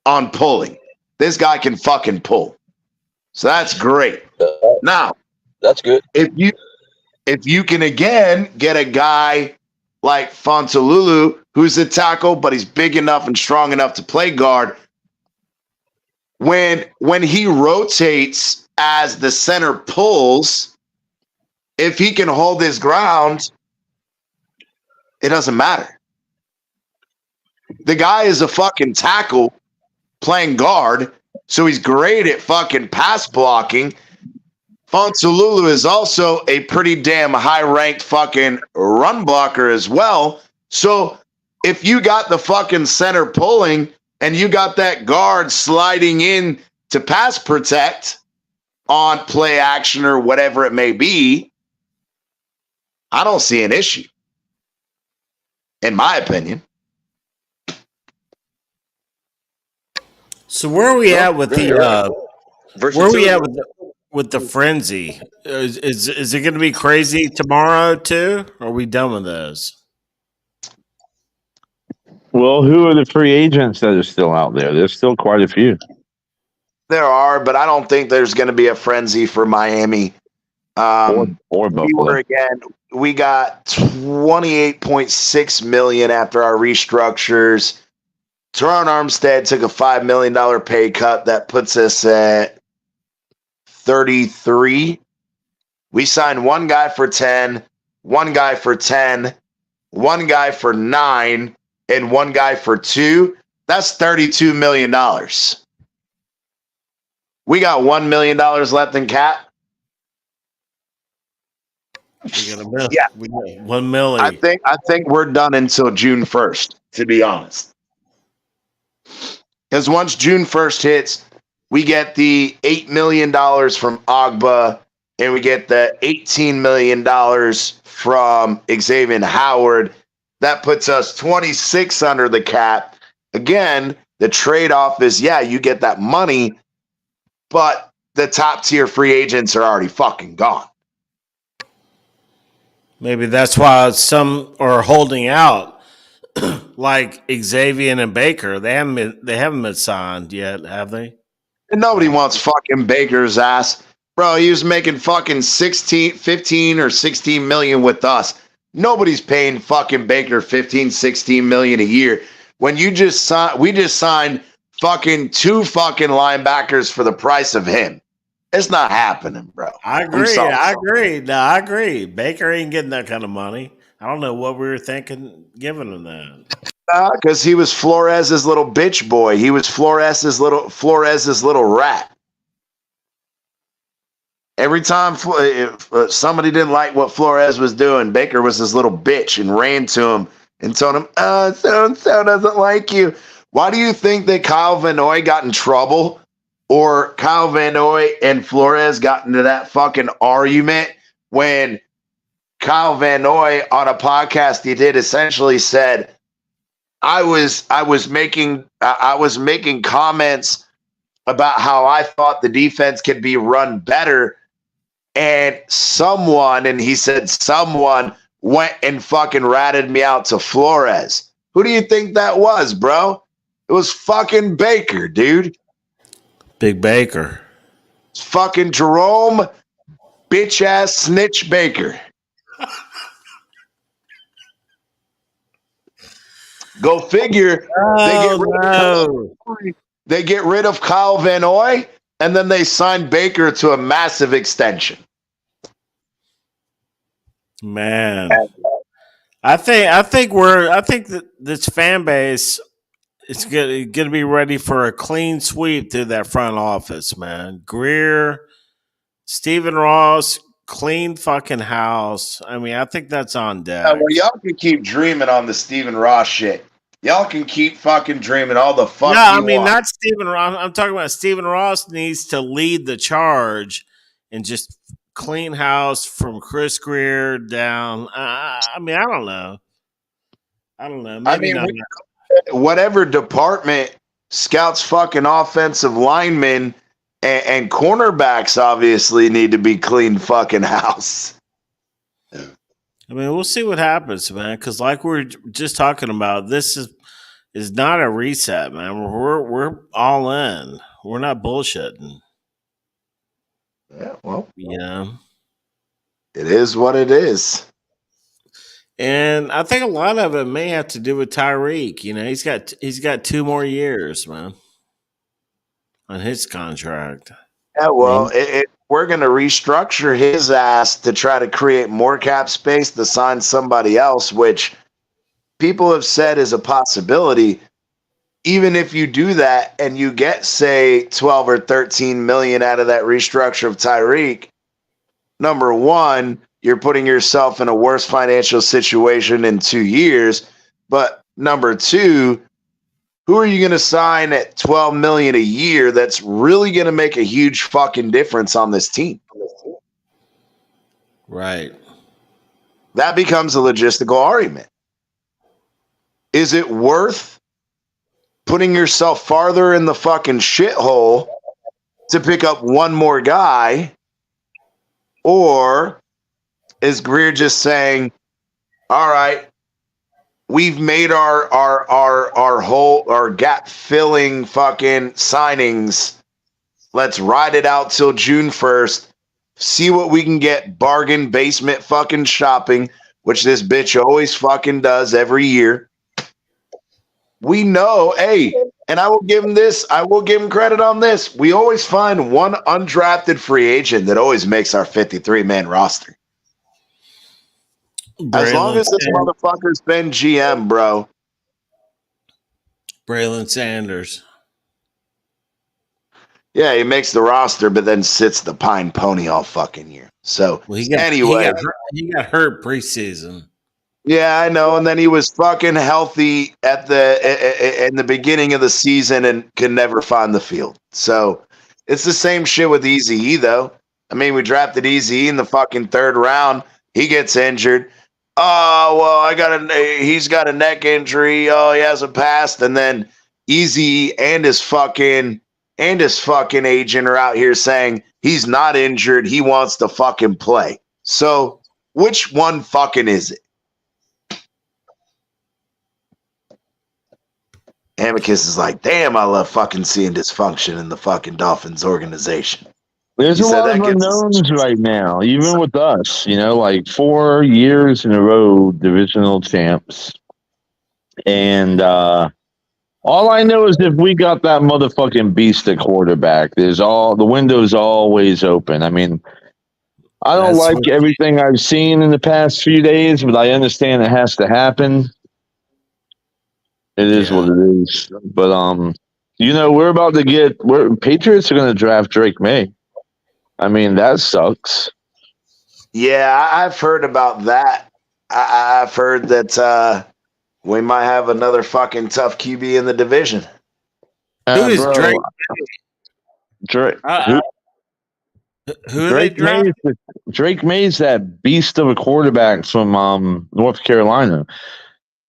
on pulling. This guy can fucking pull. So that's great. Now, that's good. If you can again get a guy like Fontalulu, who's a tackle, but he's big enough and strong enough to play guard, when he rotates as the center pulls, if he can hold his ground, it doesn't matter. The guy is a fucking tackle playing guard, so he's great at fucking pass blocking. Fontalulu is also a pretty damn high-ranked fucking run blocker as well. So if you got the fucking center pulling and you got that guard sliding in to pass protect on play action or whatever it may be, I don't see an issue, in my opinion. So where are we at with the where are we at Versatility. with the frenzy? Is it going to be crazy tomorrow too? Or are we done with those? Well, who are the free agents that are still out there? There's still quite a few. There are, but I don't think there's going to be a frenzy for Miami. Or We Buffalo. were again. We got 28.6 million after our restructures. Teron Armstead took a $5 million pay cut. That puts us at 33. We signed one guy for 10, one guy for 10, one guy for 9, and one guy for 2. That's $32 million. We got $1 million left in cap. We got a mill. Yeah. We got 1 million. I think we're done until June 1st, to be honest. Because once June 1st hits, we get the $8 million from Agba, and we get the $18 million from Xavier Howard. That puts us 26 under the cap. Again, the trade-off is, yeah, you get that money, but the top-tier free agents are already fucking gone. Maybe that's why some are holding out, like Xavier and Baker. They haven't been signed yet, have they? And nobody wants fucking Baker's ass. Bro, he was making fucking 15 or 16 million with us. Nobody's paying fucking Baker 15, 16 million a year. When we just signed fucking 2 fucking linebackers for the price of him. It's not happening, bro. I agree. No, I agree. Baker ain't getting that kind of money. I don't know what we were thinking giving him that. Because he was Flores's little bitch boy. He was Flores's little rat. Every time if somebody didn't like what Flores was doing, Baker was his little bitch and ran to him and told him, so-and-so doesn't like you. Why do you think that Kyle Van Noy got in trouble? Or Kyle Van Noy and Flores got into that fucking argument when Kyle Van Noy on a podcast he did essentially said, I was making comments about how I thought the defense could be run better, and someone went and fucking ratted me out to Flores. Who do you think that was, bro? It was fucking Baker, dude. Big Baker. It's fucking Jerome bitch ass snitch Baker. Go figure. They get rid of Kyle Van Noy, and then they sign Baker to a massive extension. Man, I think that this fan base is going to be ready for a clean sweep through that front office, man. Greer, Stephen Ross, clean fucking house. I mean, I think that's on deck. Well, y'all can keep dreaming on the Stephen Ross shit. Y'all can keep fucking dreaming all the fuck. No, I mean want. not Stephen Ross. I'm talking about Stephen Ross needs to lead the charge and just clean house from Chris Greer down. I mean, I don't know. Maybe not. Whatever department scouts fucking offensive linemen and cornerbacks obviously need to be clean fucking house. I mean, we'll see what happens, man. Because like we were just talking about, this is not a reset, man. We're all in. We're not bullshitting. Yeah, well, it is what it is. And I think a lot of it may have to do with Tyreek. He's got 2 more years, man, on his contract. Yeah, well, we're going to restructure his ass to try to create more cap space to sign somebody else, which people have said is a possibility. Even if you do that and you get, say, 12 or 13 million out of that restructure of Tyreek, number one, you're putting yourself in a worse financial situation in 2 years. But number two, who are you going to sign at 12 million a year that's really going to make a huge fucking difference on this team? Right. That becomes a logistical argument. Is it worth putting yourself farther in the fucking shithole to pick up one more guy? Or is Greer just saying, all right, we've made our gap filling fucking signings. Let's ride it out till June 1st. See what we can get. Bargain basement fucking shopping, which this bitch always fucking does every year. We know, hey, and I will give him this. I will give him credit on this. We always find one undrafted free agent that always makes our 53-man roster. As long as this motherfucker's been GM, bro. Braylon Sanders. Yeah, he makes the roster, but then sits the pine pony all fucking year. So He got hurt preseason. Yeah, I know. And then he was fucking healthy in the beginning of the season and could never find the field. So it's the same shit with Eazy-E, though. I mean, we drafted Eazy-E in the fucking 3rd round. He gets injured. Oh, well, he's got a neck injury. Oh, he hasn't passed. And then Eazy-E and his fucking agent are out here saying he's not injured. He wants to fucking play. So which one fucking is it? Amicus is like, damn, I love fucking seeing dysfunction in the fucking Dolphins organization. There's a lot of unknowns right now, even with us, like 4 years in a row, divisional champs. And all I know is if we got that motherfucking beast at quarterback, the window's always open. I mean, I don't like everything I've seen in the past few days, but I understand it has to happen. It is what it is. But we're about to Patriots are gonna draft Drake May. I mean, that sucks. Yeah, I've heard about that. I've heard that we might have another fucking tough QB in the division. Who is Drake? Drake. Who are they drafting? Drake May's that beast of a quarterback from North Carolina.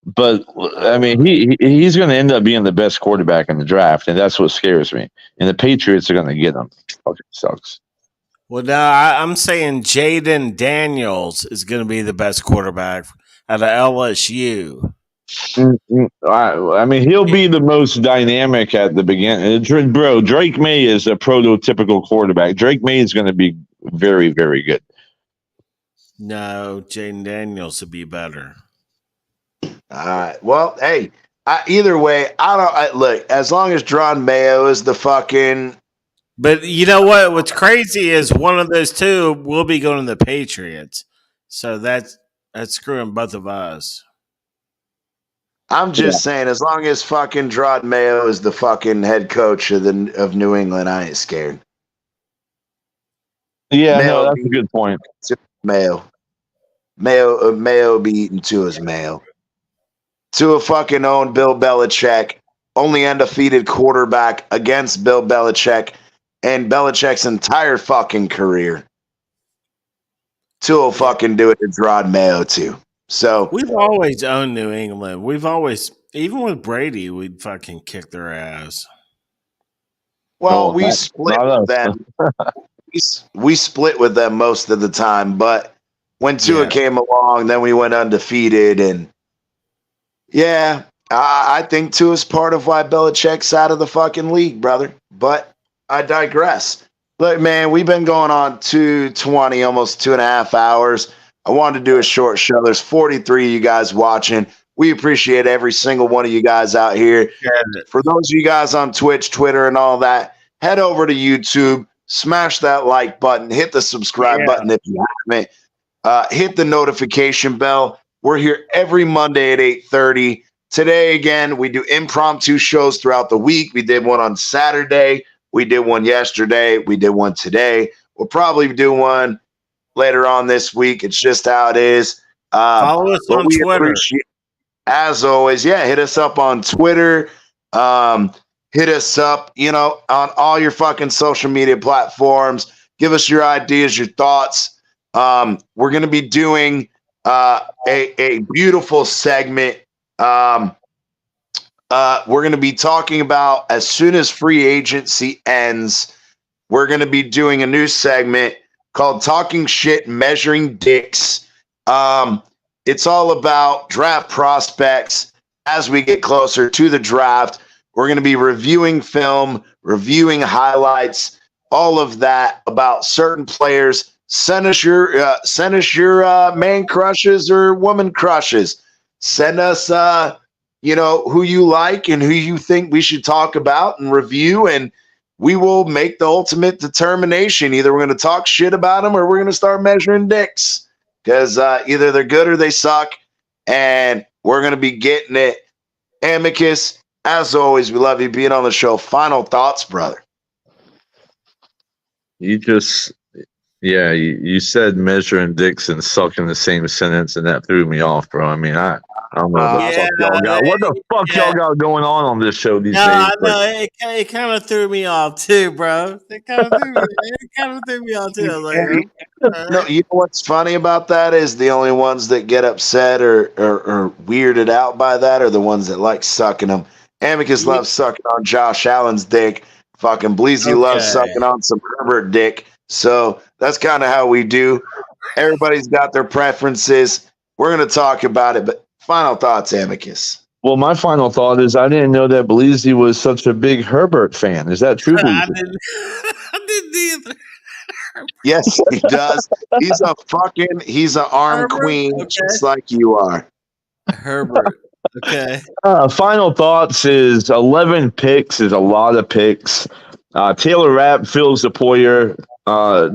But I mean, he's going to end up being the best quarterback in the draft, and that's what scares me. And the Patriots are going to get him. Fucking sucks. Well, no, I'm saying Jaden Daniels is going to be the best quarterback out of LSU. I mean, he'll be the most dynamic at the beginning. Bro, Drake May is a prototypical quarterback. Drake May is going to be very, very good. No, Jaden Daniels would be better. All right. Well, hey, either way, look, as long as Dron Mayo is the fucking. But you know what? What's crazy is one of those two will be going to the Patriots. So that's screwing both of us. I'm just saying, as long as fucking Dron Mayo is the fucking head coach of New England, I ain't scared. Yeah, no, that's a good point. Mayo be eating Tua's mayo. Tua fucking owned Bill Belichick, only undefeated quarterback against Bill Belichick and Belichick's entire fucking career. Tua fucking do it to Dron Mayo too. So we've always owned New England. We've always, even with Brady, we'd fucking kick their ass. Well, we split with them. We split with them most of the time, but when Tua came along, then we went undefeated, and I think Tua's part of why Belichick's out of the fucking league, brother. But I digress. Look, man, we've been going on 2:20, almost 2.5 hours. I wanted to do a short show. There's 43 of you guys watching. We appreciate every single one of you guys out here. For those of you guys on Twitch, Twitter, and all that, head over to YouTube, smash that like button, hit the subscribe button if you haven't. Hit the notification bell. We're here every Monday at 8:30. Today, again, we do impromptu shows throughout the week. We did one on Saturday. We did one yesterday. We did one today. We'll probably do one later on this week. It's just how it is. Follow us on Twitter. As always, hit us up on Twitter. Hit us up, on all your fucking social media platforms. Give us your ideas, your thoughts. We're going to be doing a beautiful segment of we're going to be talking about as soon as free agency ends, we're going to be doing a new segment called Talking Shit, Measuring Dicks. It's all about draft prospects as we get closer to the draft. We're going to be reviewing film, reviewing highlights, all of that about certain players. Send us your man crushes or woman crushes. Send us who you like and who you think we should talk about and review, and we will make the ultimate determination. Either we're going to talk shit about them or we're going to start measuring dicks, because either they're good or they suck, and we're going to be getting it. Amicus, as always, we love you being on the show. Final thoughts, brother. You said measuring dicks and suck in the same sentence, and that threw me off, bro. I mean, I don't know what the fuck y'all got. What the fuck y'all got going on this show these days? I know it kind of threw me off too, bro. It kind of threw me off too. I was like, no, you know what's funny about that is the only ones that get upset or weirded out by that are the ones that like sucking them. Amicus loves sucking on Josh Allen's dick. Fucking Bleezy loves sucking on some Herbert dick. So that's kind of how we do. Everybody's got their preferences. We're going to talk about it, but final thoughts, Amicus. Well, my final thought is I didn't know that Bleezy was such a big Herbert fan. Is that true, Bleezy? I didn't either. Yes, he does. He's an arm Herbert? queen, Okay. just like you are. Herbert. Okay. Final thoughts is 11 picks is a lot of picks. Taylor Rapp fills the Poyer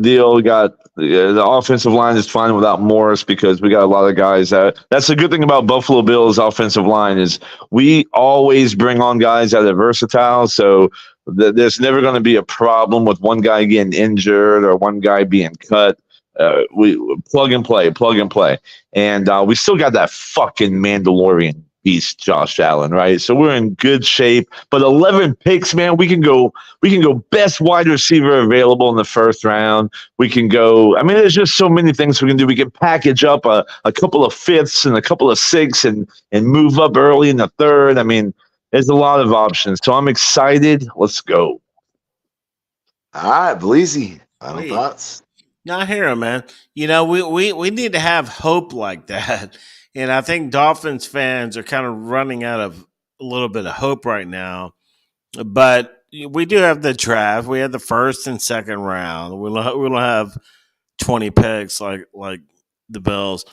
deal. Got the offensive line is fine without Morris because we got a lot of guys. That's the good thing about Buffalo Bills offensive line is we always bring on guys that are versatile. So there's never going to be a problem with one guy getting injured or one guy being cut. We plug and play. And we still got that fucking Mandalorian beast, Josh Allen, right? So we're in good shape. But 11 picks, man, we can go best wide receiver available in the first round. We can go, I mean, there's just so many things we can do. We can package up a couple of fifths and a couple of sixths and move up early in the third. I mean, there's a lot of options. So I'm excited. Let's go. All right, Bleezy, final thoughts. Not here, man. You know, we need to have hope like that. And I think Dolphins fans are kind of running out of a little bit of hope right now. But we do have the draft. We have the first and second round. We don't have 20 picks like the Bills.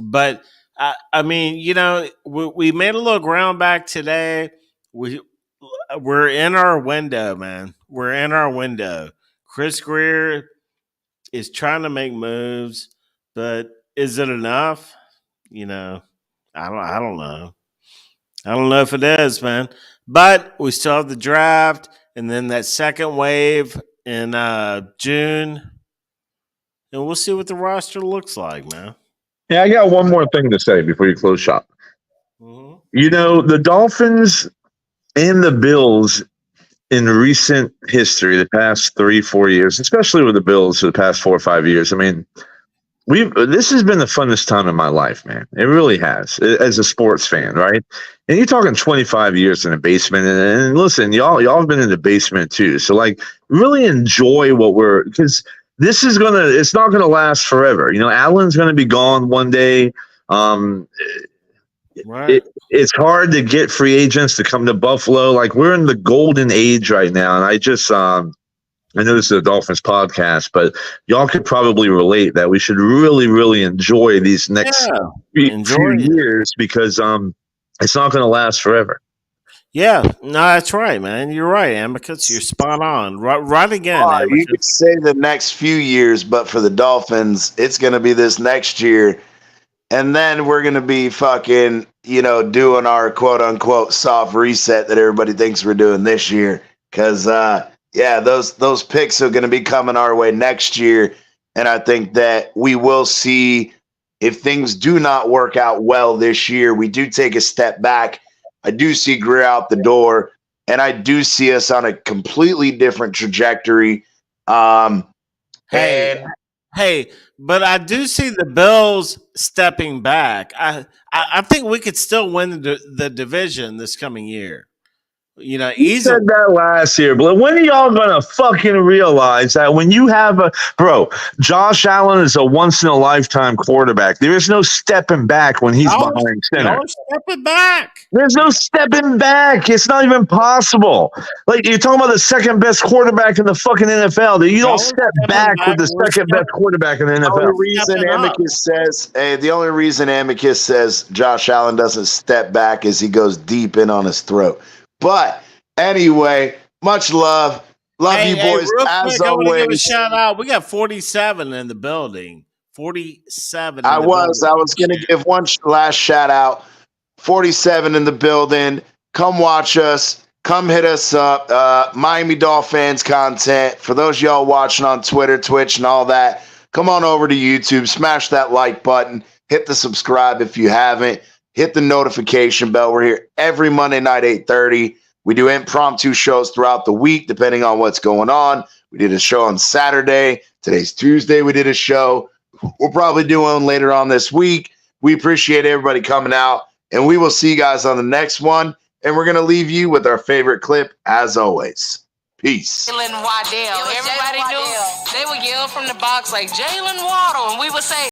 But, I mean, you know, we made a little ground back today. We're in our window, man. We're in our window. Chris Greer is trying to make moves, but is it enough? You know, I don't know. I don't know if it is, man. But we still have the draft, and then that second wave in June, and we'll see what the roster looks like, man. Yeah, I got one more thing to say before you close shop. Mm-hmm. You know, the Dolphins and the Bills in recent history, the past 3-4 years, especially with the Bills for the past 4 or 5 years, I mean, this has been the funnest time in my life, man. It really has, as a sports fan, right? And you're talking 25 years in the basement. And listen, y'all have been in the basement too. So, like, really enjoy because it's not gonna last forever. You know, Allen's gonna be gone one day. Right. It's hard to get free agents to come to Buffalo. Like, we're in the golden age right now, and I just I know this is a Dolphins podcast, but y'all could probably relate that we should really, really enjoy these next few years because it's not going to last forever. Yeah, no, that's right, man. You're right, Amicus. You're spot on. Right again. You could say the next few years, but for the Dolphins, it's going to be this next year. And then we're going to be fucking, doing our quote unquote soft reset that everybody thinks we're doing this year. Because, those picks are going to be coming our way next year. And I think that we will see if things do not work out well this year, we do take a step back. I do see Greer out the door, and I do see us on a completely different trajectory. Hey, Hey, but I do see the Bills stepping back. I think we could still win the division this coming year. You know, You easily. said that last year, but when are y'all gonna fucking realize that when you have Josh Allen is a once in a lifetime quarterback. There is no stepping back when he's behind center. Y'all are stepping back. There's no stepping back. It's not even possible. Like you're talking about the second best quarterback in the fucking NFL. You don't step back with the second best quarterback in the NFL. The only reason Amicus says Josh Allen doesn't step back is he goes deep in on his throat. But anyway, much love. Love you boys as I want to give a always. shout out. We got 47 in the building. 47. I was going to give one last shout out. 47 in the building. Come watch us. Come hit us up. Miami Dolphins content. For those of y'all watching on Twitter, Twitch, and all that, come on over to YouTube. Smash that like button. Hit the subscribe if you haven't. Hit the notification bell. We're here every Monday night, 8:30. We do impromptu shows throughout the week, depending on what's going on. We did a show on Saturday. Today's Tuesday. We did a show. We'll probably do one later on this week. We appreciate everybody coming out, and we will see you guys on the next one. And we're going to leave you with our favorite clip, as always. Peace. Jalen Waddell. Everybody knew they would yell from the box like Jalen Waddle, and we would say,